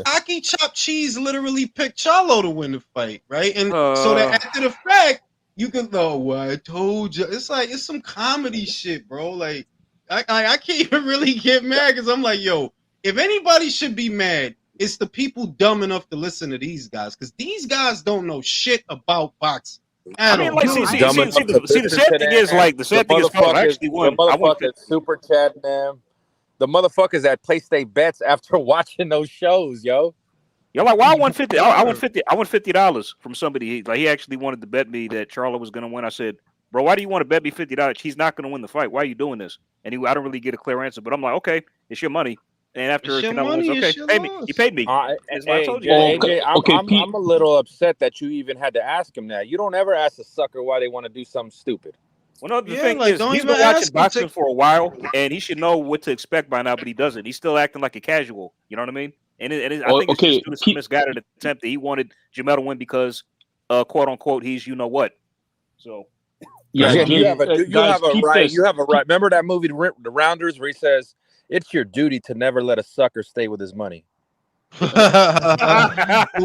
Aki chop cheese literally picked Charlo to win the fight, right? And so that after the fact, you can I told you. It's like it's some comedy shit, bro. Like I can't even really get mad because I'm like, yo, if anybody should be mad, it's the people dumb enough to listen to these guys because these guys don't know shit about boxing. I mean, like, see, the sad thing is, like, the sad thing is, I actually won. The motherfuckers super chatting them. The motherfuckers that place their bets after watching those shows, yo. You're like, well, I won $50. I won $50 from somebody. He actually wanted to bet me that Charlo was going to win. I said, bro, why do you want to bet me $50? He's not going to win the fight. Why are you doing this? And I don't really get a clear answer. But I'm like, okay, it's your money. And after Canelo wins, okay, he paid me. As I told you. AJ, I'm a little upset that you even had to ask him that. You don't ever ask a sucker why they want to do something stupid. Well, no, the thing is, he's been watching boxing for a while, and he should know what to expect by now, but he doesn't. He's still acting like a casual. You know what I mean? And I think it's just a misguided attempt that he wanted Jamel to win because, quote unquote, he's you know what. So, yeah, you have a right. You have a right. Remember that movie, The Rounders, where he says, "It's your duty to never let a sucker stay with his money." Remember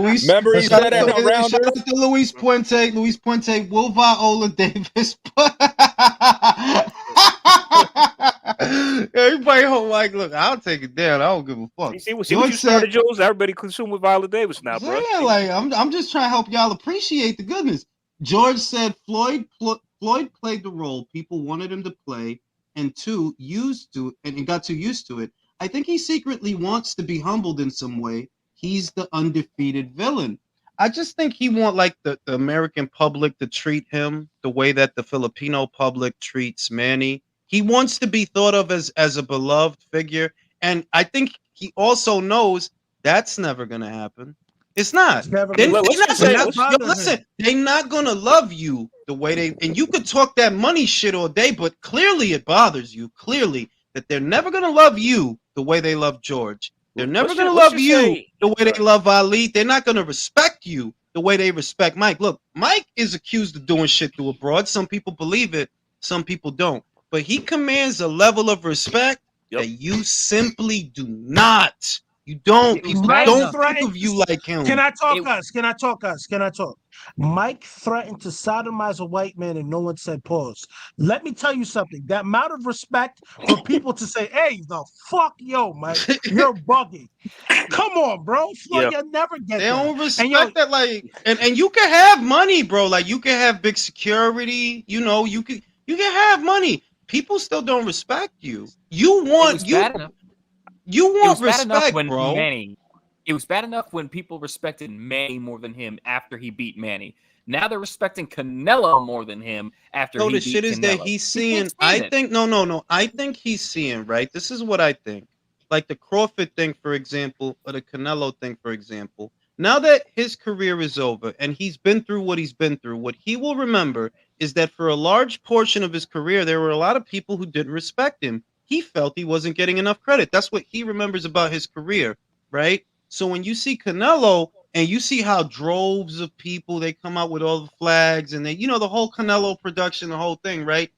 he said that in Rounders? Shout out to Luis Puente. Luis Puente will Viola Davis. Everybody like, look, I'll take it down. I don't give a fuck. See what you started, Jules? Everybody consume with Viola Davis now, bro. Yeah, like I'm just trying to help y'all appreciate the goodness. George said Floyd played the role people wanted him to play, and got too used to it. I think he secretly wants to be humbled in some way. He's the undefeated villain. I just think he wants like the American public to treat him the way that the Filipino public treats Manny. He wants to be thought of as a beloved figure. And I think he also knows that's never going to happen. It's not. Listen, they're not going to love you the way and you could talk that money shit all day, but clearly it bothers you. Clearly that they're never going to love you the way they love George. They're never going to love you the way they love Ali. They're not going to respect you the way they respect Mike. Look, Mike is accused of doing shit to abroad. Some people believe it. Some people don't. But he commands a level of respect that you simply do not You don't. It was People bad don't enough. think of you like him. Can I talk It- us? Can I talk us? Can I talk? Mike threatened to sodomize a white man and no one said pause. Let me tell you something. That amount of respect for people to say, hey, the fuck, yo, Mike, you're bugging. Come on, bro. Floyd, Yeah. you'll never get They that. don't And yo, respect that, like, and you can have money, bro. Like, you can have big security. You know, you can have money. People still don't respect you. You It want was bad enough. you It was want bad enough respect, when bro. Manny. It was bad enough when people respected Manny more than him after he beat Manny. Now they're respecting Canelo more than him after No, he the beat shit is that Canelo. he's He can't seeing. stand I it. think no. I think he's seeing, right. This is what I think. Like the Crawford thing, for example, or the Canelo thing, for example. Now that his career is over and he's been through what he's been through, what he will remember is that for a large portion of his career, there were a lot of people who didn't respect him. He felt he wasn't getting enough credit. That's what he remembers about his career, right? So when you see Canelo and you see how droves of people they come out with all the flags and they, the whole Canelo production, the whole thing, right?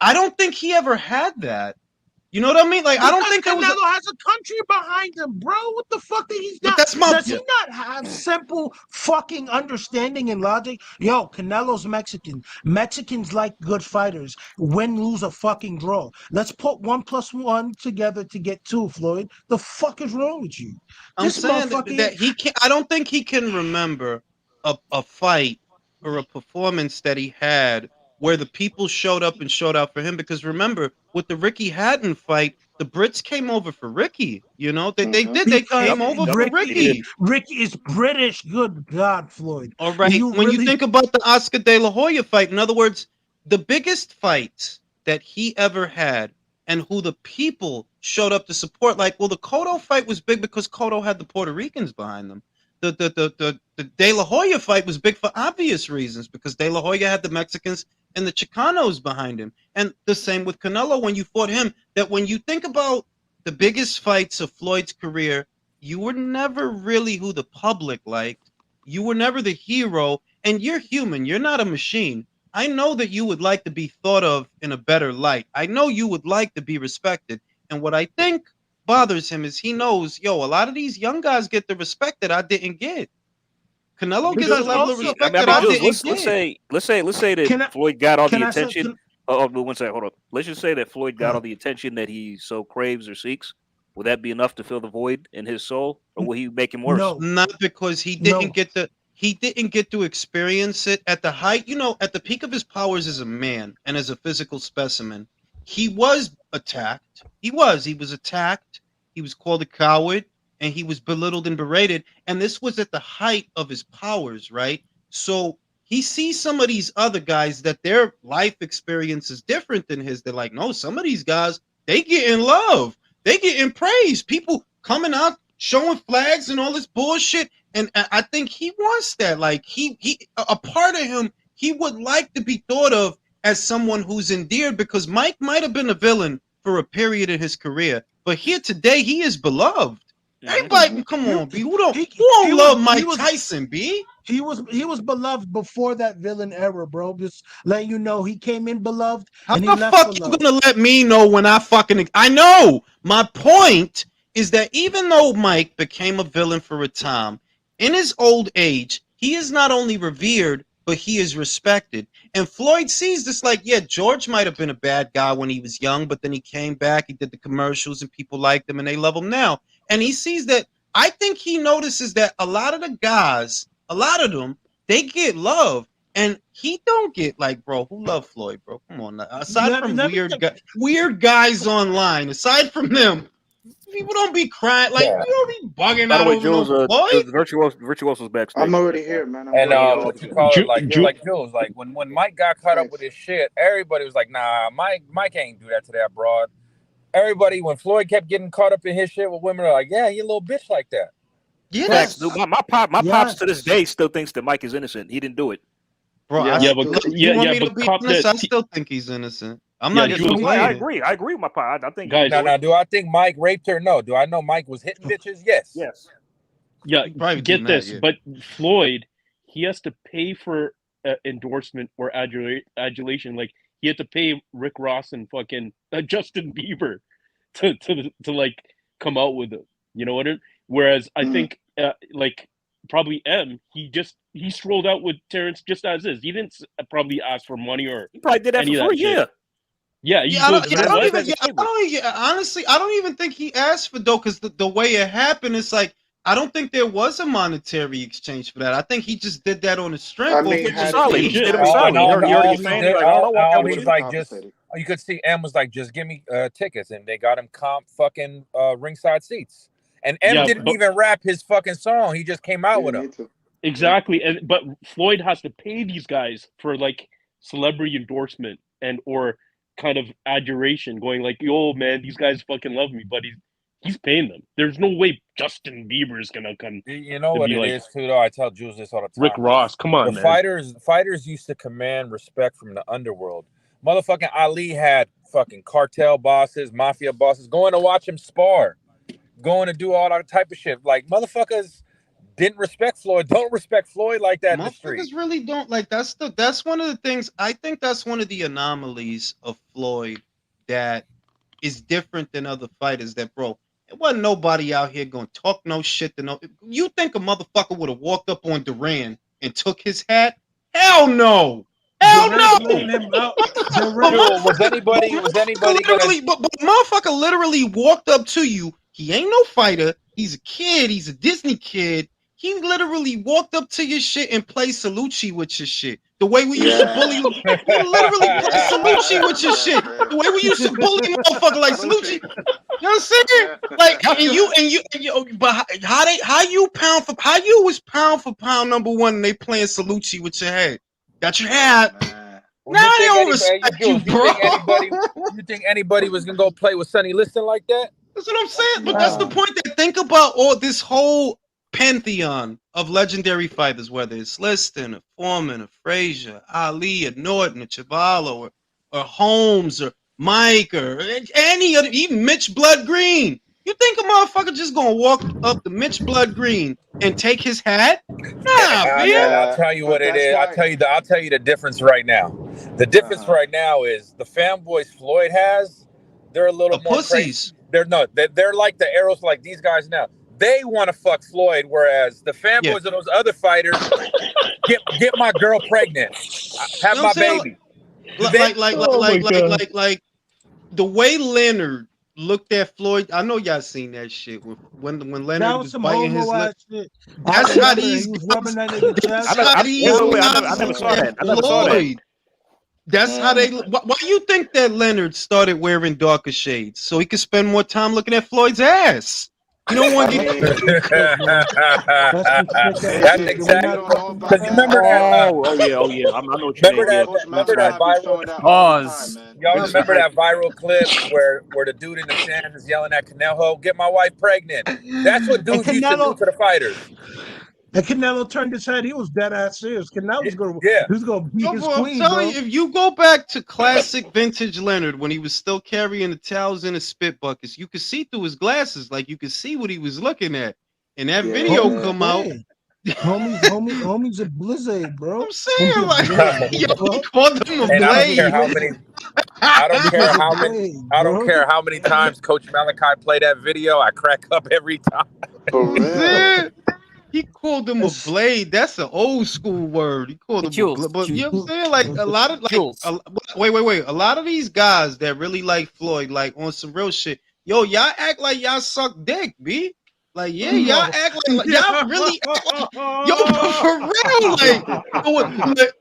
I don't think he ever had that. You know what I mean? Like, I don't because think there was a, Canelo has a country behind him, bro. What the fuck did he but not? that's my Does he not have simple fucking understanding and logic? Yo, Canelo's Mexican. Mexicans like good fighters. Win, lose, or fucking draw. Let's put 1 + 1 together to get 2, Floyd. The fuck is wrong with you? I'm This saying motherfucker. that he can. I don't think he can remember a fight or a performance that he had where the people showed up and showed out for him. Because remember, with the Ricky Hatton fight, the Brits came over for Ricky. They did. They Because came over for Ricky, Ricky. Ricky is British. Good God, Floyd. All right. When you think about the Oscar De La Hoya fight, in other words, the biggest fights that he ever had and who the people showed up to support, like, well, the Cotto fight was big because Cotto had the Puerto Ricans behind them. The De La Hoya fight was big for obvious reasons because De La Hoya had the Mexicans and the Chicanos behind him. And the same with Canelo when you fought him. That when you think about the biggest fights of Floyd's career, you were never really who the public liked. You were never the hero, and you're human. You're not a machine. I know that you would like to be thought of in a better light. I know you would like to be respected. And what I think bothers him is he knows, a lot of these young guys get the respect that I didn't get. Canelo gets a Because level of also, respect I that mean, I Jules, didn't let's get. say Can that I? Floyd got all Can the I say? attention. But one second, hold on. Let's just say that Floyd got all the attention that he so craves or seeks. Will that be enough to fill the void in his soul, or will he make him worse? No, Not because he no. didn't get to experience it at the height, at the peak of his powers as a man and as a physical specimen. He was attacked. He was attacked. He was called a coward and he was belittled and berated. And this was at the height of his powers, right? So he sees some of these other guys that their life experience is different than his. They're like, no, some of these guys, they get in love. They get in praise. People coming out showing flags and all this bullshit. And I think he wants that. Like he a part of him, he would like to be thought of as someone who's endeared because Mike might have been a villain for a period in his career, but here today he is beloved. Everybody, come on, B. Who don't love Mike Tyson, B? He was beloved before that villain era, bro. Just letting you know he came in beloved How and he the left fuck you beloved. gonna let me know when I know. My point is that even though Mike became a villain for a time, in his old age, he is not only revered, but he is respected. And Floyd sees this like, yeah, George might have been a bad guy when he was young, but then he came back, he did the commercials, and people liked him and they love him now. And he sees that. I think he notices that a lot of the guys, a lot of them, they get love. And he don't get like, bro, who love Floyd, bro? Come on. Aside from weird guys online, aside from them, people don't be crying. Like, you don't be bugging By the out way, over no Jules, Floyd. Virtuoso's backstage. I'm already here, man. And what you call it, like Ju- Jules, like when Mike got caught up with his shit, everybody was like, nah, Mike ain't do that to that broad. Everybody, when Floyd kept getting caught up in his shit with women, are like, yeah, you a little bitch like that. Yeah, Facts, dude. My pops to this day still thinks that Mike is innocent. He didn't do it. Bro, Yeah, you but want me to be cop honest? that. I still think he's innocent. I'm Yeah, not Jules, even I playing. agree. I agree with my pop. I think Guys, Now, do I think Mike raped her? No. Do I know Mike was hitting bitches? Yes. yes. Yeah, You probably get do that, this, yeah. but Floyd, he has to pay for endorsement or adulation. Like he had to pay Rick Ross and fucking Justin Bieber to like come out with it. You know what? Whereas I think like probably he strolled out with Terrence just as is. He didn't probably ask for money or He probably did that any for of that free. shit. Yeah. Yeah, he Yeah, I goes, don't, you yeah, know I don't what? even, yeah, I don't, yeah, honestly, I don't even think he asked for dough because the way it happened is like, I don't think there was a monetary exchange for that. I think he just did that on the strength. He Or did him he, solid. He did him solid. He heard your fan. He's like, I'll walk out with He's you. like, just you could see M was like, just give me tickets, and they got him comp fucking ringside seats. And M didn't even rap his fucking song. He just came out with them. Exactly, but Floyd has to pay these guys for like celebrity endorsement and or kind of adoration, going like, "Yo, man, these guys fucking love me," but he's paying them. There's no way Justin Bieber is gonna come. You know to what be it like is too, though. I tell Jules this all the time. Rick Ross, come on, the man. fighters used to command respect from the underworld. Motherfucking Ali had fucking cartel bosses, mafia bosses going to watch him spar, going to do all that type of shit. Like motherfuckers didn't respect Floyd. Don't respect Floyd like that in the street. motherfuckers really don't like. That's one of the things. I think that's one of the anomalies of Floyd that is different than other fighters. That bro, it wasn't nobody out here gonna talk no shit to no. You think a motherfucker would have walked up on Duran and took his hat? Hell no. Hell no! Was anybody literally, but motherfucker literally walked up to you. He ain't no fighter. He's a kid. He's a Disney kid. He literally walked up to your shit and played Salucci with your shit. The way we used to bully you, he literally played Salucci with your shit. The way we used to bully motherfucker like Salucci. You know what I'm saying? Like, and you, but how you was pound for pound number one and they playing Salucci with your head? Got your hat. Now I don't respect you, bro. You think anybody was gonna go play with Sonny Liston like that? That's what I'm saying. But that's the point. That think about all this whole pantheon of legendary fighters, whether it's Liston, or Foreman, or Frazier, Ali, or Norton, or Chavallo, or Holmes, or Mike, or any other, even Mitch Blood Green. You think a motherfucker just gonna walk up to Mitch Blood Green and take his hat? Nah, man. I'll tell you what it is. I'll tell you the difference right now. The difference right now is the fanboys Floyd has. They're a little more pussies. Crazy. They're like the arrows, like these guys now. They want to fuck Floyd, whereas the fanboys of those other fighters get my girl pregnant, have my baby. Like the way Leonard looked at Floyd. I know y'all seen that shit when Leonard was biting his lip. That's how these guys. I never saw that. That's how they. Why you think that Leonard started wearing darker shades so he could spend more time looking at Floyd's ass? You don't want to get. That's exactly. Because you remember that? Oh yeah. I know what you remember that viral pause. Y'all remember that viral clip where the dude in the stands is yelling at Canelo, "Get my wife pregnant." That's what dudes used to do to the fighters. And Canelo turned his head. He was dead ass serious. Canelo was going to beat his queen, I'm telling you, if you go back to classic vintage Leonard when he was still carrying the towels in his spit buckets, you could see through his glasses, like you could see what he was looking at. And that video come out. Homie's a blizzard, bro. I'm saying, like, he called him a blade. I don't care how many times Coach Malachi played that video. I crack up every time. For real. He called him a blade. That's an old school word. He called him a blade. But you know what I'm saying? Like a lot of wait. A lot of these guys that really like Floyd, like on some real shit. Yo, y'all act like y'all suck dick, B. Like, y'all act like y'all really act like, for real, like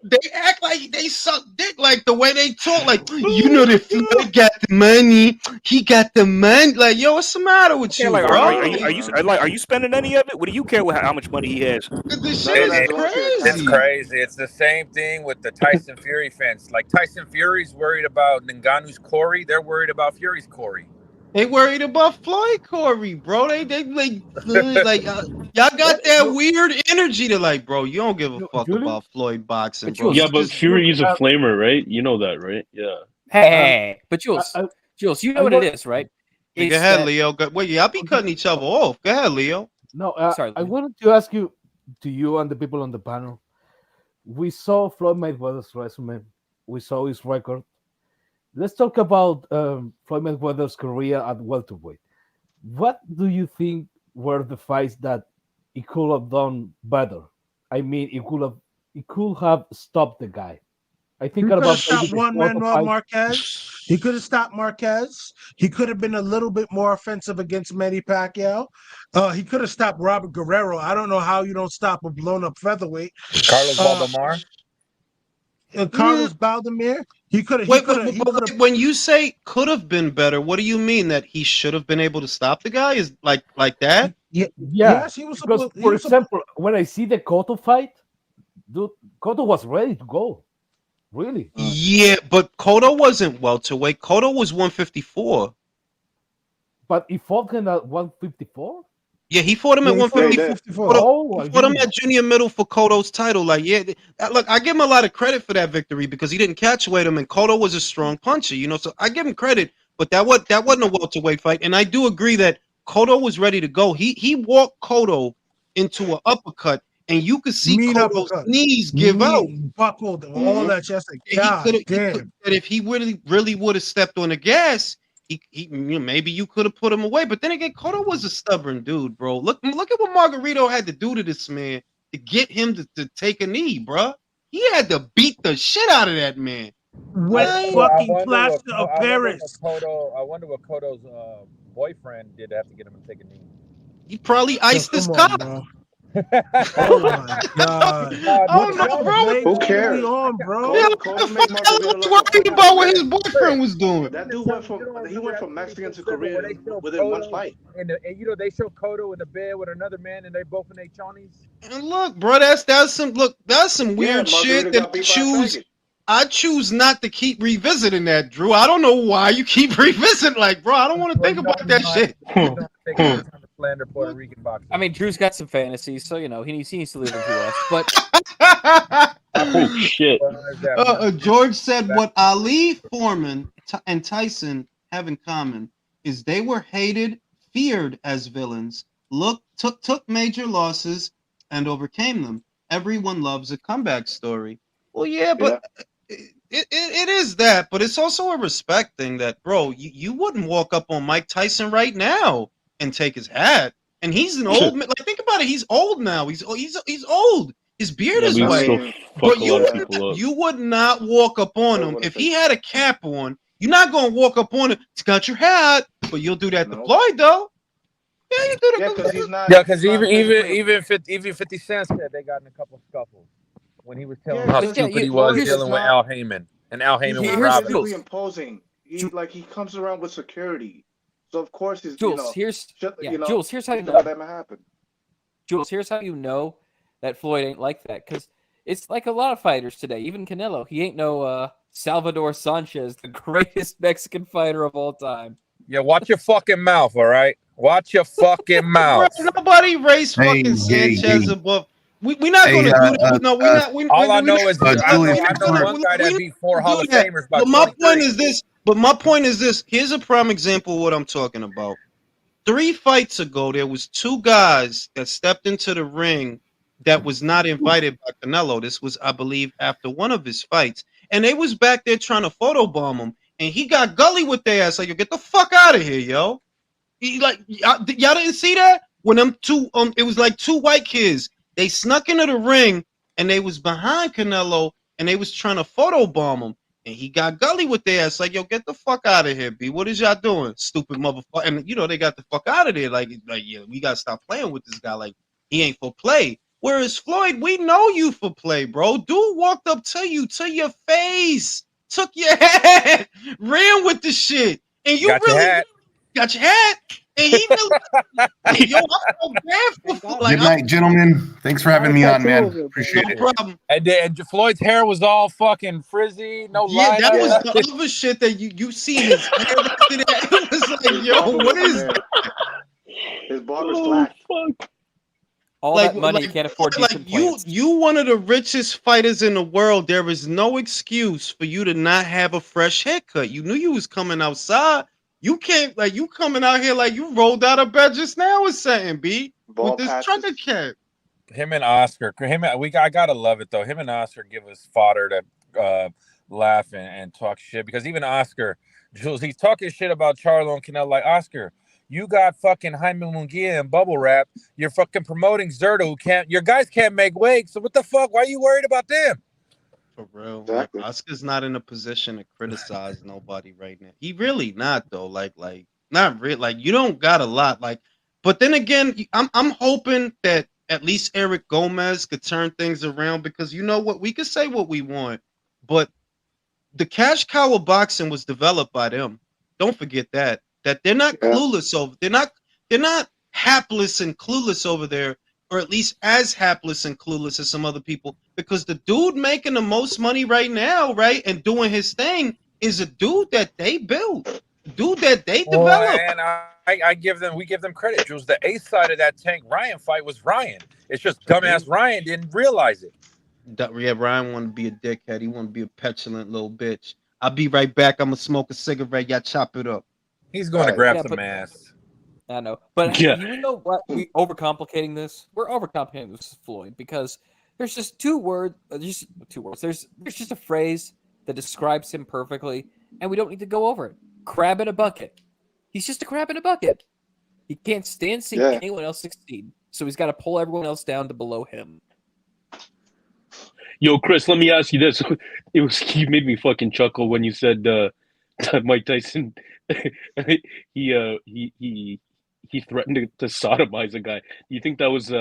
they act like they suck dick, like the way they talk, like that Floyd got the money, he got the money, like what's the matter with you, like, bro? Are you spending any of it? What do you care how much money he has? This shit is crazy. It's crazy. It's the same thing with the Tyson Fury fans. Like Tyson Fury's worried about Ngannou's Corey, they're worried about Fury's Corey. They worried about Floyd Corey, bro. They like y'all got that weird energy to like, bro. You don't give a fuck about Floyd boxing, bro. Yeah, but Fury is a flamer, right? You know that, right? Yeah. Hey, but Jules, you know what it is, right? Go ahead, Leo. Wait, y'all be cutting each other off. Go ahead, Leo. No, sorry. I wanted to ask you and the people on the panel. We saw Floyd Mayweather's resume. We saw his record. Let's talk about Floyd Mayweather's career at welterweight. What do you think were the fights that he could have done better. I mean, he could have stopped the guy. I think He could have about maybe stopped the one fourth or Manuel five. Marquez. He could have stopped Marquez. He could have been a little bit more offensive against Manny Pacquiao. He could have stopped Robert Guerrero. I don't know how you don't stop a blown up featherweight. Carlos Uh, Valdemar. Carlos Baldemir. He could have. He Wait, could have. He could have. when you say could have been better, what do you mean? That he should have been able to stop the guy? Is like that? Yeah. Yeah, Yes, he was because supposed. He for was supposed. example, when I see the Cotto fight, dude, Cotto was ready to go. Really, Yeah, but Cotto wasn't welterweight. Cotto was 154. but he fought him at 154. Yeah, he fought him Yeah, at he fought him at 154. 54. Oh, I He fought him didn't. at junior middle for Cotto's title. Like, yeah, look, I give him a lot of credit for that victory because he didn't catch weight him, and Cotto was a strong puncher, so I give him credit. But that wasn't a welterweight fight, and I do agree that Cotto was ready to go. He walked Cotto into an uppercut, and you could see Mean Cotto's uppercut. knees give out. Mean buckled. All that shit. Like, He God could damn. have. If he really would have stepped on the gas, maybe you could have put him away. But then again, Cotto was a stubborn dude, bro. Look at what Margarito had to do to this man to get him to take a knee, bro. He had to beat the shit out of that man. With fucking plaster of Paris. I wonder what Cotto's boyfriend did to have to get him to take a knee. He probably iced his Come on, cock. bro. Oh my God. Oh no, bro. Who cares? On, bro? Yeah, Cotto made Margarito look worried about what his boyfriend was doing. That dude went from Mexican to Korean within one fight. And they show Cotto in the bed with another man, and they both in their chonies. And look, bro, that's some weird shit that I choose not to keep revisiting that, Drew. I don't know why you keep revisiting. Like, bro, I don't want to think about that shit. Slander Puerto Rican boxing. I mean, Drew's got some fantasies, so he needs to leave them to us. But oh shit! George said what Ali, Foreman, and Tyson have in common is they were hated, feared as villains. Took major losses and overcame them. Everyone loves a comeback story. Well, yeah, but it is that, but it's also a respect thing that, bro, you wouldn't walk up on Mike Tyson right now and take his hat. And he's an old man. Like, think about it. He's old now. He's old. His beard is white. But you would not walk up on him if he had a cap on. You're not gonna walk up on him. It's got your hat, but you'll do that to Floyd though. Yeah, you do that. Yeah, because he's not. Yeah, because even 50 Cent said they got in a couple scuffles when he was telling how stupid he was dealing with Al Heyman, and Al Heyman was robbing. He's imposing. He comes around with security. So of course he's Jules, here's how you know that might happen. Jules, here's how you know that Floyd ain't like that, because it's like a lot of fighters today. Even Canelo, he ain't no Salvador Sanchez, the greatest Mexican fighter of all time. Yeah, watch your fucking mouth, all right? Watch your fucking mouth. Nobody raised fucking Sanchez above. We're not going to do that. No, we're not. All I know is I know one guy that beat 4 Hall of Famers. But my point is this. My point is this. Here's a prime example of what I'm talking about. 3 fights ago, there was 2 guys that stepped into the ring that was not invited by Canelo. This was, I believe, after one of his fights, and they was back there trying to photobomb him, and he got gully with their ass. Like, yo, get the fuck out of here, yo. Y'all didn't see that when them 2 it was like 2 white kids. They snuck into the ring and they was behind Canelo and they was trying to photobomb him. And he got gully with their ass. Like, yo, get the fuck out of here, B. What is y'all doing? Stupid motherfucker. And, they got the fuck out of there. Like, yeah, we got to stop playing with this guy. Like, he ain't for play. Whereas Floyd, we know you for play, bro. Dude walked up to you, to your face, took your hat, ran with the shit. And you got your hat. And he really, yo, I felt bad for Good night, gentlemen. Thanks for having me on, man. Appreciate it. No problem. And Floyd's hair was all fucking frizzy. No line. That was the other shit that you see his hair after that. It was like, yo, what is that? His barber's black. All that money, you can't afford decent plants. You one of the richest fighters in the world. There is no excuse for you to not have a fresh haircut. You knew you was coming outside. You can't, you coming out here like you rolled out of bed just now or something, B. With this trucker cap. Him and Oscar, I gotta love it though. Him and Oscar give us fodder to laugh and talk shit, because even Oscar, Jules, he's talking shit about Charlo and Canelo. Like, Oscar, You got fucking Jaime Munguia and Bubble Wrap. You're fucking promoting Zerto, who can't. Your guys can't make weight. So what the fuck? Why are you worried about them? For real. Exactly. Like Oscar's not in a position to criticize nobody right now. He really not though. Like not really. Like you don't got a lot. Like, but then again, I'm hoping that at least Eric Gomez could turn things around because you know what, we could say what we want, but the cash cow of boxing was developed by them. Don't forget that. That they're not Yeah. clueless over. They're not hapless and clueless over there, or at least as hapless and clueless as some other people. Because the dude making the most money right now, right, and doing his thing is a dude that they built, dude that they developed. And we give them credit. Jules, the A side of that Tank Ryan fight was Ryan. It's just dumbass Ryan didn't realize it. Yeah, Ryan wanted to be a dickhead. He wanted to be a petulant little bitch. I'll be right back. I'm gonna smoke a cigarette. Y'all chop it up. He's going to grab some ass. I know, but Yeah. you know what? We overcomplicating this. We're overcomplicating this, Floyd, because there's just two words. Just two words. There's just a phrase that describes him perfectly, and we don't need to go over it. Crab in a bucket. He's just a crab in a bucket. He can't stand seeing anyone else succeed, so he's got to pull everyone else down to below him. Yo, Chris, let me ask you this. You made me fucking chuckle when you said that Mike Tyson he threatened to sodomize a guy. Do you think that was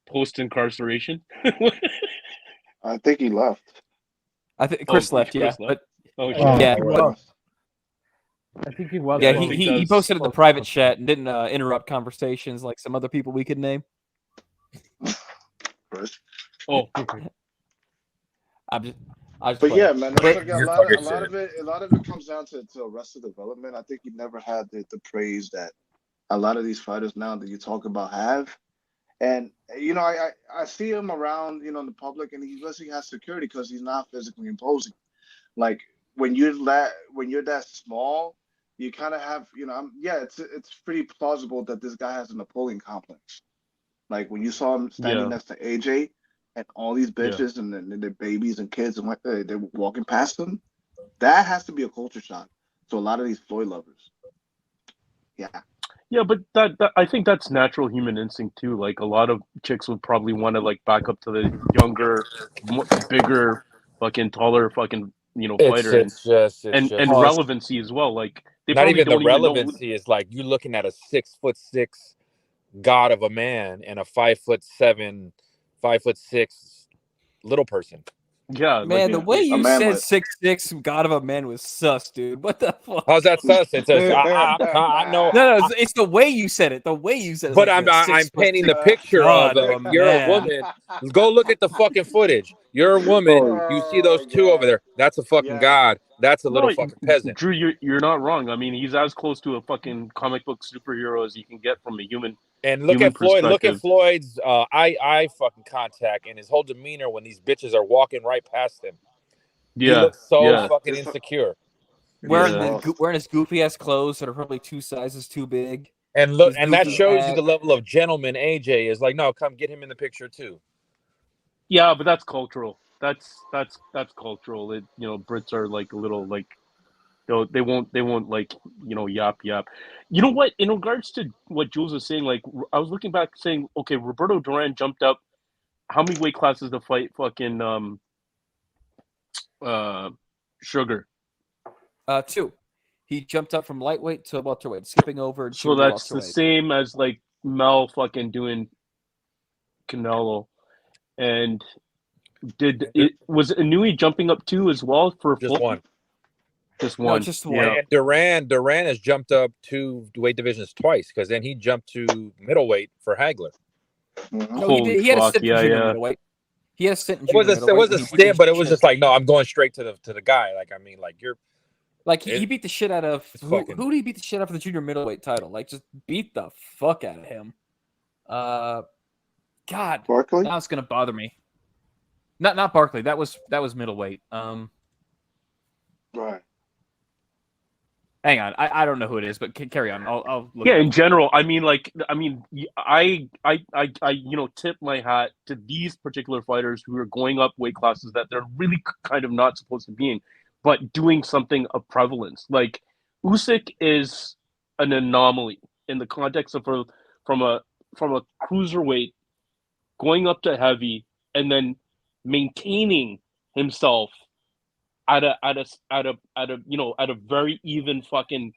post incarceration? I think he left. I think Chris left. Chris Yeah, left? but Yeah, he he was. was. I think he was. Yeah, well. he posted it in the private chat and didn't interrupt conversations like some other people we could name. Chris. Oh, I just But playing. yeah, man, But- a lot of it comes down to Arrested Development. I think he never had the praise that a lot of these fighters now that you talk about have. And you know, I see him around, you know, in the public, and he basically has security because he's not physically imposing. Like when you're that small, you kind of have, you know, it's pretty plausible that this guy has a Napoleon complex. Like when you saw him standing next to AJ. And all these bitches and their babies and kids and they're walking past them. That has to be a culture shock. So a lot of these Floyd lovers. Yeah. yeah, but that I think that's natural human instinct too. Like a lot of chicks would probably want to like back up to the younger, bigger, fucking taller, fucking fighter, It's just and relevancy as well. Like they not probably even the don't even know. relevancy is like you looking at a 6'6" god of a man and a 5'7", 5'6" little person. Yeah, man, like, the way you said like- 6'6", God of a man was sus, dude. What the fuck? How's that sus? It's I know. No, it's the way you said it. The way you said it. But like I'm painting the picture God of of a you're man. a woman. Go look at the fucking footage. You're a woman. You see those two over there. That's a fucking god. That's a little fucking peasant. Drew, you're not wrong. I mean, he's as close to a fucking comic book superhero as you can get from a human. And look human at Floyd. Look at perspective. Floyd's eye fucking contact and his whole demeanor when these bitches are walking right past him. He Yeah, looks so yeah. fucking insecure. Wearing his goofy ass clothes that are probably 2 sizes too big. And look, His and that goofy shows hat. you the level of gentleman AJ is. Like, no, come get him in the picture too. Yeah, but that's cultural. That's cultural. It Brits are like a little like they won't like yap. You know what? In regards to what Jules was saying, like I was looking back saying, okay, Roberto Duran jumped up how many weight classes to fight fucking Sugar? 2. He jumped up from lightweight to welterweight, skipping over. So junior that's the welterweight. same as like Mel fucking doing Canelo. And was Inui jumping up too as well for Just one? Just No, one. just one. Yeah. And Duran has jumped up 2 weight divisions twice because then he jumped to middleweight for Hagler. No, Holy he had a fuck, stint in yeah, junior yeah. middleweight. He had a stint in It junior was middleweight. a He stint, but it was shit. just like, no, I'm going straight to the guy. Like, I mean, like you're Like he beat the shit out of who fucking- did he beat the shit out of for the junior middleweight title? Like just beat the fuck out of him. God, Barkley? now it's gonna bother me. Not Barkley. That was middleweight. Right. Hang on, I don't know who it is, but carry on. I'll look. Yeah, it in up. general, I tip my hat to these particular fighters who are going up weight classes that they're really kind of not supposed to be in, but doing something of prevalence. Like Usyk is an anomaly. in the context of from a from a cruiserweight going up to heavy and then maintaining himself at a at a very even fucking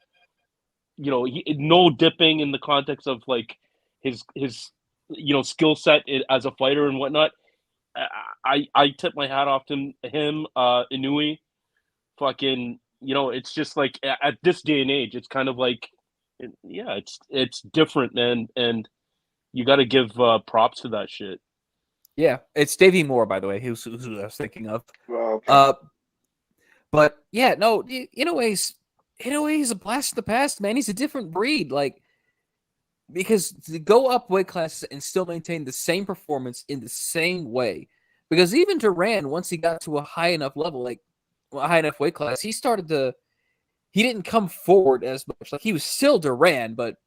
no dipping in the context of like his skill set as a fighter and whatnot. I tip my hat off to him, Inui. Fucking, it's just like at this day and age, it's kind of like, yeah, it's different, and you got to give props to that shit. Yeah, it's Davey Moore, by the way, who I was thinking of. Well, okay. But yeah, no, Inoue's a blast in the past, man. He's a different breed, like, because to go up weight classes and still maintain the same performance in the same way, because even Duran, once he got to a high enough level, like a high enough weight class, he didn't come forward as much. Like, he was still Duran, but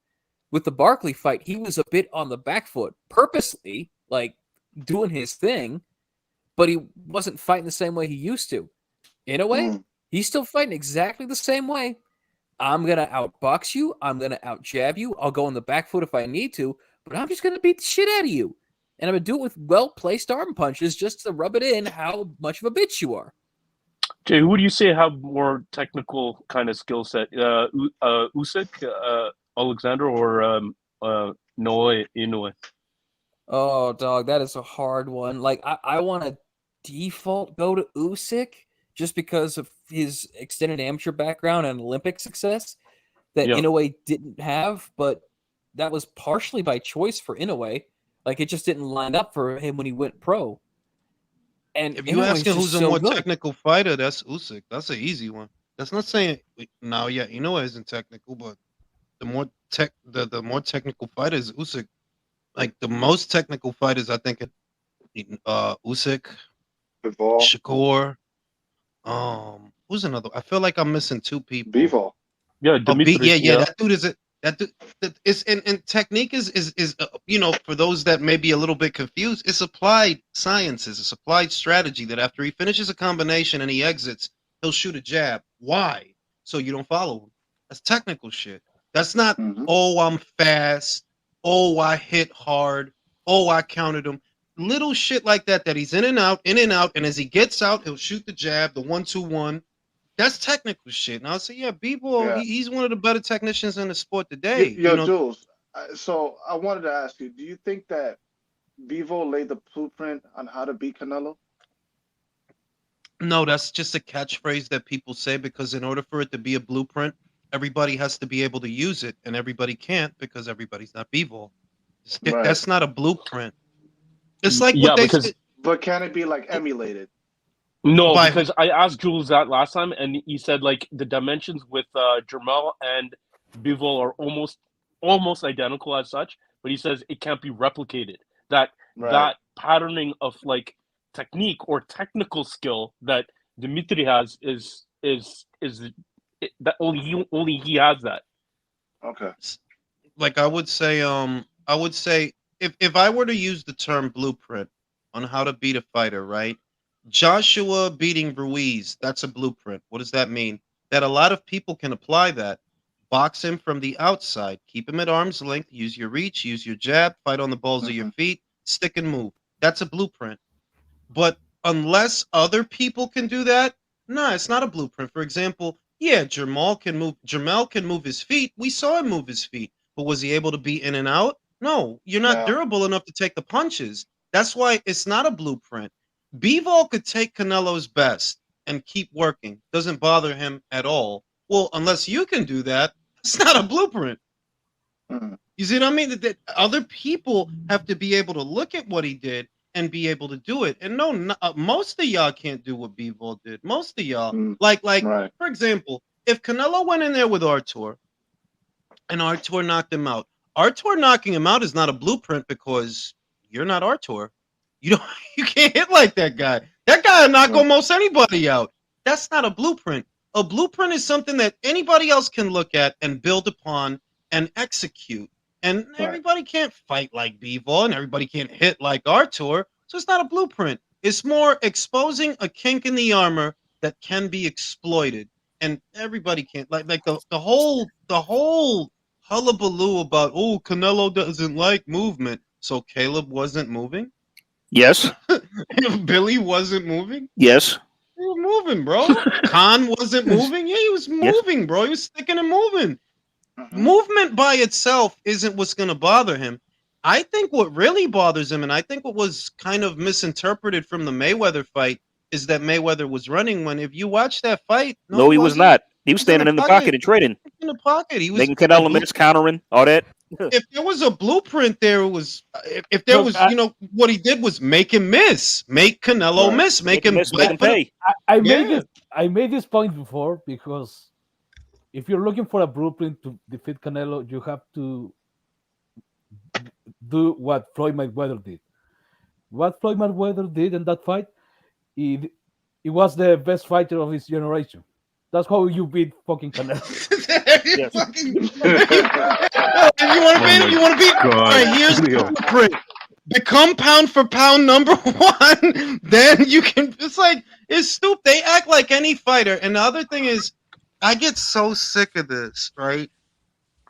with the Barkley fight, he was a bit on the back foot, purposely, like doing his thing, but he wasn't fighting the same way he used to. In a way, he's still fighting exactly the same way. I'm going to outbox you. I'm going to out-jab you. I'll go on the back foot if I need to, but I'm just going to beat the shit out of you. And I'm going to do it with well-placed arm punches just to rub it in how much of a bitch you are. Jay, who do you say have more technical kind of skill set? Usyk, Alexander, or Noah Inoue? Oh, dog, that is a hard one. Like, I want to default go to Usyk just because of his extended amateur background and Olympic success that Inoue didn't have, but that was partially by choice for Inoue. Like, it just didn't line up for him when he went pro. And if you asking who's a more technical fighter, that's Usyk. That's an easy one. That's not saying now, yeah, Inoue isn't technical, but the more technical fighter is Usyk. Like the most technical fighters, I think, Usyk, Shakur. Who's another? I feel like I'm missing two people. Bivol. Yeah, Dimitri. Yeah. That dude is that dude. Is and technique is for those that may be a little bit confused, it's applied sciences. It's applied strategy that after he finishes a combination and he exits, he'll shoot a jab. Why? So you don't follow him. That's technical shit. That's not. Oh, I'm fast. Oh, I hit hard. Oh, I counted him. Little shit like that he's in and out, and as he gets out, he'll shoot the jab, the 1-2-1. That's technical shit. Now, so yeah, B-Ball, he's one of the better technicians in the sport today. Jules. So I wanted to ask you: do you think that Bivol laid the blueprint on how to beat Canelo? No, that's just a catchphrase that people say because in order for it to be a blueprint, everybody has to be able to use it, and everybody can't because everybody's not Bivol. Right. That's not a blueprint. It's like but can it be like emulated? No, because I asked Jules that last time, and he said like the dimensions with Jermel and Bivol are almost identical as such, but he says it can't be replicated. That patterning of like technique or technical skill that Dimitri has is that only he has that. Okay. Like I would say if I were to use the term blueprint on how to beat a fighter, right? Joshua beating Ruiz, that's a blueprint. What does that mean? That a lot of people can apply that. Box him from the outside. Keep him at arm's length. Use your reach. Use your jab. Fight on the balls of your feet. Stick and move. That's a blueprint. But unless other people can do that, no, it's not a blueprint. For example, yeah, Jermel can move his feet. We saw him move his feet. But was he able to be in and out? No, you're not durable enough to take the punches. That's why it's not a blueprint. Bivol could take Canelo's best and keep working. Doesn't bother him at all. Well, unless you can do that, it's not a blueprint. You see what I mean? That other people have to be able to look at what he did and be able to do it. And most of y'all can't do what Bivol did. Most of y'all, for example, if Canelo went in there with Artur and Artur knocked him out, Artur knocking him out is not a blueprint because you're not Artur. You can't hit like that guy. That guy will knock almost anybody out. That's not a blueprint. A blueprint is something that anybody else can look at and build upon and execute. And everybody can't fight like Bivol, and everybody can't hit like Artur. So it's not a blueprint. It's more exposing a kink in the armor that can be exploited. And everybody can't the whole hullabaloo about, oh, Canelo doesn't like movement. So Caleb wasn't moving? Yes. Billy wasn't moving? Yes. He was moving, bro. Khan wasn't moving? Yeah, he was Yes. moving, bro. He was sticking and moving. Mm-hmm. Movement by itself isn't what's going to bother him. I think what really bothers him, and I think what was kind of misinterpreted from the Mayweather fight, is that Mayweather was running when, if you watch that fight, No, he was wasn't. not. He was He was standing in the pocket and trading, in the pocket. He was making Canelo miss, countering, all that. if there was a blueprint there, it was if there Look, was, what he did was make him miss, make Canelo Right. miss, make him miss, make him put him- pay. Yeah. I made this point before because if you're looking for a blueprint to defeat Canelo, you have to do what Floyd Mayweather did. What Floyd Mayweather did in that fight, he was the best fighter of his generation. That's how you beat fucking Canelo. Yes. Fucking- if you want to beat him, you want to beat him. All right, here's the blueprint. Become pound for pound number one. Then you can. It's like it's stupid. They act like any fighter. And the other thing is, I get so sick of this. Right?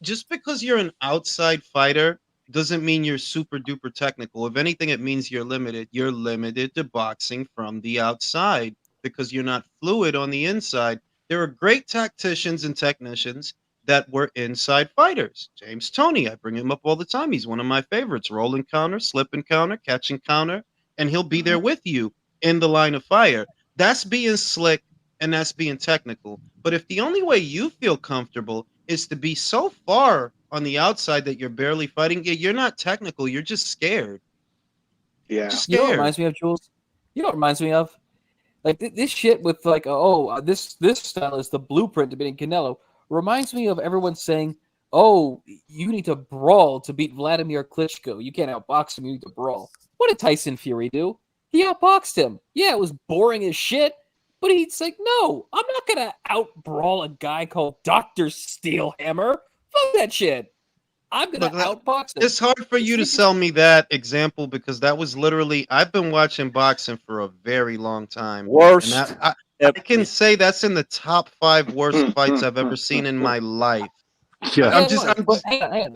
Just because you're an outside fighter doesn't mean you're super duper technical. If anything, it means you're limited. You're limited to boxing from the outside because you're not fluid on the inside. There are great tacticians and technicians that were inside fighters. James Toney, I bring him up all the time. He's one of my favorites. Roll and counter, slip and counter, catch and counter, and he'll be there with you in the line of fire. That's being slick and that's being technical. But if the only way you feel comfortable is to be so far on the outside that you're barely fighting, you're not technical, you're just scared. Yeah. Just You know what scared. reminds me of, Jules? You know what reminds me of? Like this shit with like, this style is the blueprint to beating Canelo. Reminds me of everyone saying, oh, you need to brawl to beat Vladimir Klitschko. You can't outbox him, you need to brawl. What did Tyson Fury do? He outboxed him. Yeah, it was boring as shit, but he's like, no, I'm not going to outbrawl a guy called Dr. Steelhammer. Fuck that shit. I'm going to outbox him. It's hard for you to sell me that example because that was literally, I've been watching boxing for a very long time. Worst. And I can say that's in the top 5 worst fights I've ever seen in my life. Yeah. I'm just hang on.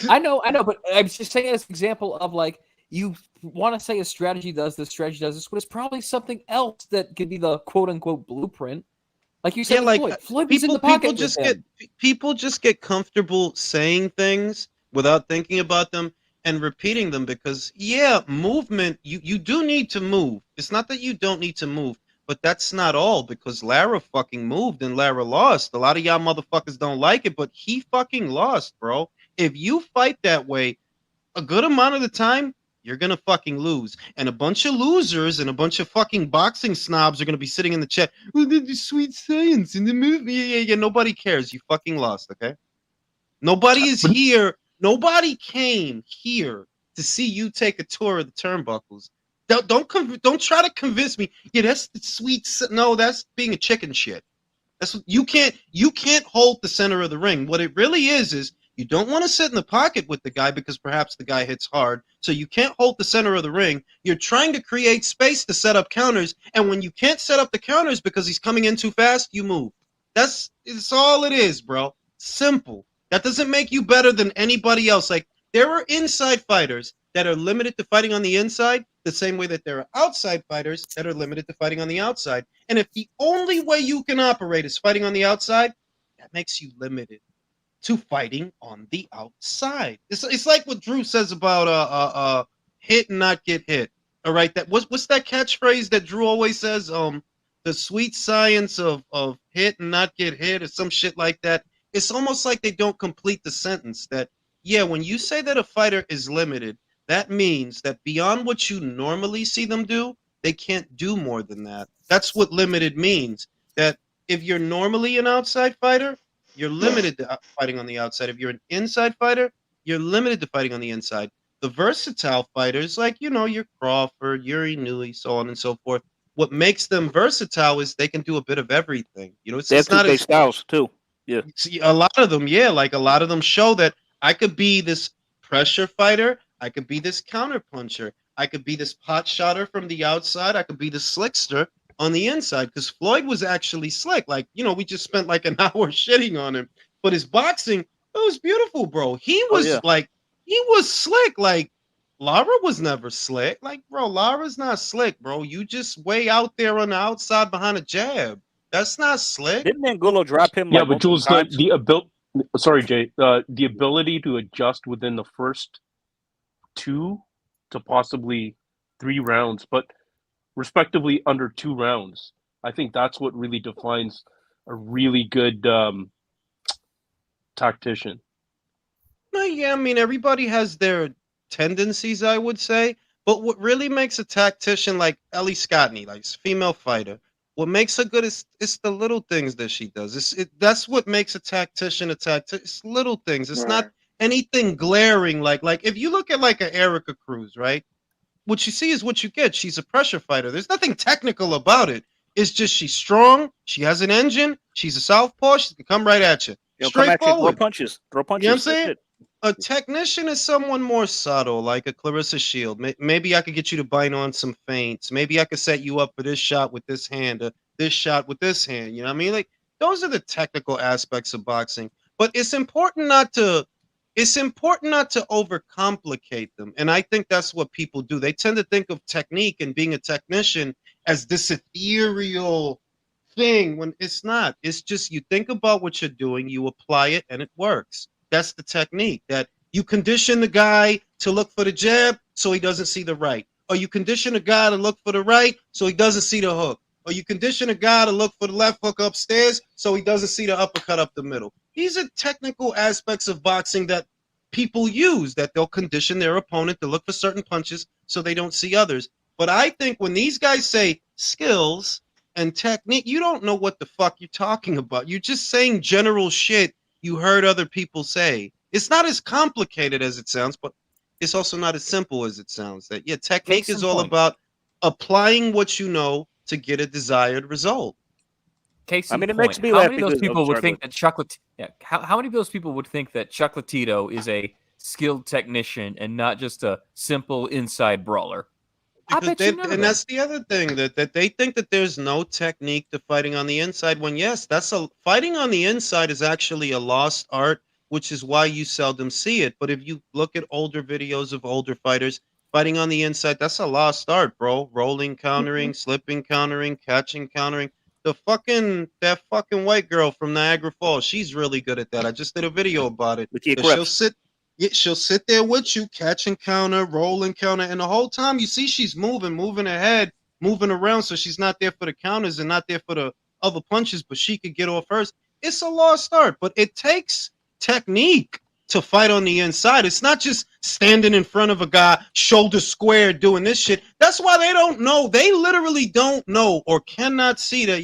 I know, but I'm just saying as an example of like, you want to say a strategy does this, but it's probably something else that could be the quote unquote blueprint. Like you said, Yeah, like Floyd was in the pocket people just get comfortable saying things without thinking about them and repeating them because movement, you do need to move. It's not that you don't need to move, but that's not all because Lara fucking moved and Lara lost. A lot of y'all motherfuckers don't like it, but he fucking lost, bro. If you fight that way, a good amount of the time, you're gonna fucking lose. And a bunch of losers and a bunch of fucking boxing snobs are gonna be sitting in the chat. Oh, the sweet science in the movie. Yeah. Nobody cares. You fucking lost, okay? Nobody is here. Nobody came here to see you take a tour of the turnbuckles. Don't try to convince me. Yeah, that's the sweet. No, that's being a chicken shit. That's what you can't hold the center of the ring. What it really is you don't want to sit in the pocket with the guy because perhaps the guy hits hard. So you can't hold the center of the ring. You're trying to create space to set up counters. And when you can't set up the counters because he's coming in too fast, you move. It's all it is, bro. Simple. That doesn't make you better than anybody else. Like there are inside fighters that are limited to fighting on the inside the same way that there are outside fighters that are limited to fighting on the outside. And if the only way you can operate is fighting on the outside, that makes you limited to fighting on the outside. It's like what Drew says about hit and not get hit. All right, what's that catchphrase that Drew always says? The sweet science of hit and not get hit or some shit like that. It's almost like they don't complete the sentence that when you say that a fighter is limited, that means that beyond what you normally see them do, they can't do more than that. That's what limited means. That if you're normally an outside fighter, you're limited to fighting on the outside. If you're an inside fighter, you're limited to fighting on the inside. The versatile fighters, like, your Crawford, Yuri Nui, so on and so forth, what makes them versatile is they can do a bit of everything. It's not their styles too. Yeah. See, a lot of them, like a lot of them show that I could be this pressure fighter. I could be this counter puncher. I could be this pot shotter from the outside. I could be the slickster on the inside because Floyd was actually slick. Like, we just spent like an hour shitting on him, but his boxing was beautiful, bro. He Oh was yeah. like, he was slick. Like Lara was never slick. Like, bro, Lara's not slick, bro. You just way out there on the outside behind a jab. That's not slick. Didn't Angulo drop him Yeah, like but multiple Jules, times? sorry, Jay, the ability to adjust within the first 2 to possibly 3 rounds, but respectively under 2 rounds. I think that's what really defines a really good tactician. No, yeah, I mean everybody has their tendencies, I would say. But what really makes a tactician like Ellie Scottney, like female fighter, what makes her good is it's the little things that she does. That's what makes a tactician a tactician. It's little things. It's not Right. anything glaring. Like if you look at like a Erica Cruz, right? What you see is what you get. She's a pressure fighter. There's nothing technical about it. It's just she's strong. She has an engine. She's a southpaw. She can come right at you. Come at you, throw Straightforward. punches, throw You know what I'm punches. That's saying? it. A technician is someone more subtle, like a Clarissa Shield. Maybe I could get you to bite on some feints. Maybe I could set you up for this shot with this hand, this shot with this hand. You know what I mean? Like those are the technical aspects of boxing. But it's important not to overcomplicate them. And I think that's what people do. They tend to think of technique and being a technician as this ethereal thing when it's not. It's just you think about what you're doing, you apply it, and it works. That's the technique. That you condition the guy to look for the jab so he doesn't see the right. Or you condition a guy to look for the right so he doesn't see the hook. Or you condition a guy to look for the left hook upstairs so he doesn't see the uppercut up the middle. These are technical aspects of boxing that people use, that they'll condition their opponent to look for certain punches so they don't see others. But I think when these guys say skills and technique, you don't know what the fuck you're talking about. You're just saying general shit you heard other people say. It's not as complicated as it sounds, but it's also not as simple as it sounds. That yeah, technique Case is in all point. about applying what you know to get a desired result. Case I in mean, it point. makes me How laugh many of those because people would sorry, go think that chocolate? Yeah. How many of those people would think that Chocolatito is a skilled technician and not just a simple inside brawler? I Because bet they you none of and them. that's the other thing that they think that there's no technique to fighting on the inside when yes, that's a fighting on the inside is actually a lost art, which is why you seldom see it. But if you look at older videos of older fighters fighting on the inside, that's a lost art, bro. Rolling, countering, slipping, countering, catching, countering. That fucking white girl from Niagara Falls, she's really good at that. I just did a video about it. Lakia 'Cause she'll Krebs. sit yeah, she'll sit there with you, catch and counter, roll and counter, and the whole time you see she's moving ahead, moving around, so she's not there for the counters and not there for the other punches, but she could get off hers. It's a lost art, but it takes technique to fight on the inside. It's not just standing in front of a guy, shoulder square, doing this shit. That's why they don't know. They literally don't know or cannot see that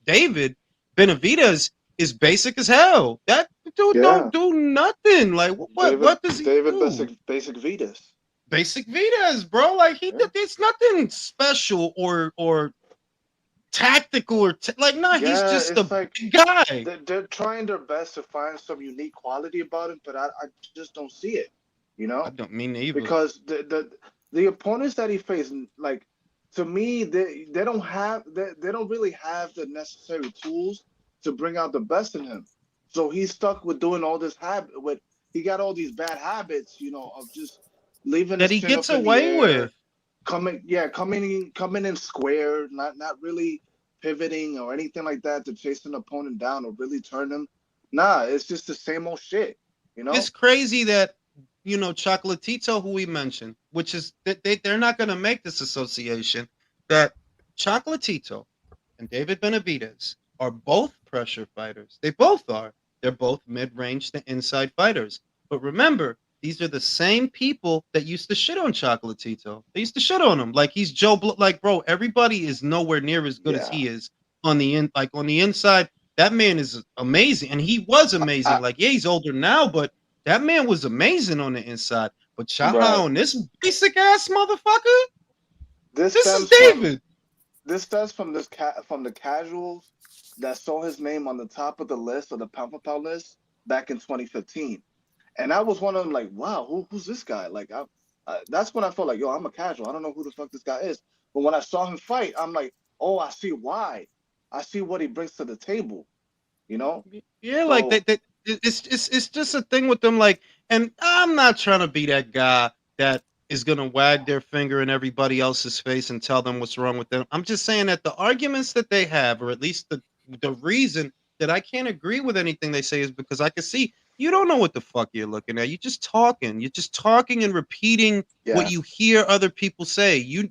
David Benavidez is basic as hell. That dude Yeah. don't do nothing. Like what does he David do? Basic Vitas. Basic Vitas, bro. Like it's nothing special or tactical like nah, he's Yeah, just a it's like big guy. they're trying their best to find some unique quality about him, but I just don't see it. You I know, don't mean either. because the opponents that he faced, like to me, they don't really have the necessary tools to bring out the best in him. So he's stuck with doing all this habit. With he got all these bad habits, of just leaving That his he chin gets up in the away air, with. coming in square, not really pivoting or anything like that to chase an opponent down or really turn him. Nah, it's just the same old shit. It's crazy that Chocolatito, who we mentioned, which is that they're not going to make this association that Chocolatito and David Benavidez are both pressure fighters. They both are. They're both mid-range to inside fighters. But remember, these are the same people that used to shit on Chocolatito. They used to shit on him like he's like bro. Everybody is nowhere near as good as he is on the inside. That man is amazing, and he was amazing. Like yeah, he's older now, but that man was amazing on the inside. But Chaha on this basic ass motherfucker, this is David. This stems from from the casuals that saw his name on the top of the list of the pound for pound list back in 2015, and I was one of them. Like, wow, who's this guy? Like, that's when I felt like, yo, I'm a casual. I don't know who the fuck this guy is. But when I saw him fight, I'm like, oh, I see why. I see what he brings to the table. Yeah, So, like it's just a thing with them. Like, and I'm not trying to be that guy that is gonna wag their finger in everybody else's face and tell them what's wrong with them. I'm just saying that the arguments that they have, or at least the reason that I can't agree with anything they say, is because I can see you don't know what the fuck you're looking at. You're just talking. You're just talking and repeating what Yeah. you hear other people say. You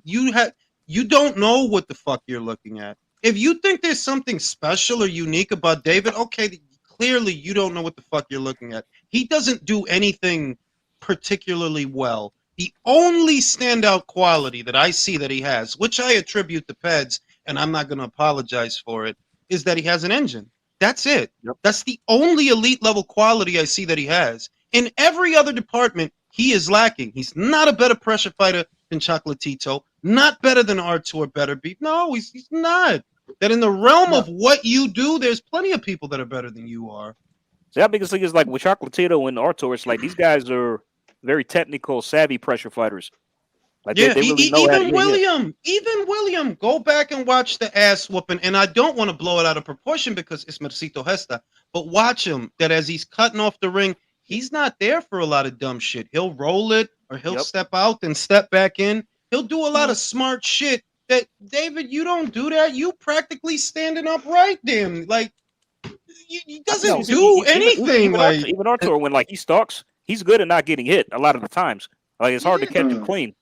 don't know what the fuck you're looking at. If you think there's something special or unique about David, okay, clearly you don't know what the fuck you're looking at. He doesn't do anything particularly well. The only standout quality that I see that he has, which I attribute to Peds, and I'm not going to apologize for it, is that he has an engine. That's it. Yep. That's the only elite level quality I see that he has. In every other department, he is lacking. He's not a better pressure fighter than Chocolatito, not better than R2 or Better Beat. No, he's not. That in the realm of what you do, there's plenty of people that are better than you are. See, how biggest thing is like with Chocolatito and Artur, it's like these guys are very technical, savvy pressure fighters. Like Yeah, they really know how to even hit. even William, go back and watch the ass whooping. And I don't want to blow it out of proportion because it's Mercito Hesta, but watch him that as he's cutting off the ring, he's not there for a lot of dumb shit. He'll roll it or he'll Yep. step out and step back in. He'll do a lot of smart shit that David, you don't do that. You practically standing upright, damn. Like he doesn't No, do even anything. Like Even Artur, when like he stalks, he's good at not getting hit a lot of the times. Like it's hard to catch him clean.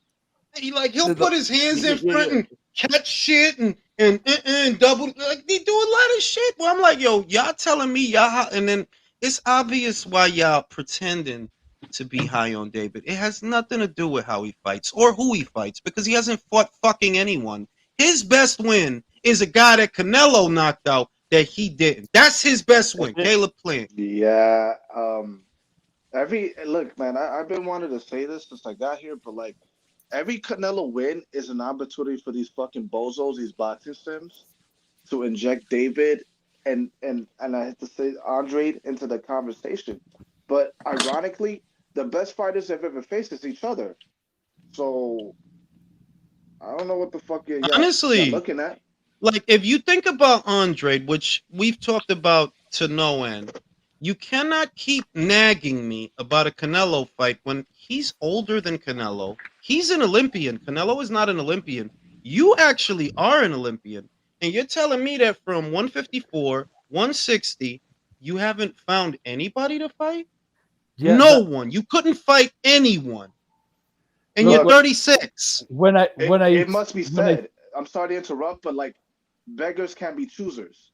he'll put his hands in front and catch shit and double, like they do a lot of shit. Well, I'm like, yo, y'all telling me y'all, and then it's obvious why y'all pretending to be high on David. It has nothing to do with how he fights or who he fights because he hasn't fought fucking anyone. His best win is a guy that Canelo knocked out that he didn't. That's his best win. Caleb Plant. Yeah. Look, man, I've been wanting to say this since I got here, but like every Canelo win is an opportunity for these fucking bozos, these boxing sims, to inject David and I have to say Andre into the conversation. But ironically, the best fighters they've ever faced is each other. So I don't know what the fuck you're Honestly, looking at. Like if you think about Andre, which we've talked about to no end, you cannot keep nagging me about a Canelo fight when he's older than Canelo. He's an Olympian. Canelo is not an Olympian. You actually are an Olympian. And you're telling me that from 154, 160, you haven't found anybody to fight? Yeah, No one. You couldn't fight anyone. And Look, you're 36. It must be said. I'm sorry to interrupt, but like beggars can't be choosers.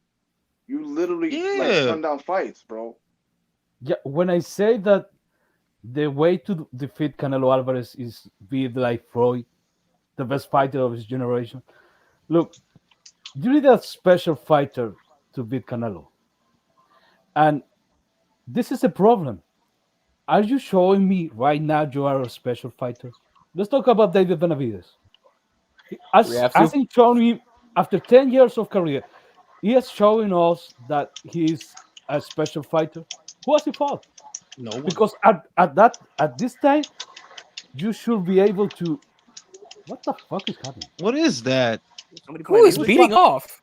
You literally like turn down fights, bro. Yeah, when I say that the way to defeat Canelo Alvarez is be like Floyd, the best fighter of his generation. Look, you need a special fighter to beat Canelo. And this is a problem. Are you showing me right now you are a special fighter? Let's talk about David Benavides. We have to. Hasn't shown me after 10 years of career, he is showing us that he's a special fighter. Who has he fought? No one. Because at this time, you should be able to. What the fuck is happening? What is that? Who is beating off?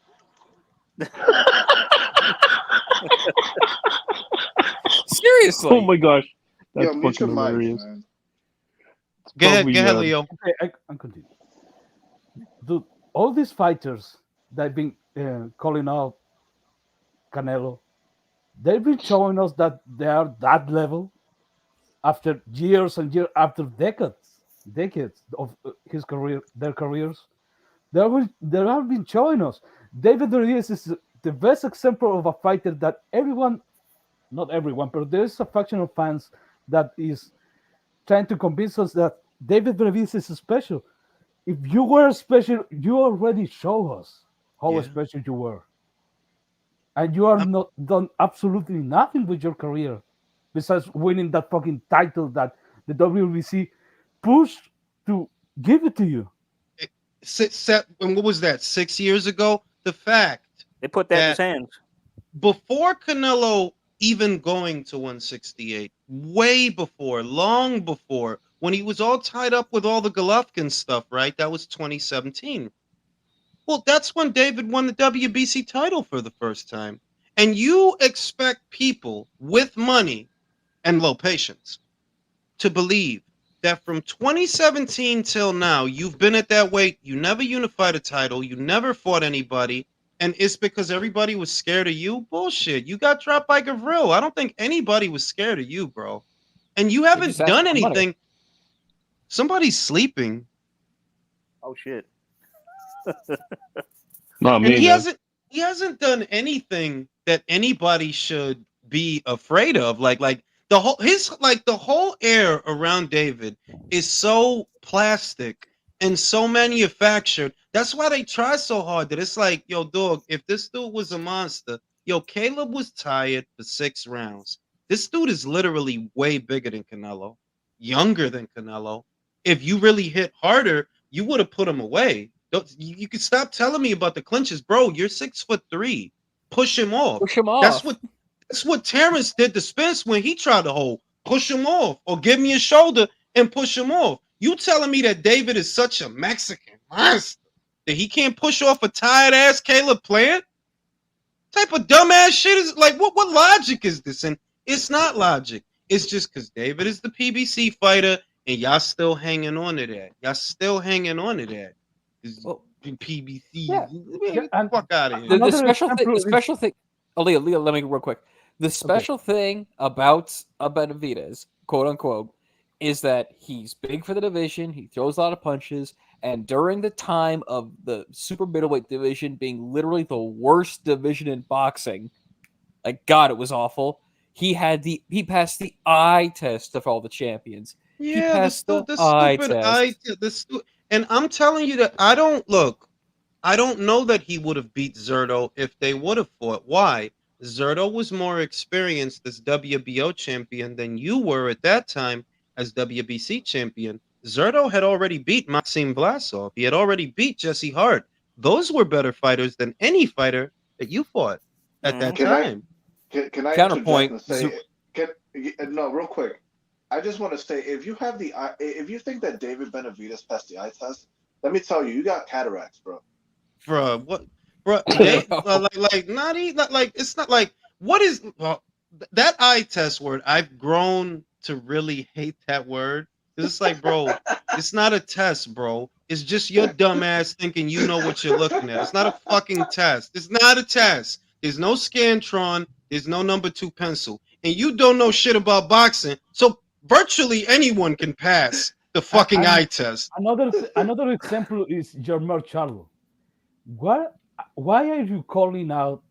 Seriously. Oh my gosh. That's Yo, mute your fucking mics, hilarious. man. Go ahead, Probably, Leo. Okay, I'm continuing. Dude, all these fighters that have been calling out Canelo, they've been showing us that they are that level after years and years, after decades of his career, their careers. They have been showing us. David Rodriguez is the best example of a fighter that everyone, not everyone, but there's a faction of fans that is trying to convince us that David Benavides is special. If you were special, you already show us how special you were. And you are not done absolutely nothing with your career besides winning that fucking title that the WBC pushed to give it to you. And what was that? 6 years ago? The fact they put that in his hands before Canelo even going to 168, way before, long before, when he was all tied up with all the Golovkin stuff, right? That was 2017. Well, that's when David won the WBC title for the first time. And you expect people with money and low patience to believe that from 2017 till now, you've been at that weight, you never unified a title, you never fought anybody, and it's because everybody was scared of you? Bullshit. You got dropped by Gavril. I don't think anybody was scared of you, bro. And you They just haven't asked done for money. anything. Somebody's sleeping. Oh shit. Not And me, man. he hasn't done anything that anybody should be afraid of. Like the whole air around David is so plastic and so manufactured. That's why they try so hard that it's like, yo, dog, if this dude was a monster, yo, Caleb was tired for 6 rounds. This dude is literally way bigger than Canelo, younger than Canelo. If you really hit harder, you would have put him away. You can stop telling me about the clinches, bro. You're 6'3". Push him off. Push him off. That's what Terrence did to Spence when he tried to hold. Push him off, or give me a shoulder and push him off. You telling me that David is such a Mexican monster that he can't push off a tired ass Caleb Plant? Type of dumbass shit is like what logic is this? And it's not logic. It's just because David is the PBC fighter and y'all still hanging on to that. Y'all still hanging on to that. Well, PBC. Yeah. Man, the fuck out of here. The Another special thing. example The is- special thing. Oh, Leo, let me real quick. The special thing about Benavidez, quote unquote, is that he's big for the division. He throws a lot of punches, and during the time of the super middleweight division being literally the worst division in boxing, like God, it was awful. He passed the eye test of all the champions. He Yeah, passed stupid test. and I'm telling you that I don't know that he would have beat Zerto if they would have fought. Why? Zerto was more experienced as WBO champion than you were at that time as WBC champion. Zerto had already beat Maxim Vlasov. He had already beat Jesse Hart. Those were better fighters than any fighter that you fought at that Can I time. can I Counterpoint, interject and say no, real quick. I just want to say if you think that David Benavidez passed the eye test, let me tell you, you got cataracts, bro. Bro, what, bro? Like not even like it's not like what is that eye test word? I've grown to really hate that word. It's like, bro, it's not a test, bro. It's just your dumb ass thinking you know what you're looking at. It's not a fucking test. It's not a test. There's no Scantron. There's no number 2 pencil, and you don't know shit about boxing. So virtually anyone can pass the fucking eye test. Another example is Jermel Charlo. Why are you calling out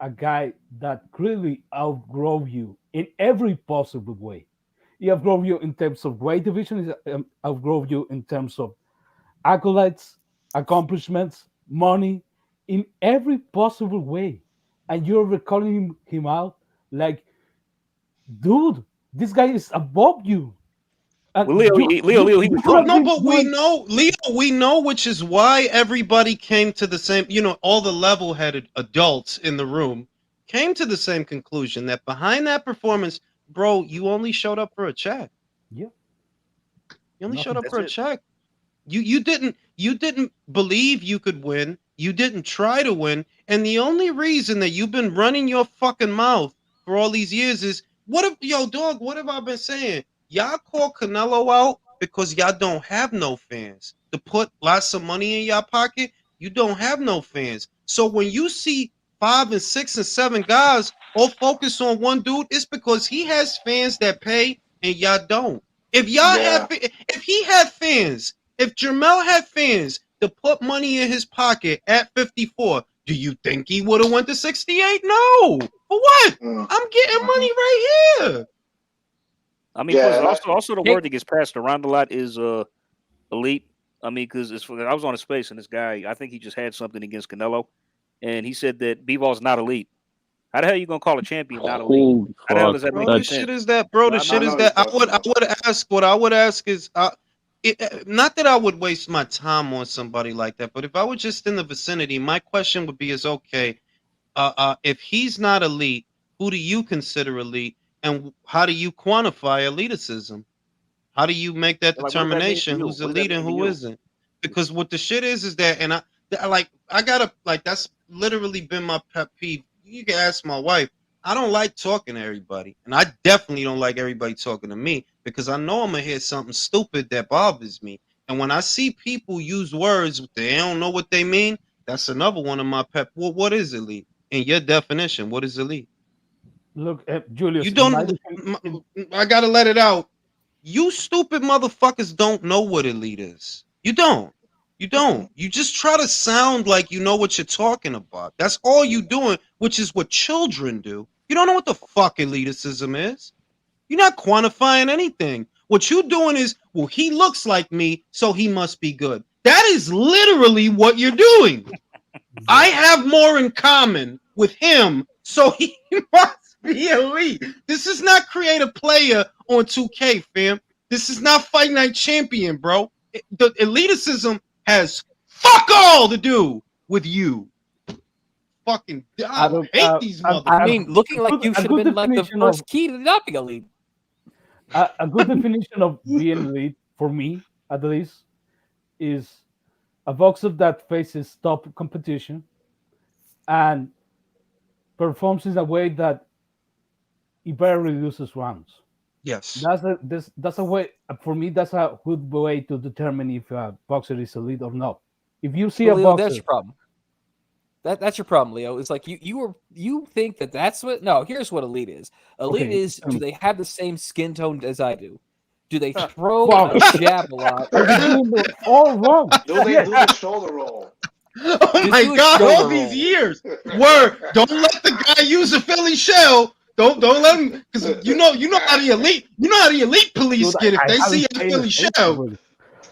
a guy that clearly outgrew you in every possible way? He outgrew you in terms of weight division. He outgrew you in terms of accolades, accomplishments, money, in every possible way. And you're calling him out like, dude, this guy is above you. And Well, Leo, he was drunk. No, but we know, Leo, we know, which is why everybody came to the same, all the level-headed adults in the room came to the same conclusion that behind that performance, bro, you only showed up for a check. Yeah. You only showed up for a check. You didn't believe you could win. You didn't try to win. And the only reason that you've been running your fucking mouth for all these years is what have I been saying? Y'all call Canelo out because y'all don't have no fans. To put lots of money in y'all pocket, you don't have no fans. So when you see 5 and 6 and 7 guys all focus on one dude, it's because he has fans that pay and y'all don't. If he had fans, if Jermel had fans to put money in his pocket at 54, do you think he would have went to 68? No. For what? I'm getting money right here. I mean, also the word that gets passed around a lot is elite. I mean, because I was on a space and this guy, I think he just had something against Canelo, and he said that Bivol not elite. How the hell are you gonna call a champion not elite? How the hell does that make The sense? shit is that, bro. The shit is that. What I would ask is, not that I would waste my time on somebody like that, but if I were just in the vicinity, my question would be: okay, if he's not elite, who do you consider elite, and how do you quantify eliticism? How do you make that determination who's elite and who isn't? Because what the shit is that, and I gotta, like, that's literally been my pet peeve. you can ask my wife. I don't like talking to everybody, and I definitely don't like everybody talking to me because I know I'm gonna hear something stupid that bothers me. And when I see people use words they don't know what they mean, that's another one of my pet. Well, what is elite in your definition? What is elite? Look, You Julius, don't. I gotta let it out. You stupid motherfuckers don't know what elite is. You don't. You don't. You just try to sound like you know what you're talking about. That's all you doing, which is what children do. You don't know what the fuck elitism is. You're not quantifying anything. What you're doing is, well, he looks like me, so he must be good. That is literally what you're doing. I have more in common with him, so he must be elite. This is not create a player on 2K, fam. This is not Fight Night Champion, bro. The elitism has fuck all to do with you. Fucking, I hate these motherfuckers. I mean, looking like you should have been like the first key to not being elite. A good definition of being elite, for me at least, is a boxer that faces top competition and performs in a way that it better reduces rounds. Yes, that's a way for me. That's a good way to determine if a boxer is elite or not. If you see Well, a Leo, boxer, that's your problem. That's your problem, Leo. It's like you think that's what. No, here's what elite is. Elite Okay, is, do they have the same skin tone as I do? Do they Fuck. throw a jab a lot? Are you doing it all wrong? Do they do the shoulder roll? Oh Just my do a god, shoulder all these roll. years. Word. Don't let the guy use a Philly shell. Don't let him, because you know how the elite police Dude, get if I they see haven't a seen Philly it. shell.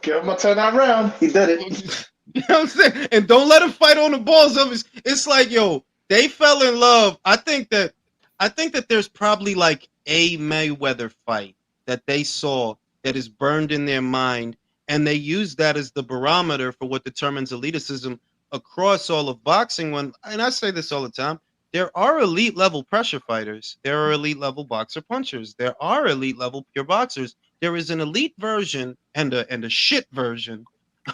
Give him a 10-out round. He did it. You know what I'm saying? And don't let him fight on the balls of his. It's like, yo, they fell in love. I think that there's probably like a Mayweather fight that they saw that is burned in their mind, and they use that as the barometer for what determines elitism across all of boxing. When, and I say this all the time, there are elite level pressure fighters. There are elite level boxer punchers. There are elite level pure boxers. There is an elite version and a shit version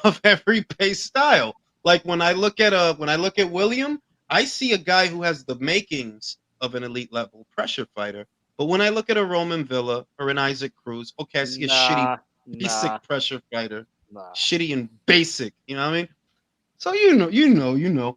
of every base style. Like when I look at William, I see a guy who has the makings of an elite level pressure fighter. But when I look at a Roman Villa or an Isaac Cruz, okay, I see a shitty basic pressure fighter. Shitty and basic, you know what I mean? So you know.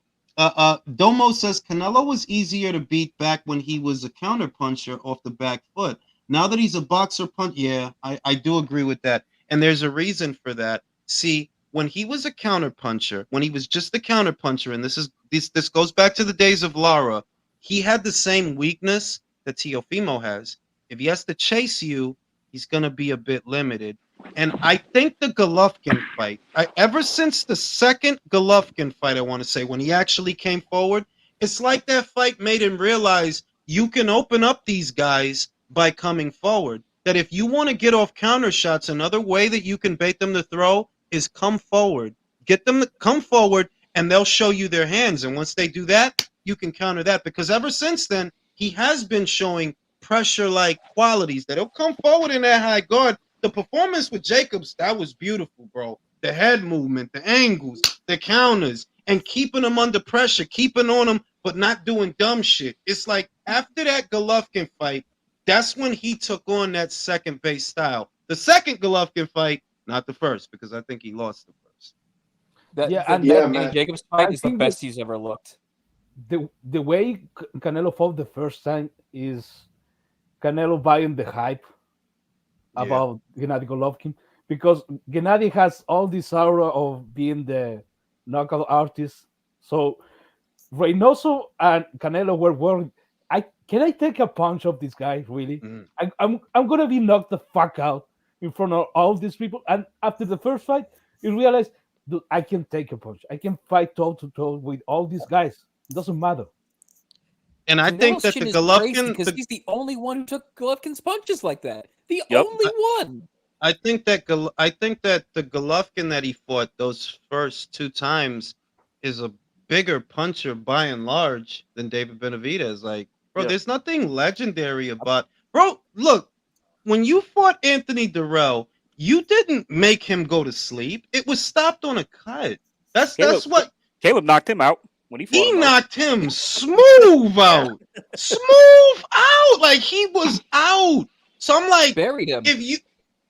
Domo says Canelo was easier to beat back when he was a counter puncher off the back foot. Now that he's a boxer punch, yeah, I do agree with that. And there's a reason for that. See, when he was a counter puncher, when he was just a counter puncher, and this goes back to the days of Lara, he had the same weakness that Teofimo has. If he has to chase you, he's gonna be a bit limited. And I think the Golovkin fight, ever since the second Golovkin fight, I want to say, when he actually came forward, it's like that fight made him realize you can open up these guys by coming forward. That if you want to get off counter shots, another way that you can bait them to throw is come forward. Get them to come forward, and they'll show you their hands. And once they do that, you can counter that. Because ever since then, he has been showing pressure-like qualities that he'll come forward in that high guard. The performance with Jacobs, that was beautiful, bro. The head movement, the angles, the counters, and keeping them under pressure, keeping on them, but not doing dumb shit. It's like after that Golovkin fight, that's when he took on that second base style. The second Golovkin fight, not the first, because I think he lost the first. That Danny Jacobs fight is the best he's ever looked. The way Canelo fought the first time is Canelo buying the hype about Gennady Golovkin, because Gennady has all this aura of being the knockout artist. So Reynoso and Canelo were worried. Can I take a punch of this guy? Really? I'm gonna be knocked the fuck out in front of all these people. And after the first fight, you realize, dude, I can take a punch. I can fight toe to toe with all these guys. It doesn't matter. And I think that the Golovkin, because he's the only one who took Golovkin's punches like that. The only one. I think that the Golovkin that he fought those first two times is a bigger puncher by and large than David Benavidez. Like, bro, there's nothing legendary about. Bro, look, when you fought Anthony Durrell, you didn't make him go to sleep. It was stopped on a cut. That's what Caleb knocked him out. when he fought He him. knocked him smooth out. Smooth out. Like he was out. So I'm like, Buried him. if you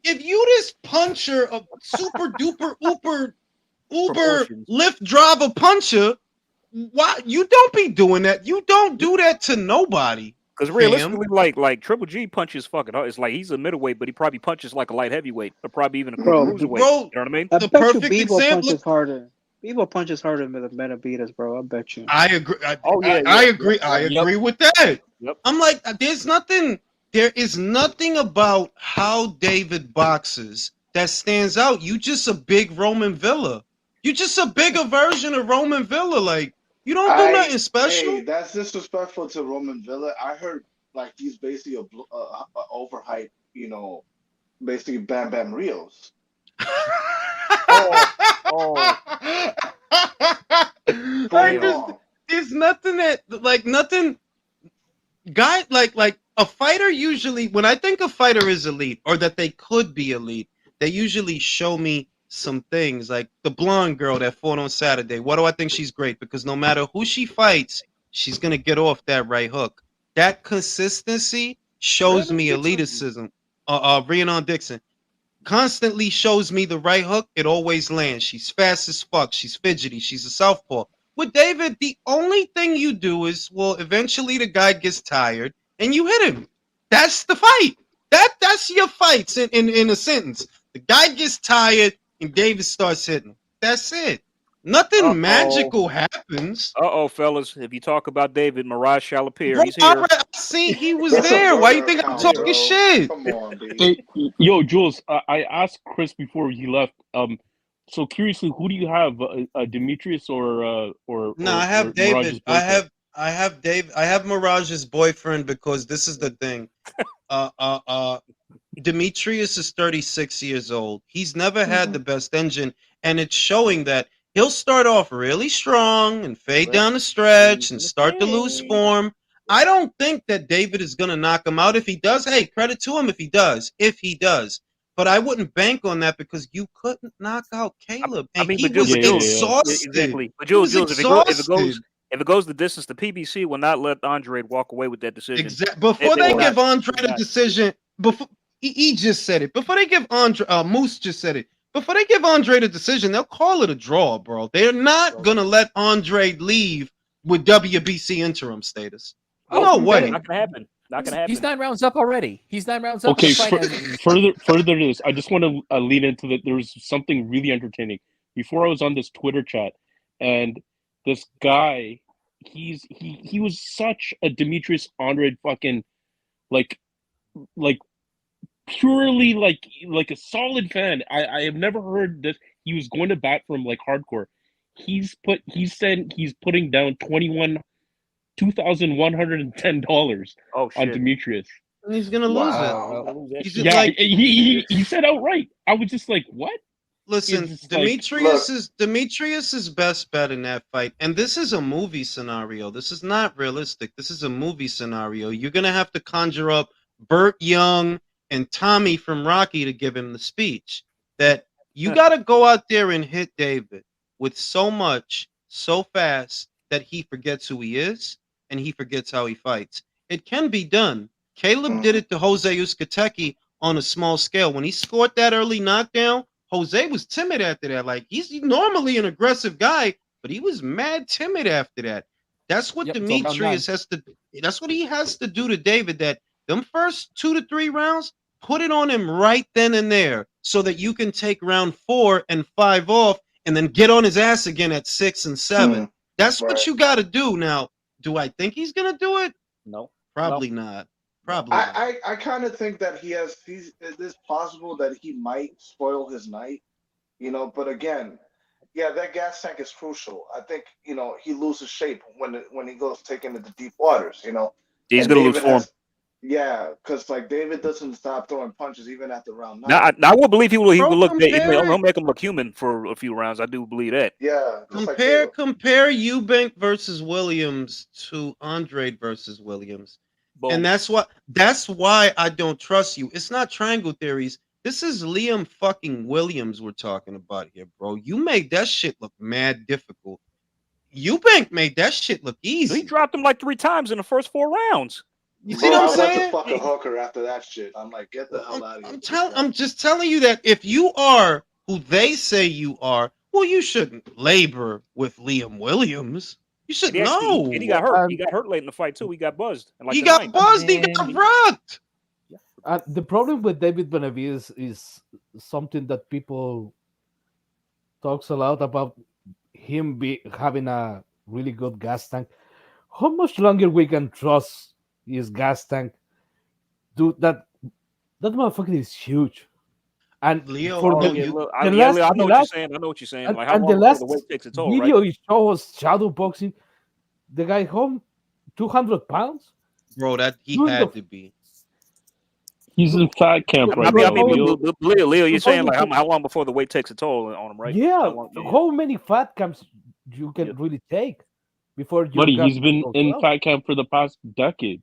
this puncher of super duper uber Proportions. lift driver puncher, why you don't be doing that? You don't do that to nobody. Because fam. realistically, like Triple G punches fucking hard. It's like he's a middleweight, but he probably punches like a light heavyweight, or probably even a Bro, cruiserweight. Bro, You know what I mean? I the bet you perfect Bebo example. punches harder. Bebo punches harder than the Benavides, bro. I bet you. I agree. Oh yeah, I yeah, agree. yep, I yep, agree with that. yep. I'm like, there's nothing. There is nothing about how David boxes that stands out. You just a big Roman Villa. You just a bigger version of Roman Villa. Like you don't do nothing special. Hey, that's disrespectful to Roman Villa. I heard like he's basically a overhyped, basically Bam Bam Rios. Oh, Like there's nothing that like nothing. Guy like a fighter usually when I think a fighter is elite or that they could be elite, they usually show me some things like the blonde girl that fought on Saturday. What do I think she's great? Because no matter who she fights, she's gonna get off that right hook. That consistency shows me elitism. Rhiannon Dixon constantly shows me the right hook. It always lands. She's fast as fuck. She's fidgety. She's a southpaw. With David, the only thing you do is, well, eventually the guy gets tired and you hit him. That's the fight. That's your fights in a sentence. The guy gets tired and David starts hitting. That's it. Nothing magical happens. Fellas. If you talk about David, Mirage shall appear. Bro, He's here. I see he was there. Why you think I'm talking shit? Come on, dude. Hey, yo, Jules, I asked Chris before he left. So curiously, who do you have, Demetrius or? No, I have David. I have Dave. I have Mirage's boyfriend because this is the thing. Demetrius is 36 years old. He's never had the best engine, and it's showing that he'll start off really strong and fade down the stretch and start to lose form. I don't think that David is going to knock him out. If he does, hey, credit to him if he does. If he does. But I wouldn't bank on that because you couldn't knock out Caleb. And he was exhausted. Exactly. But He was Jules, exhausted. if it goes the distance, the PBC will not let Andre walk away with that decision. Exactly. Before they give Andre the decision, before he just said it. Before they give Andre, Moose just said it. Before they give Andre the decision, they'll call it a draw, bro. They're not gonna let Andre leave with WBC interim status. No way. Not gonna happen. Not gonna happen. He's 9 rounds up already. He's 9 rounds up. Okay, further to this, I just want to lean into that. There was something really entertaining before I was on this Twitter chat, and this guy, he was such a Demetrius Andrade fucking like purely like a solid fan. I have never heard that he was going to bat for him like hardcore. He said he's putting down $2,110 on Demetrius. And he's gonna lose it. He's just like, he said outright. I was just like, what? Listen, Demetrius's best bet in that fight, and this is a movie scenario. This is not realistic. This is a movie scenario. You're gonna have to conjure up Burt Young and Tommy from Rocky to give him the speech. That you got to go out there and hit David with so much, so fast that he forgets who he is and he forgets how he fights. It can be done. Caleb did it to Jose Uzcategui on a small scale. When he scored that early knockdown, Jose was timid after that. Like, he's normally an aggressive guy, but he was mad timid after that. That's what Demetrius has to. That's what he has to do to David. That them first 2 to 3 rounds, put it on him right then and there, so that you can take round 4 and 5 off, and then get on his ass again at 6 and 7. That's what you got to do. Now, do I think he's gonna do it? No, probably not. Probably. I kind of think that it is possible that he might spoil his night, But again, yeah, that gas tank is crucial. I think he loses shape when he goes taking it to deep waters. He's gonna lose form. Yeah, because like David doesn't stop throwing punches even after round 9. Now, I will believe he will look. He'll make him look human for a few rounds. I do believe that. Yeah. Compare Eubank versus Williams to Andrade versus Williams. Boom. And that's why I don't trust you. It's not triangle theories. This is Liam fucking Williams we're talking about here, bro. You made that shit look mad difficult. Eubank made that shit look easy. He dropped him like 3 times in the first 4 rounds. You see Bro, what I'm I went to saying? fuck a hooker after that shit. I'm like, get the hell out of here. I'm just telling you that if you are who they say you are, well, you shouldn't labor with Liam Williams. You should And know. he got hurt. He got hurt late in the fight too. He got buzzed. And like He the got ninth. buzzed. He got rocked. The problem with David Benavides is something that people talks a lot about him having a really good gas tank. How much longer we can trust his gas tank? Dude, that motherfucker is huge. And Leo, for I know what you're saying. I know what you're saying. Like how and long the before last the weight takes a toll, right? video he showed us shadow boxing. The guy home 200 pounds. Bro, that he Dude, had to be. He's in fat camp right I now. mean, Leo, you're saying like Supposedly- how long before the weight takes a toll on him, right? Yeah, Yeah. how many fat camps you can really take before you? Buddy, got he's been to in well? fat camp for the past decade.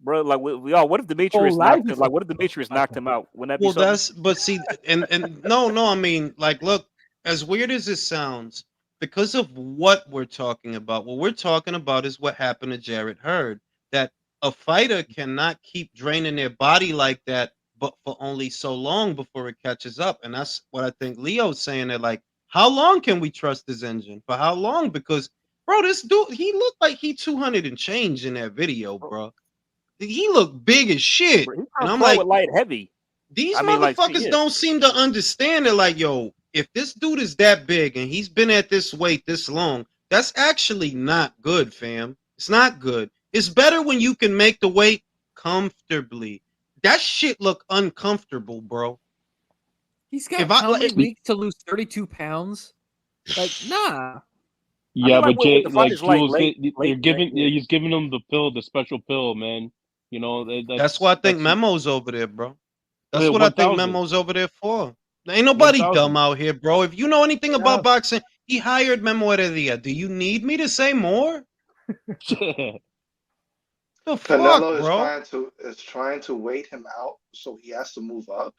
Bro, like what if Demetrius life knocked him? is Like what if Demetrius knocked him out? Wouldn't that be Well, something? that's but see, and no, I mean, like, look, as weird as this sounds, because of what we're talking about, what we're talking about is what happened to Jarrett Hurd. That a fighter cannot keep draining their body like that, but for only so long before it catches up. And that's what I think Leo's saying. That like, how long can we trust this engine? For how long? Because bro, this dude, he looked like he 200 and change in that video, bro. He looked big as shit. Bro, he And turned I'm pro like, at light heavy. these I mean, like, motherfuckers yeah. don't seem to understand it. Like, yo, if this dude is that big and he's been at this weight this long, that's actually not good, fam. It's not good. It's better when you can make the weight comfortably. That shit look uncomfortable, bro. He's got If I- how many like- weeks to lose 32 pounds? Like, nah. Yeah, like, but with the like fighters, like, Jules, late- they're late giving night, yeah. he's giving them the pill, the special pill, man. You know That's why I think that's- Memo's over there, bro. That's Yeah, what I think 1,000. Memo's over there for. Ain't nobody 1,000. dumb out here, bro. If you know anything Yeah. about boxing, he hired Memo Heredia. Do you need me to say more? The fuck, Canelo bro? is trying to wait him out, so he has to move up.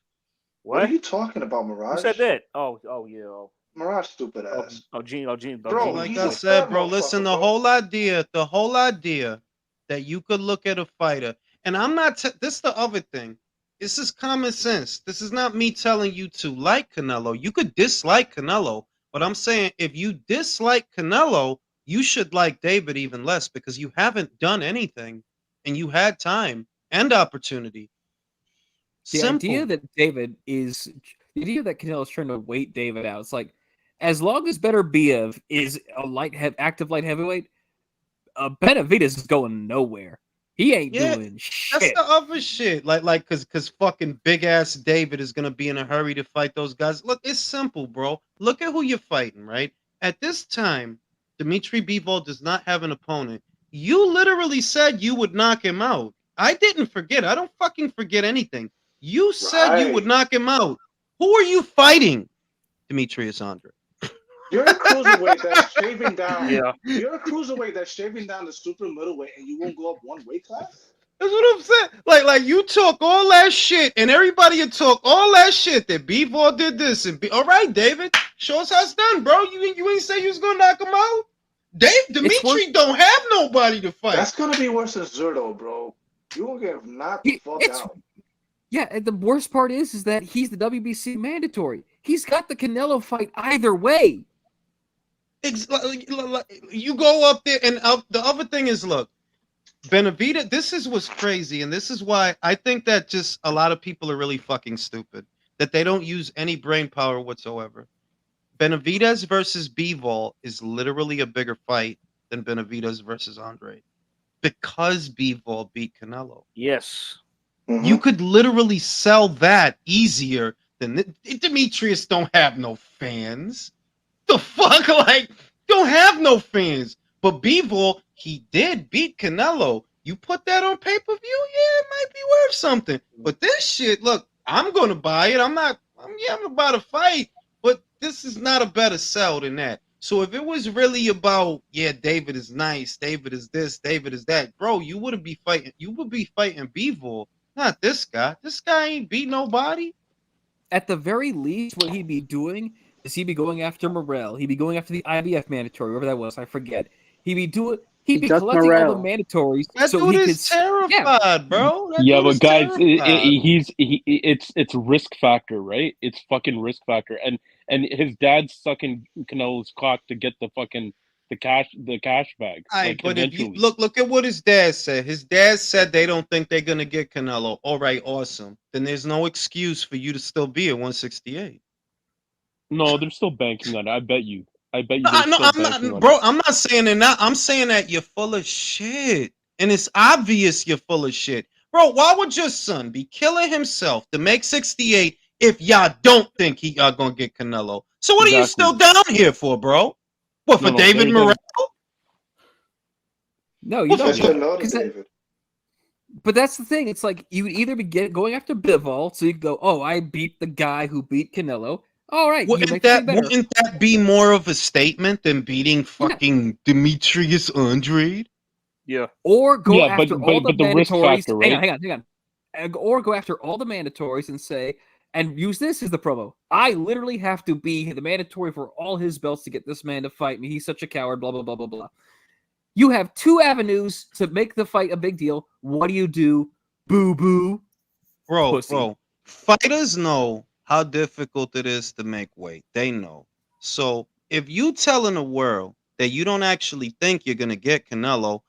What What? are you talking about, Mirage? Who said that? Oh yeah. Mirage, stupid ass. Gene. Bro, Like he's I a said, fat bro, listen, motherfucker, the whole idea that you could look at a fighter, and I'm not, this is the other thing. This is common sense. This is not me telling you to like Canelo. You could dislike Canelo, but I'm saying if you dislike Canelo, you should like David even less because you haven't done anything and you had time and opportunity. The Simple. idea that the idea that Canelo's trying to wait David out. It's like, as long as Beterbiev is a active light heavyweight, Benavides is going nowhere. He ain't doing shit. That's the other shit. Like, cause fucking big ass David is gonna be in a hurry to fight those guys. Look, it's simple, bro. Look at who you're fighting, right? At this time, Dmitry Bivol does not have an opponent. You literally said you would knock him out. I didn't forget. I don't fucking forget anything. You said you would knock him out. Who are you fighting? Demetrius Andre. You're a cruiserweight that's shaving down. Yeah. You're a cruiserweight that's shaving down the super middleweight, and you won't go up one weight class. That's what I'm saying. Like you talk all that shit, and everybody would talk all that shit that Bivol did this and all right, David, show us how it's done, bro. You ain't say you was gonna knock him out. Dimitri don't have nobody to fight. That's gonna be worse than Zerto, bro. You won't get knocked the fuck out. Yeah, and the worst part is that he's the WBC mandatory. He's got the Canelo fight either way. You go up there, and the other thing is, look, Benavidez. This is what's crazy, and this is why I think that just a lot of people are really fucking stupid. That they don't use any brain power whatsoever. Benavidez versus Bivol is literally a bigger fight than Benavidez versus Andre, because Bivol beat Canelo. Yes. You could literally sell that easier than Demetrius. Don't have no fans. The fuck, like, don't have no fans. But Bivol, he did beat Canelo. You put that on pay per view, yeah, it might be worth something. But this shit, look, I'm gonna buy it. I'm about to fight, but this is not a better sell than that. So if it was really about, yeah, David is nice, David is this, David is that, bro, you would be fighting Bivol, not this guy. This guy ain't beat nobody. At the very least, what he'd be doing is he'd be going after Morrell. He'd be going after the IBF mandatory, whoever that was. I forget. He'd be Just collecting all the Morrell. mandatories That so dude he could. is terrified, bro. That Yeah, dude but is guys, terrified. it's risk factor, right? It's fucking risk factor, and his dad's sucking Canelo's cock to get the cash bag. Right, Like but if you eventually, look at what his dad said. His dad said they don't think they're gonna get Canelo. All right, awesome. Then there's no excuse for you to still be at 168. no, they're still banking on it. I bet you. I bet you No, they're no, still I'm banking not, on bro. it. I'm not saying they're not. I'm saying that you're full of shit, and it's obvious you're full of shit, bro. Why would your son be killing himself to make 68 if y'all don't think he gonna get Canelo? So what are you still Exactly. down here for, bro? What for No, David Morrell? No, you What don't. I said no to Because David. But that's the thing. It's like you would either be going after Bivol, so you go, "Oh, I beat the guy who beat Canelo." All right, you make the thing better. Wouldn't that be more of a statement than beating fucking Demetrius Andrade? Yeah. Or go Yeah, after but all the the risk mandatories. factor, right? Hang on. Or go after all the mandatories and say, and use this as the promo. I literally have to be the mandatory for all his belts to get this man to fight me. He's such a coward. Blah blah blah blah blah. You have two avenues to make the fight a big deal. What do? Boo boo. Pussy. Bro, fighters know how difficult it is to make weight. They know. So if you telling the world that you don't actually think you're gonna get Canelo,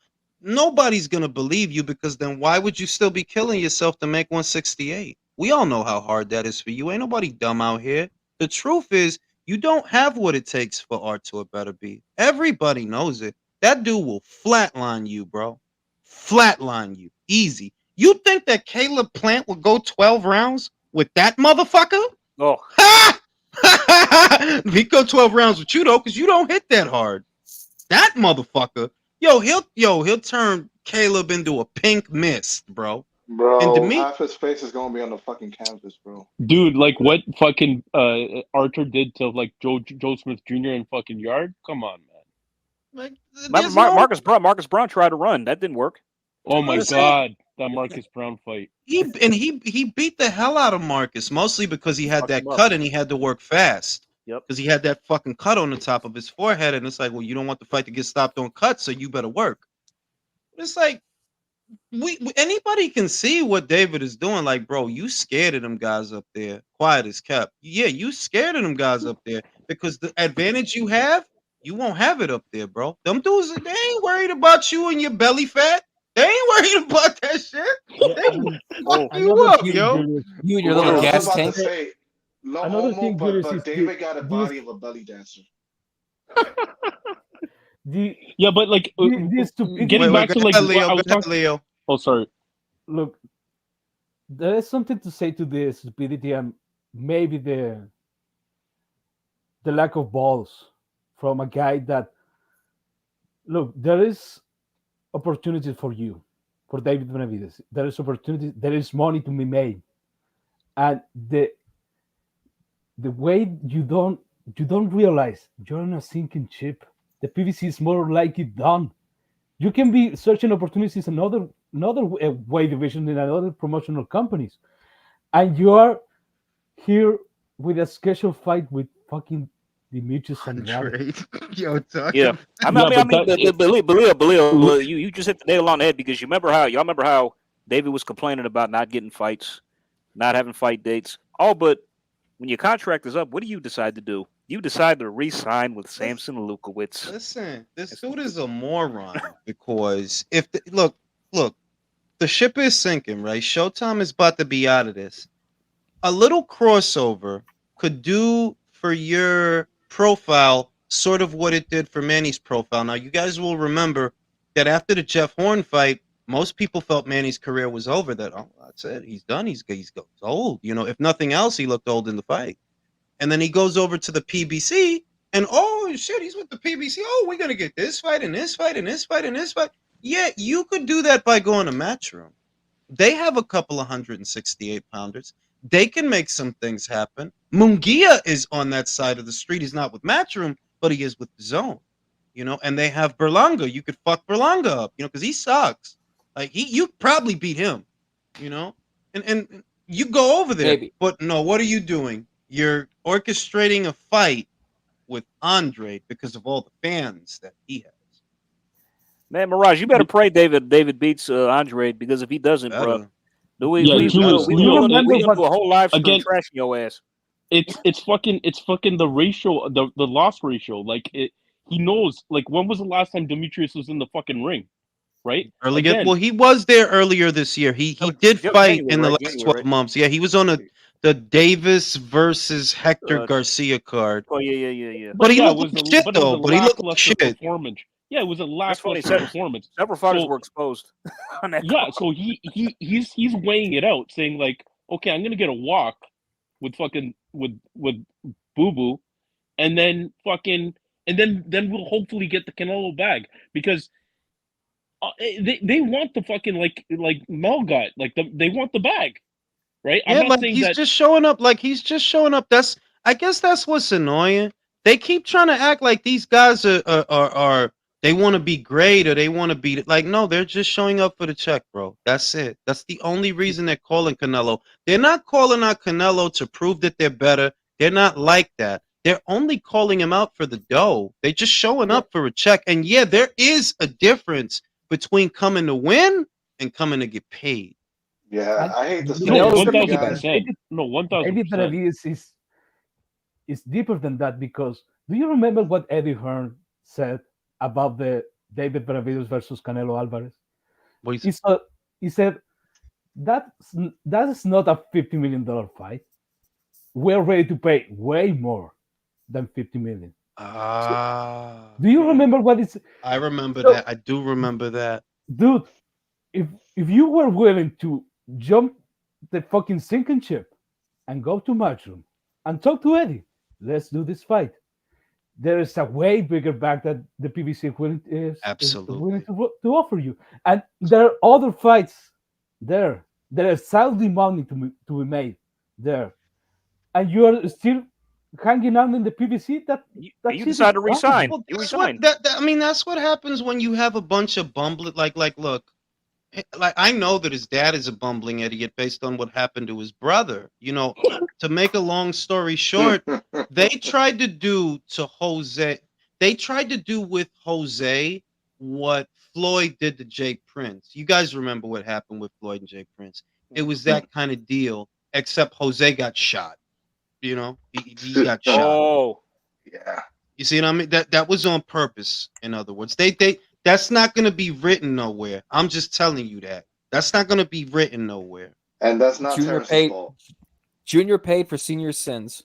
nobody's gonna believe you, because then why would you still be killing yourself to make 168? We all know how hard that is for you. Ain't nobody dumb out here. The truth is, you don't have what it takes for Artur Better Be. Everybody knows it. That dude will flatline you, bro. Flatline you. Easy. You think that Caleb Plant would go 12 rounds with that motherfucker? Oh. He go 12 rounds with you though, because you don't hit that hard. That motherfucker, he'll turn Caleb into a pink mist, bro. And to Bro, me, half his face is gonna be on the fucking canvas, bro. Dude, like what fucking Archer did to like Joe Smith Jr. in fucking Yard? Come on, man. there's no. Marcus Brown tried to run. That didn't work. Oh my Listen, god, that Marcus Brown fight. he beat the hell out of Marcus, mostly because he had Fucked that him up. cut and he had to work fast. Yep. Because he had that fucking cut on the top of his forehead, and it's like, well, you don't want the fight to get stopped on cut, so you better work. It's like anybody can see what David is doing. Like, bro, you scared of them guys up there. Quiet as kept. Yeah, you scared of them guys up there because the advantage you have, you won't have it up there, bro. Them dudes, they ain't worried about you and your belly fat. They ain't worried about that shit. They fuck you Another up, thing, yo. Julius, You and your Bro, little I was gas about tank. to say, no Another homo, thing, Julius, but is David got a this- body of a belly dancer. Yeah, but like the stupidity. getting back to like go ahead, what I was talking. Leo. Oh, sorry. Look, there is something to say to this stupidity and maybe the lack of balls from a guy that, look, there is opportunity for you, for David Benavides. There is opportunity, there is money to be made, and the way you don't realize you're on a sinking ship. The PVC is more like it done. You can be searching opportunities in another weight division in other promotional companies, and you are here with a scheduled fight with fucking Demetrius Andrade. Yo, Yeah, I mean, Belio, you just hit the nail on the head, because y'all remember how David was complaining about not getting fights, not having fight dates. Oh, but when your contract is up, what do you decide to do? You decide to re-sign with Samson Lukowicz. Listen, this dude is a moron, because look, the ship is sinking, right? Showtime is about to be out of this. A little crossover could do for your profile sort of what it did for Manny's profile. Now, you guys will remember that after the Jeff Horn fight, most people felt Manny's career was over. That, oh, that's it, he's done. He's old. You know, if nothing else, he looked old in the fight. And then he goes over to the PBC, and oh shit, he's with the PBC. Oh, we're gonna get this fight and this fight and this fight and this fight. Yeah, you could do that by going to Matchroom. They have a couple of 168 pounders. They can make some things happen. Munguia is on that side of the street. He's not with Matchroom, but he is with the Zone. You know, and they have Berlanga. You could fuck Berlanga up, you know, because he sucks. Like you probably beat him, you know, and you go over there. Maybe. But no, what are you doing? you're orchestrating a fight with Andre because of all the fans that he has. Man, Mirage, you better pray David beats Andre, because if he doesn't, bro, Better. we Yeah, we we Julius, we, we, Leo, gonna, we gonna do a whole live stream again, trashing your ass. it's fucking the ratio, the loss ratio. Like he knows. Like, when was the last time Demetrius was in the fucking ring? Right? Earlier, Again, well, he was there earlier this year. He did fight in the last January, 12 right? months. Yeah, he was on the Davis versus Hector Uh, Garcia card. Oh yeah. But he yeah, it looked was like a shit but it was though. a But he looked like lackluster shit. performance. Yeah, it was a That's funny. lackluster performance. Several fighters So were exposed on that yeah, card. so he's weighing it out, saying like, okay, I'm gonna get a walk with fucking with Boo Boo, and then then we'll hopefully get the Canelo bag, because they want the fucking, like Mel got, like, they want the bag, right? I'm Yeah, not like saying he's that. just showing up. Like he's just showing up. I guess that's what's annoying. They keep trying to act like these guys are they want to be great or they want to be like, no, they're just showing up for the check, bro. That's it. That's the only reason they're calling Canelo. They're not calling out Canelo to prove that they're better. They're not like that. They're only calling him out for the dough. They're just showing up for a check. And yeah, there is a difference between coming to win and coming to get paid. Yeah, I hate the You know, stereotype, No, guys. 1000%. No, Eddie 1000%. Benavides is deeper than that, because do you remember what Eddie Hearn said about the David Benavides versus Canelo Alvarez? What He said that is not a $50 million fight. We're ready to pay way more than 50 million. Do you remember what it's? I remember So, that. I do remember that. dude, if you were willing to jump the fucking sinking ship and go to Matchroom and talk to Eddie, let's do this fight. There is a way bigger bag that the PBC is willing to offer you, and there are other fights there. There is Saudi money to be made there, and you are still hanging out in the PBC. You Shit is decided to gone. resign. Well, You that's what resigned. I mean, that's what happens when you have a bunch of bumbling. Like, look, like I know that his dad is a bumbling idiot based on what happened to his brother. You know, to make a long story short, they tried to do to Jose. They tried to do with Jose what Floyd did to Jake Prince. You guys remember what happened with Floyd and Jake Prince? It was that kind of deal, except Jose got shot. You know, he got shot. Oh, yeah. You see what I mean? That was on purpose. In other words, they that's not going to be written nowhere. I'm just telling you that. That's not going to be written nowhere. And that's not Junior Terrence's paid. fault. Junior paid for senior sins.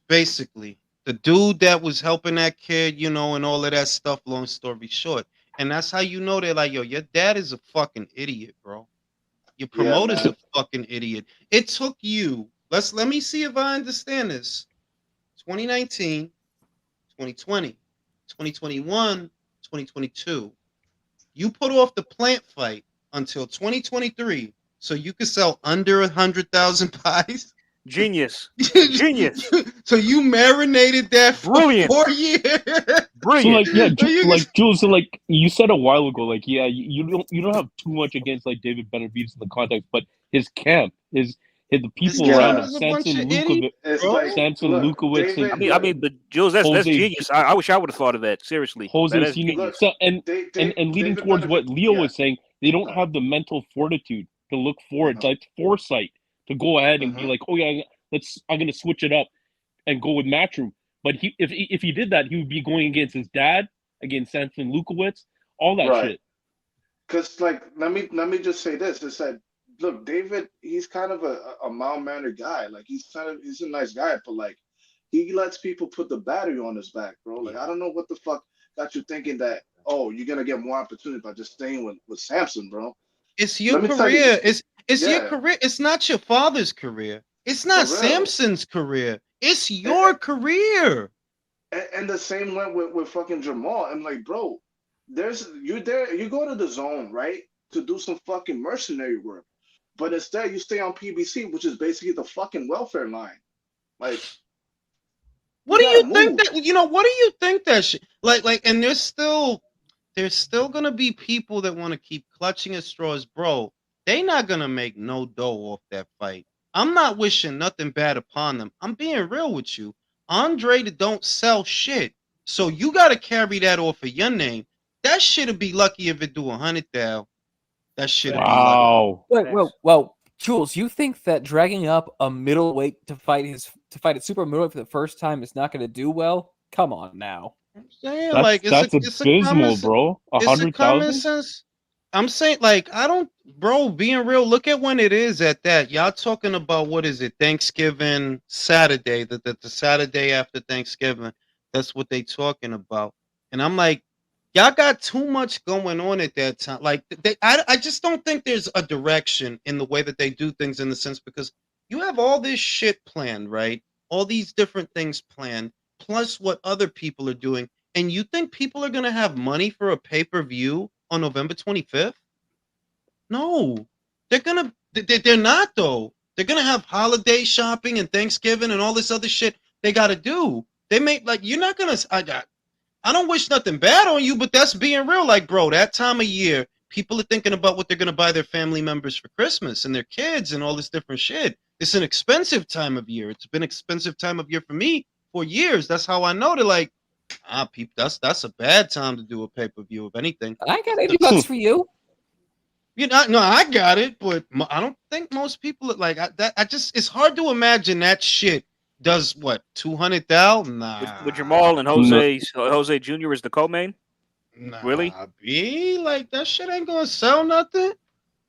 Basically, the dude that was helping that kid, you know, and all of that stuff. Long story short, and that's how you know they're like, yo, your dad is a fucking idiot, bro. Your Yeah, promoter's man. a fucking idiot. It took you. Let me see if I understand this. 2019, 2020, 2021, 2022. You put off the plant fight until 2023 so you could sell under 100,000 pies. genius. So you marinated that for Brilliant. 4 years. So, like, yeah, So you like Jules, so, like, you said a while ago, like, yeah, you don't have too much against, like, David Benavides in the context, but his camp, the people camp around him, is a bunch Samson of idiots, Lukowicz, I mean, but Jules, that's Jose, genius. I wish I would have thought of that. Seriously, Jose that is Senior. genius. So, and leading David towards what Benavides, Leo yeah. was saying, they don't have the mental fortitude to look forward, like foresight, to go ahead and be like, oh yeah, I'm gonna switch it up and go with Matchroom. But if he did that, he would be going against his dad, against Samson Lukowicz, all that Right. shit. Because, like, let me just say this: is that, look, David, he's kind of a mild mannered guy. Like, he's a nice guy, but like, he lets people put the battery on his back, bro. Like, I don't know what the fuck got you thinking that, oh, you're gonna get more opportunity by just staying with Samson, bro. It's your Let me tell you, career. It's your yeah. career. It's not your father's career. It's not For real. Samson's career. It's your career. And the same went with fucking Jamal. I'm like, bro, you're there, you go to the zone, right? To do some fucking mercenary work. But instead you stay on PBC, which is basically the fucking welfare line. Like, What do you think move. that what do you think that like and there's still gonna be people that want to keep clutching at straws, bro. They not gonna make no dough off that fight. I'm not wishing nothing bad upon them. I'm being real with you. Andre don't sell shit. So you gotta carry that off of your name. That shit'll be lucky if it do 100,000. That shit'll be lucky. Wow. Wait, well, Jules, you think that dragging up a middleweight to fight at super middleweight for the first time is not going to do well? Come on now. I'm saying like That's it's a common abysmal, bro. it's a common 100,000. sense. I'm saying like I don't, bro. Being real, look at when it is at that. Y'all talking about what is it? Thanksgiving Saturday, the Saturday after Thanksgiving. That's what they talking about. And I'm like, y'all got too much going on at that time. Like I just don't think there's a direction in the way that they do things in the sense because you have all this shit planned, right? All these different things planned, plus what other people are doing. And you think people are gonna have money for a pay-per-view on November 25th? No, they're not though. They're gonna have holiday shopping and Thanksgiving and all this other shit they gotta do. They make like you're not gonna. I don't wish nothing bad on you, but that's being real. Like, bro, that time of year, people are thinking about what they're gonna buy their family members for Christmas and their kids and all this different shit. It's an expensive time of year. It's been expensive time of year for me for years. That's how I know they're like, people, that's a bad time to do a pay-per-view of anything. I got $80 for you. You know, no, I got it, but I don't think most people are like that. It's hard to imagine that shit does what 200,000. Nah, With Jamal and Jose Jr. is the co-main. nah, Really? B, like that shit ain't gonna sell nothing.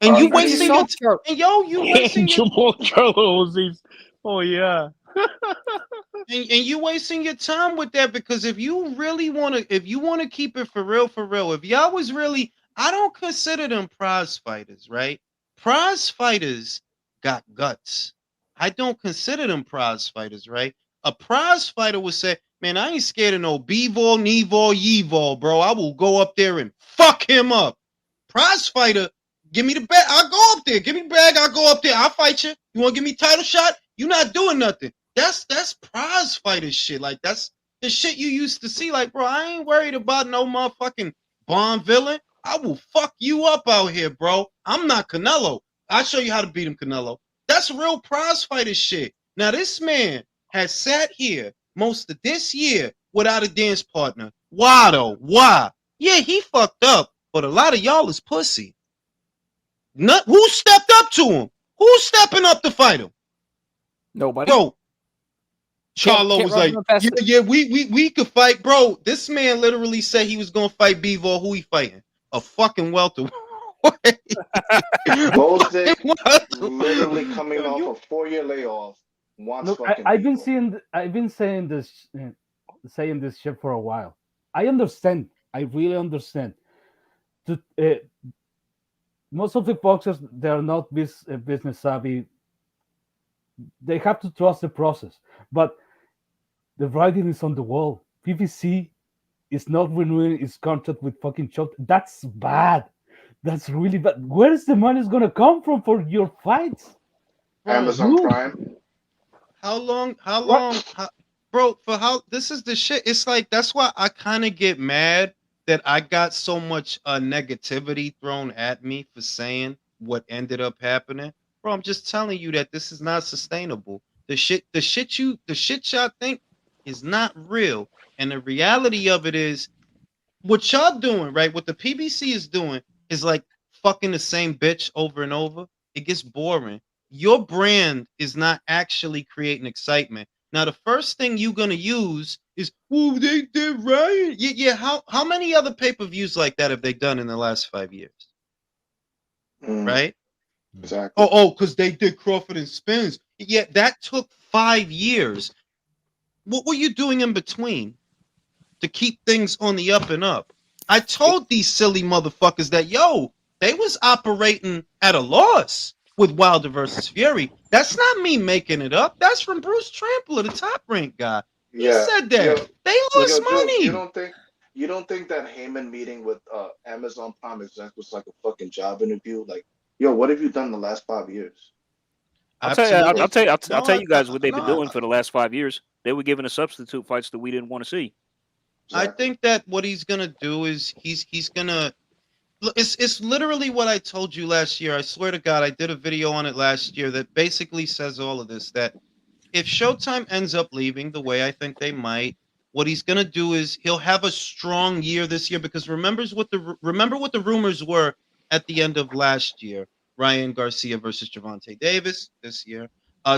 And you wasting your and you wasting your Jamal Charlo. Oh yeah. and you wasting your time with that because if you want to keep it for real, if y'all was really, I don't consider them prize fighters, right? Prize fighters got guts. I don't consider them prize fighters, right? A prize fighter would say, man, I ain't scared of no B-Vol, Knee-Vol, Yee-Vol, bro. I will go up there and fuck him up. Prize fighter, give me the bag. I'll go up there. Give me the bag. I'll go up there. I'll fight you. You want to give me title shot? You not doing nothing. That's prize fighter shit. Like that's the shit you used to see. Like, bro, I ain't worried about no motherfucking Bond villain. I will fuck you up out here, bro. I'm not Canelo. I'll show you how to beat him, Canelo. That's real prize fighter shit. Now, this man has sat here most of this year without a dance partner. Why though? Why? Yeah, he fucked up, but a lot of y'all is pussy. Who stepped up to him? Who's stepping up to fight him? Nobody. Bro, Charlo was like, yeah, we could fight, bro. This man literally said he was gonna fight Bivol. Who he fighting? A fucking welterweight. Gosdick literally coming off a 4-year layoff. Look, I've been saying this shit for a while. I understand. I really understand. Most of the boxers, they are not business savvy. They have to trust the process, but the writing is on the wall. PBC is not renewing its contract with fucking Chuck. That's bad. That's really bad. Where is the money gonna come from for your fights? Amazon Prime. How long, bro? For how? This is the shit. It's like that's why I kind of get mad that I got so much negativity thrown at me for saying what ended up happening. Bro, I'm just telling you that this is not sustainable. The shit y'all think is not real. And the reality of it is what y'all doing, right? What the PBC is doing is like fucking the same bitch over and over. It gets boring. Your brand is not actually creating excitement. Now, the first thing you're gonna use is, oh, they did right. Yeah. How many other pay-per-views like that have they done in the last 5 years? Right? Exactly. Because they did Crawford and Spence. Yeah, that took 5 years. What were you doing in between to keep things on the up and up? I told these silly motherfuckers that, they was operating at a loss with Wilder versus Fury. That's not me making it up. That's from Bruce Trampler, the Top Rank guy. He said that. They lost money. You don't think that Heyman meeting with Amazon Prime exec was like a fucking job interview? Like, what have you done the last 5 years? I'll tell you guys what they've been doing for the last 5 years. They were giving us substitute fights that we didn't want to see. I think that what he's gonna do is he's gonna It's literally what I told you last year. I swear to God, I did a video on it last year that basically says all of this. That if Showtime ends up leaving the way I think they might, what he's going to do is he'll have a strong year this year because remember what the rumors were at the end of last year. Ryan Garcia versus Javante Davis this year.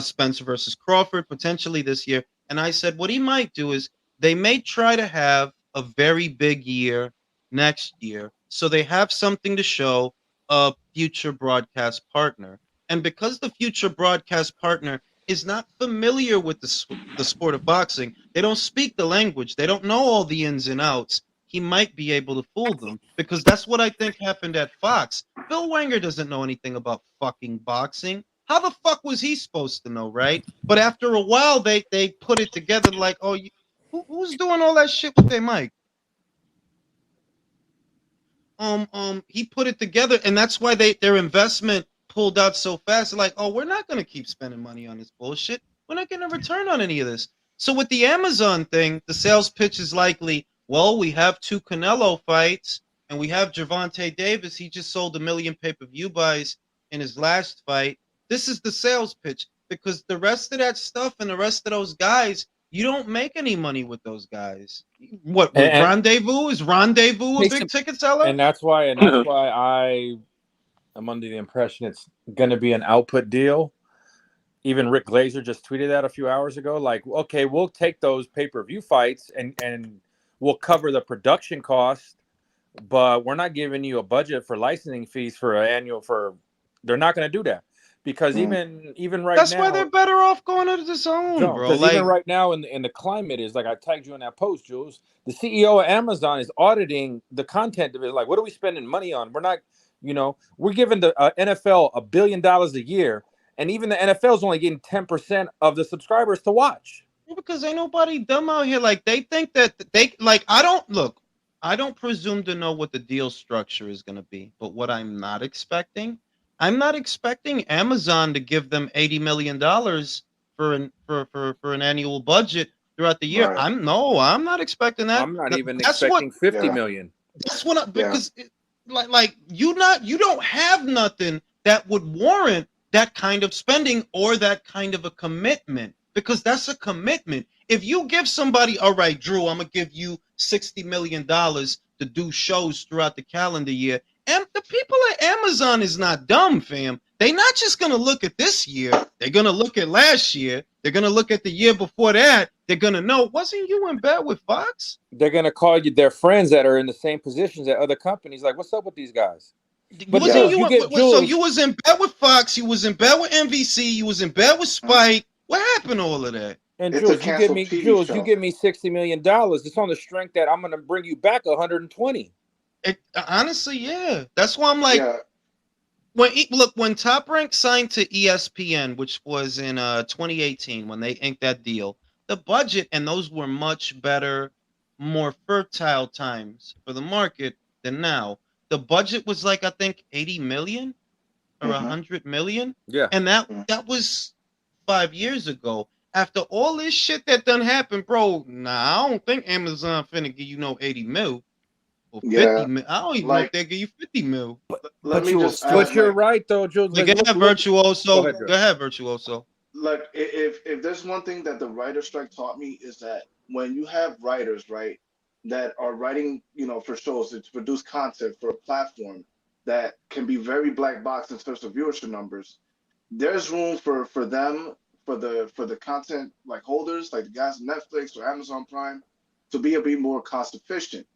Spencer versus Crawford potentially this year. And I said what he might do is they may try to have a very big year next year so they have something to show a future broadcast partner. And because the future broadcast partner is not familiar with the sport of boxing, they don't speak the language, they don't know all the ins and outs, he might be able to fool them because that's what I think happened at Fox. Bill Wenger doesn't know anything about fucking boxing. How the fuck was he supposed to know, right? But after a while, they put it together like, oh, who's doing all that shit with their mic? He put it together, and that's why their investment pulled out so fast. Like, oh, we're not going to keep spending money on this bullshit. We're not getting a return on any of this. So with the Amazon thing, the sales pitch is likely, well, we have 2 Canelo fights, and we have Javante Davis. He just sold 1 million pay-per-view buys in his last fight. This is the sales pitch because the rest of that stuff and the rest of those guys, you don't make any money with those guys. What with Rendezvous? Is Rendezvous a big ticket seller? And that's why I am under the impression it's going to be an output deal. Even Rick Glazer just tweeted that a few hours ago. Like, okay, we'll take those pay-per-view fights and we'll cover the production cost, but we're not giving you a budget for licensing fees for an annual. They're not going to do that. Because even right that's now, why they're better off going to the zone, bro. Because like, even right now in the climate is like I tagged you in that post, Jules. The CEO of Amazon is auditing the content of it. Like, what are we spending money on? We're not, we're giving the NFL $1 billion a year, and even the NFL is only getting 10% of the subscribers to watch. Because ain't nobody dumb out here. Like they think that they like. I don't presume to know what the deal structure is going to be, but what I'm not expecting Amazon to give them $80 million for an annual budget throughout the year. Right. I'm not expecting that. I'm not even expecting 50 million. That's what because you don't have nothing that would warrant that kind of spending or that kind of a commitment, because that's a commitment. If you give somebody, all right, Drew, I'm gonna give you $60 million to do shows throughout the calendar year. And the people at Amazon is not dumb, fam. They're not just going to look at this year. They're going to look at last year. They're going to look at the year before that. They're going to know, wasn't you in bed with Fox? They're going to call you their friends that are in the same positions at other companies. Like, what's up with these guys? But so you was in bed with Fox. You was in bed with NBC. You was in bed with Spike. What happened to all of that? And Jules, you give me $60 million. It's on the strength that I'm going to bring you back 120. Honestly, yeah. That's why I'm like, when Top Rank signed to ESPN, which was in 2018 when they inked that deal, the budget, and those were much better, more fertile times for the market than now. The budget was like, I think 80 million or 100 million. Yeah. And that was 5 years ago. After all this shit that done happened, bro, I don't think Amazon finna give you no 80 mil. 50 mil. I don't even know if they give you 50 mil. But you're right though, Jules. Go ahead, Virtuoso. Go ahead, Virtuoso. Look, if there's one thing that the writer strike taught me is that when you have writers, right, that are writing, for shows to produce content for a platform that can be very black box in terms of viewership numbers, there's room for them, for the content like holders, like the guys on Netflix or Amazon Prime, to be more cost efficient.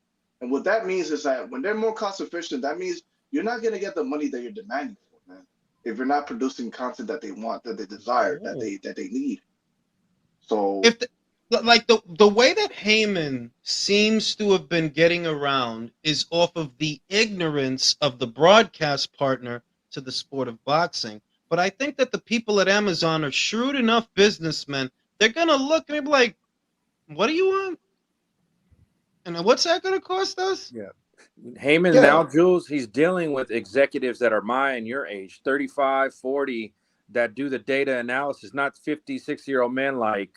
And what that means is that when they're more cost efficient, that means you're not going to get the money that you're demanding for, man. If you're not producing content that they want, that they desire, that they need. So the way that Heyman seems to have been getting around is off of the ignorance of the broadcast partner to the sport of boxing. But I think that the people at Amazon are shrewd enough businessmen. They're going to look and be like, what do you want? And what's that going to cost us? Yeah. Heyman now, Jules, he's dealing with executives that are my and your age, 35, 40, that do the data analysis, not 50, 60-year-old men like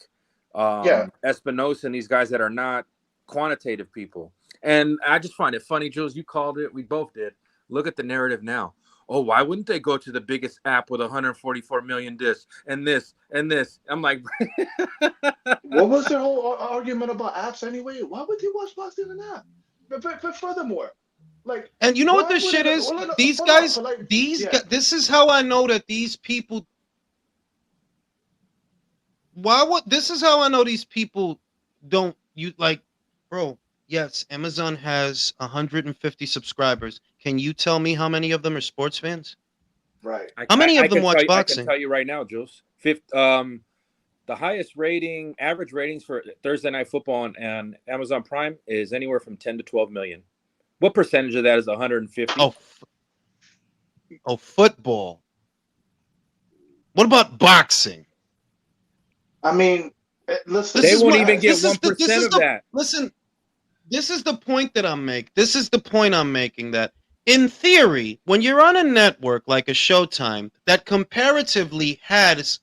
Espinosa and these guys that are not quantitative people. And I just find it funny, Jules, you called it, we both did. Look at the narrative now. Oh, why wouldn't they go to the biggest app with 144 million discs and this and this? I'm like, What was their whole argument about apps anyway? Why would you watch boxing in an app? But furthermore, like, And you know what why this would shit it? is? Well, no, These hold on, guys, but like, these yeah, guys, this is how I know that these people. Why would this is how I know these people don't you like, bro? Yes, Amazon has 150 subscribers. Can you tell me how many of them are sports fans? right. How many I of them can tell watch you. I can boxing? tell you right now, Jules. The highest rating, average ratings for Thursday Night Football on Amazon Prime is anywhere from 10 to 12 million. What percentage of that is 150? Oh, football. What about boxing? I mean, listen. They won't what- even get this is 1% of the that. listen. This is the point that I'm making. This is the point I'm making that in theory, when you're on a network like a Showtime that comparatively has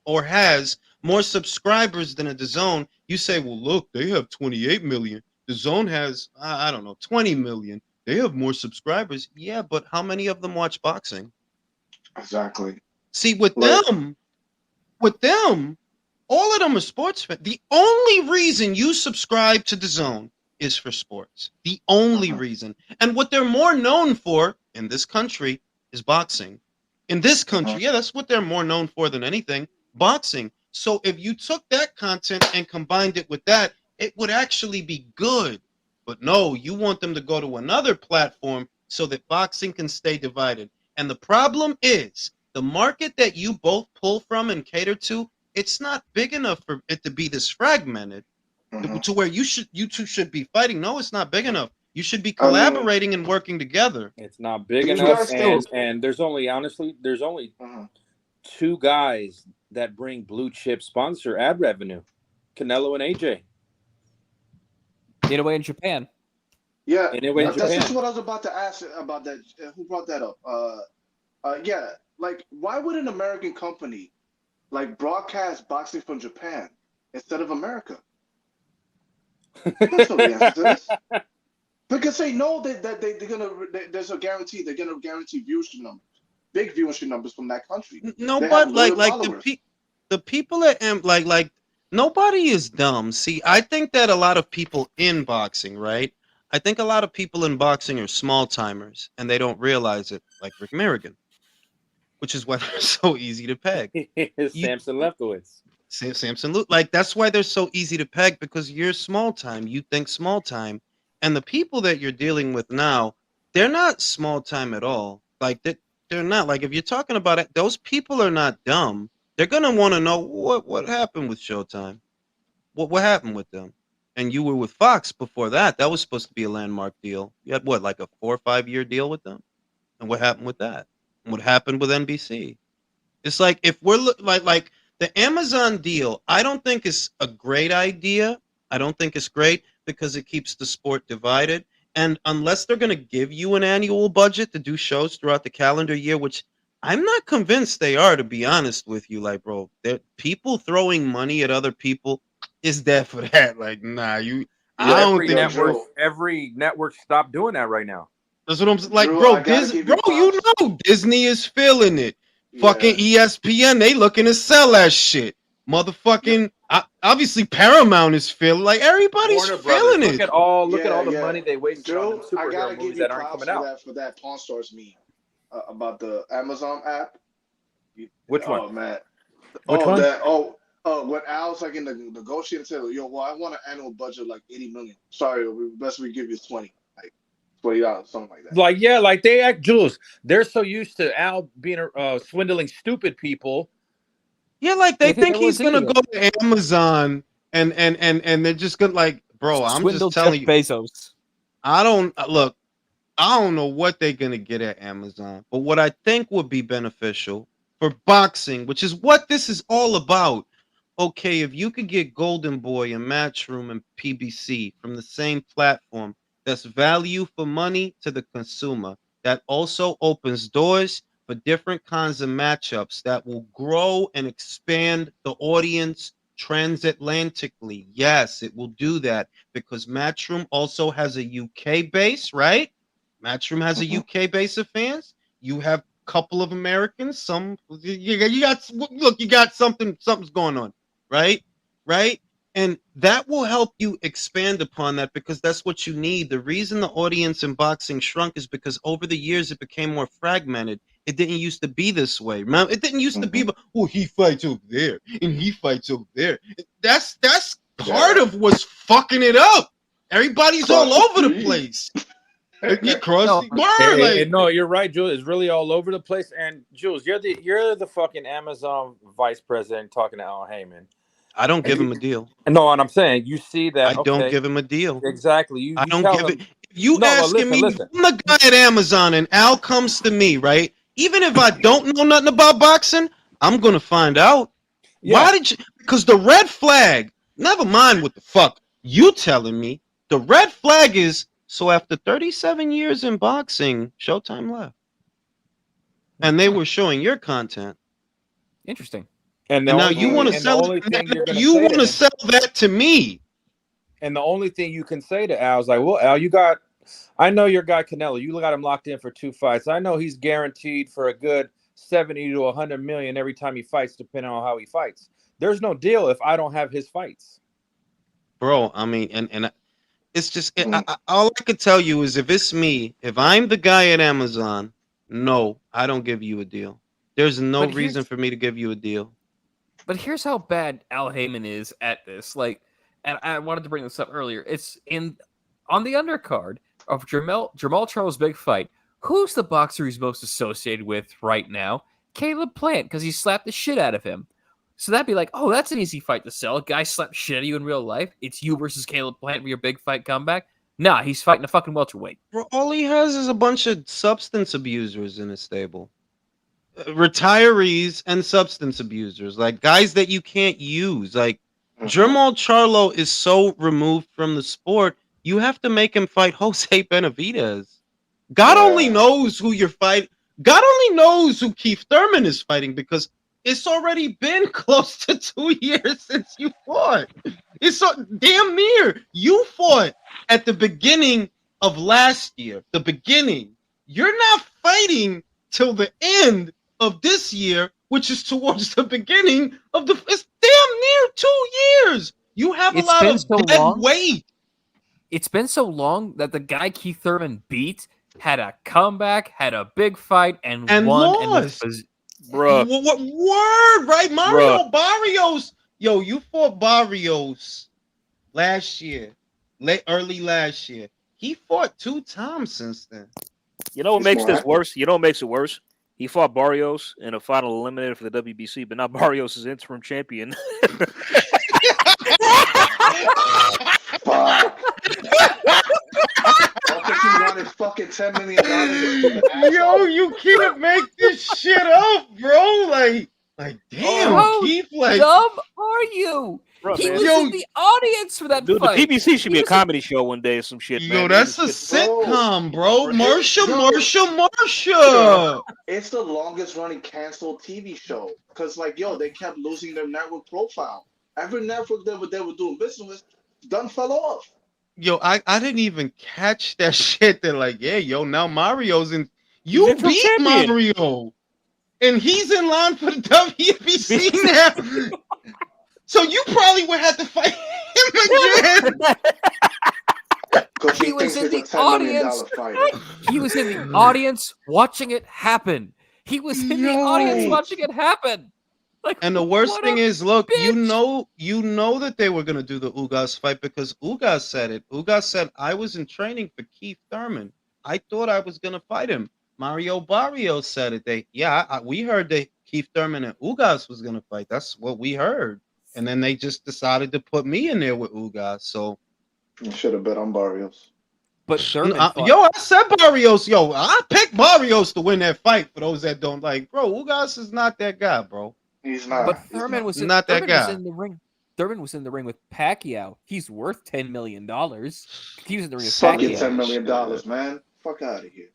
more subscribers than a DAZN, you say, well, look, they have 28 million. DAZN has, I don't know, 20 million. They have more subscribers. Yeah, but how many of them watch boxing? Exactly. See, with Like, them, all of them are sports fans. The only reason you subscribe to DAZN is for sports. The only reason. And what they're more known for in this country is boxing. In this country, yeah, that's what they're more known for than anything, boxing. So if you took that content and combined it with that, it would actually be good. But no, you want them to go to another platform so that boxing can stay divided. And the problem is the market that you both pull from and cater to, it's not big enough for it to be this fragmented to where you two should be fighting. No, it's not big enough. You should be I mean, collaborating and working together. It's not big do you enough, guys think? and there's only two guys that bring blue chip sponsor ad revenue, Canelo and AJ. Inoue in Japan. Yeah, Anyway, in that's just Japan. what I was about to ask about that. Who brought that up? Yeah, like, why would an American company like broadcast boxing from Japan instead of America? That's not the answer to this. Because they know that they're gonna. There's a guarantee they're gonna guarantee viewership numbers, big viewership numbers from that country. No, They but have loyal like followers. the people at like nobody is dumb. See, I think that a lot of people in boxing, right? I think a lot of people in boxing are small timers and they don't realize it, like Rick Merrigan, which is why they're so easy to peg. Samson Lefkowitz. Samson, like that's why they're so easy to peg because you're small time. You think small time, and the people that you're dealing with now, they're not small time at all. Like they're not. Like if you're talking about it, those people are not dumb. They're gonna want to know what happened with Showtime. What happened with them? And you were with Fox before that. That was supposed to be a landmark deal. You had what, like a 4 or 5 year deal with them? And what happened with that? And what happened with NBC? It's like if we're like the Amazon deal, I don't think is a great idea. I don't think it's great because it keeps the sport divided. And unless they're going to give you an annual budget to do shows throughout the calendar year, which I'm not convinced they are, to be honest with you, like, bro, people throwing money at other people is there for that. Like, nah, I don't think Every network stopped doing that right now. that's what I'm like, Drew, bro. I gotta give Bro, you you props. know Disney is feeling it. Yeah. Fucking ESPN, they looking to sell that shit. Motherfucking, obviously Paramount is feeling like everybody's Warner Brothers. feeling Look it. at all the Yeah. money they wasted on them Drew, I superhero gotta give movies you that aren't props coming out. for that Pawn Stars meme about the Amazon app. Which one? Oh man. Which one? When Al's like in the negotiating, said, "Yo, well, I want an annual budget of like 80 million. Sorry, we give you 20, like $20, something like that." Like they act, Jules. They're so used to Al being swindling stupid people. Yeah, like they think there he's was gonna any go to Amazon and they're just gonna like, bro. I'm swindle just telling Jeff you. Bezos. I don't look. I don't know what they're gonna get at Amazon, but what I think would be beneficial for boxing, which is what this is all about. Okay, if you could get Golden Boy and Matchroom and PBC from the same platform, that's value for money to the consumer. That also opens doors for different kinds of matchups that will grow and expand the audience transatlantically. Yes, it will do that because Matchroom also has a UK base, right? Matchroom has a UK base of fans. You have a couple of Americans. Some you got look, you got something's going on, right? Right? And that will help you expand upon that because that's what you need. The reason the audience in boxing shrunk is because over the years it became more fragmented. It didn't used to be this way. Remember, it didn't used to be about, oh, he fights over there and he fights over there. That's part of what's fucking it up. Everybody's all over the place. You cross No, you're right, Jules. It's really all over the place. And Jules, you're the fucking Amazon vice president talking to Al Heyman. I don't give him a deal. No, and I'm saying you see that. I don't give him a deal. Exactly. You I don't tell give him, it. If you asking me, listen. I'm the guy at Amazon, and Al comes to me, right? Even if I don't know nothing about boxing, I'm gonna find out. Yeah. Why did you? Because the red flag. Never mind what the fuck you telling me. The red flag is so after 37 years in boxing, Showtime left, and they were showing your content. Interesting. And now you want to sell that to me. And the only thing you can say to Al is like, well, Al, I know your guy Canelo. You got him locked in for 2 fights. I know he's guaranteed for a good 70 to 100 million every time he fights, depending on how he fights. There's no deal if I don't have his fights. Bro, I mean, and it's just, all I could tell you is if it's me, if I'm the guy at Amazon, no, I don't give you a deal. There's no reason for me to give you a deal. But here's how bad Al Heyman is at this. Like, and I wanted to bring this up earlier. It's on the undercard of Jamal Charles' big fight. Who's the boxer he's most associated with right now? Caleb Plant, because he slapped the shit out of him. So that'd be like, oh, that's an easy fight to sell. A guy slapped shit out of you in real life. It's you versus Caleb Plant for your big fight comeback. Nah, he's fighting a fucking welterweight. Bro, all he has is a bunch of substance abusers in his stable. Retirees and substance abusers, like guys that you can't use. Like Jamal Charlo is so removed from the sport, you have to make him fight Jose Benavidez. God only knows who you're fighting. God only knows who Keith Thurman is fighting because it's already been close to 2 years since you fought. It's so damn near. You fought at the beginning of last year. The beginning. You're not fighting till the end of this year, which is towards the beginning of it's damn near 2 years. You have a lot of dead weight. It's been so long that the guy Keith Thurman beat had a comeback, had a big fight, and won. Lost. Bruh. What word, right? Mario Barrios. Yo, you fought Barrios last year, early last year. He fought 2 times since then. You know what makes this worse? You know what makes it worse? He fought Barrios in a final eliminator for the WBC, but now Barrios is interim champion. Fuck. I think he wanted fucking $10 million. Yo, you can't make this shit up, bro. Like damn, How Keith, like dumb are you? Bro, he man. was in the audience for that Dude, fight. the PBC should be a comedy show one day or some shit, man. Yo, that's a sitcom, bro. Marsha. It's the longest running canceled TV show because, like, yo, they kept losing their network profile. Every network they were doing business with, done fell off. Yo, I didn't even catch that shit. They're like, yeah, yo, now Mario's in. You beat Mario, and he's in line for the WBC now. So you probably would have to fight him again. He was in the audience. He was in the audience watching it happen. He was in the audience watching it happen. Like, and the worst thing is, look, you know that they were gonna do the Ugas fight because Ugas said it. Ugas said, I was in training for Keith Thurman. I thought I was gonna fight him. Mario Barrios said it. We heard that Keith Thurman and Ugas was gonna fight. That's what we heard. And then they just decided to put me in there with Ugas. So you should have bet on Barrios. But Thurman I said Barrios. Yo, I picked Barrios to win that fight. For those that don't like, bro, Ugas is not that guy, bro. He's not. But Thurman was not that guy. Was in the ring. Thurman was in the ring with Pacquiao. He's worth $10 million. He was in the ring with Pacquiao. $10 million, man. Fuck out of here.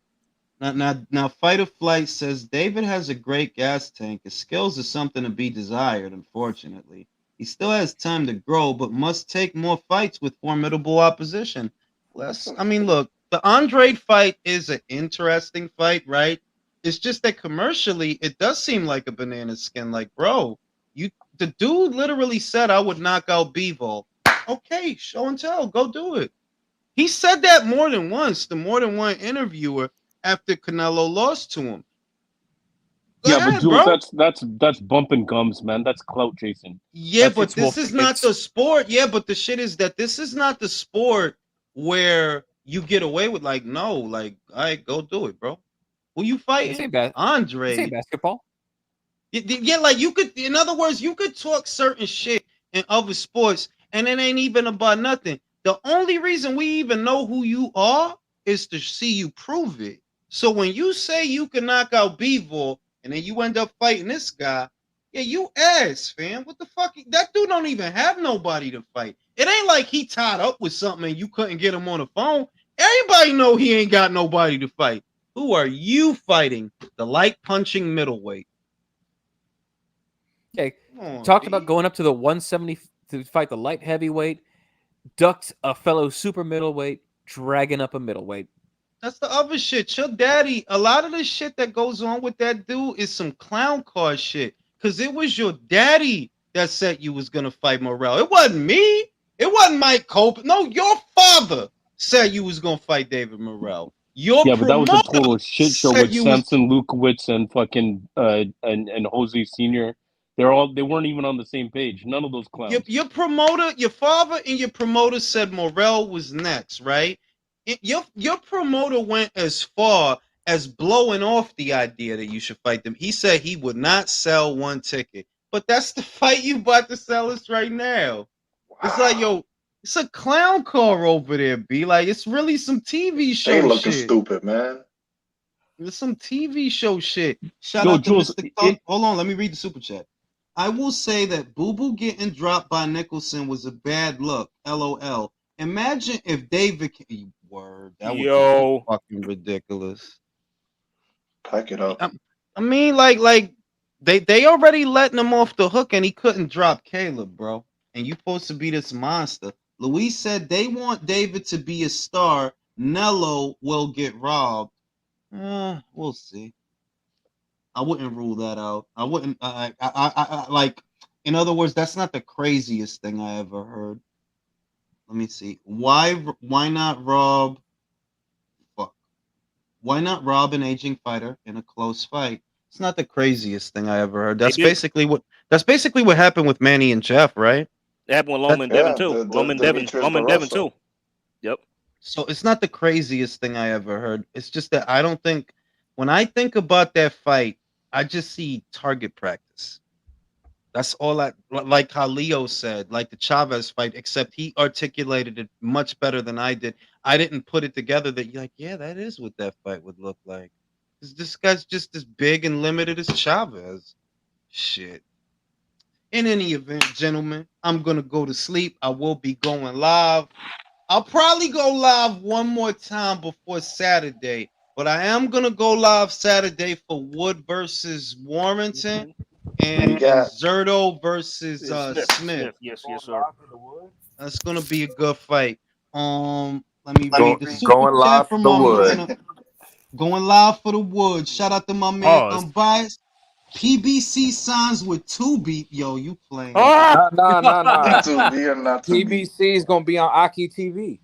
Now, Fight or Flight says David has a great gas tank. His skills are something to be desired, unfortunately. He still has time to grow, but must take more fights with formidable opposition. Look, the Andre fight is an interesting fight, right? It's just that commercially, it does seem like a banana skin. Like, bro, the dude literally said I would knock out Bivol. Okay, show and tell, go do it. He said that more than once to more than one interviewer after Canelo lost to him. Go Yeah, but ahead, Jules, bro. that's bumping gums, man. That's clout chasing. Yeah, That's but this is not the sport. Yeah, but the shit is that this is not the sport where you get away with like, no, like, all right, go do it, bro. Who you fighting? Andre. This ain't basketball. Yeah, like you could, in other words, you could talk certain shit in other sports, and it ain't even about nothing. The only reason we even know who you are is to see you prove it. So when you say you can knock out Bivol, and then you end up fighting this guy, yeah, you ass, fam. What the fuck? That dude don't even have nobody to fight. It ain't like he tied up with something and you couldn't get him on the phone. Everybody know he ain't got nobody to fight. Who are you fighting? The light punching middleweight. Okay, talked about going up to the 170 to fight the light heavyweight, ducked a fellow super middleweight, dragging up a middleweight. That's the other shit. Your daddy, a lot of the shit that goes on with that dude is some clown car shit. Cause it was your daddy that said you was gonna fight Morrell. It wasn't me. It wasn't Mike Cope. No, your father said you was gonna fight David Morrell. Your Yeah, but that was a total promoter shit show said with you was Samson Lukowitz and fucking and Jose Senior. They weren't even on the same page. None of those clowns. your promoter, your father and your promoter said Morrell was next, right? Your promoter went as far as blowing off the idea that you should fight them. He said he would not sell one ticket. But that's the fight you about to sell us right now. It's like, yo, it's a clown car over there, B. Like, it's really some TV show They looking shit. stupid, man. It's some TV show shit. Shout Yo, out to Jules, Mr. Thug. Hold on, let me read the super chat. I will say that Boo Boo getting dropped by Nicholson was a bad look. LOL. Imagine if David word, that would be fucking ridiculous. Pack it up. I mean, like they already letting him off the hook, and he couldn't drop Caleb, bro. And you supposed to be this monster. Luis said they want David to be a star. Nello will get robbed. We'll see. I wouldn't rule that out. I wouldn't. I like. In other words, that's not the craziest thing I ever heard. Let me see. Why not rob? Fuck. Why not rob an aging fighter in a close fight? It's not the craziest thing I ever heard. That's basically what happened with Manny and Jeff, right? It happened with Loma and Devin too. Loma and Devin too. Yep. So it's not the craziest thing I ever heard. It's just that I don't think when I think about that fight, I just see target practice. That's all like how Leo said, like the Chavez fight, except he articulated it much better than I did. I didn't put it together that you're like, yeah, that is what that fight would look like. This guy's just as big and limited as Chavez. Shit. In any event, gentlemen, I'm gonna go to sleep. I will be going live. I'll probably go live one more time before Saturday, but I am gonna go live Saturday for Wood versus Warrington and Zerto versus Smith. Yes, sir. That's gonna be a good fight. Let me read the super Going chat live from for the my Wood. man. Going live for the Wood. Shout out to my man Unbiased. PBC signs with 2 beat. Yo, you playing? No. Not to be or not to be. PBC is gonna be on Aki TV.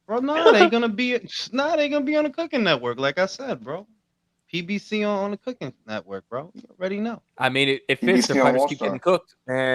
Bro, no, they gonna be on the Cooking Network, like I said, bro. PBC on the Cooking Network, bro. You already know. I mean, it fits. The PBC on fighters All keep Star. getting cooked. And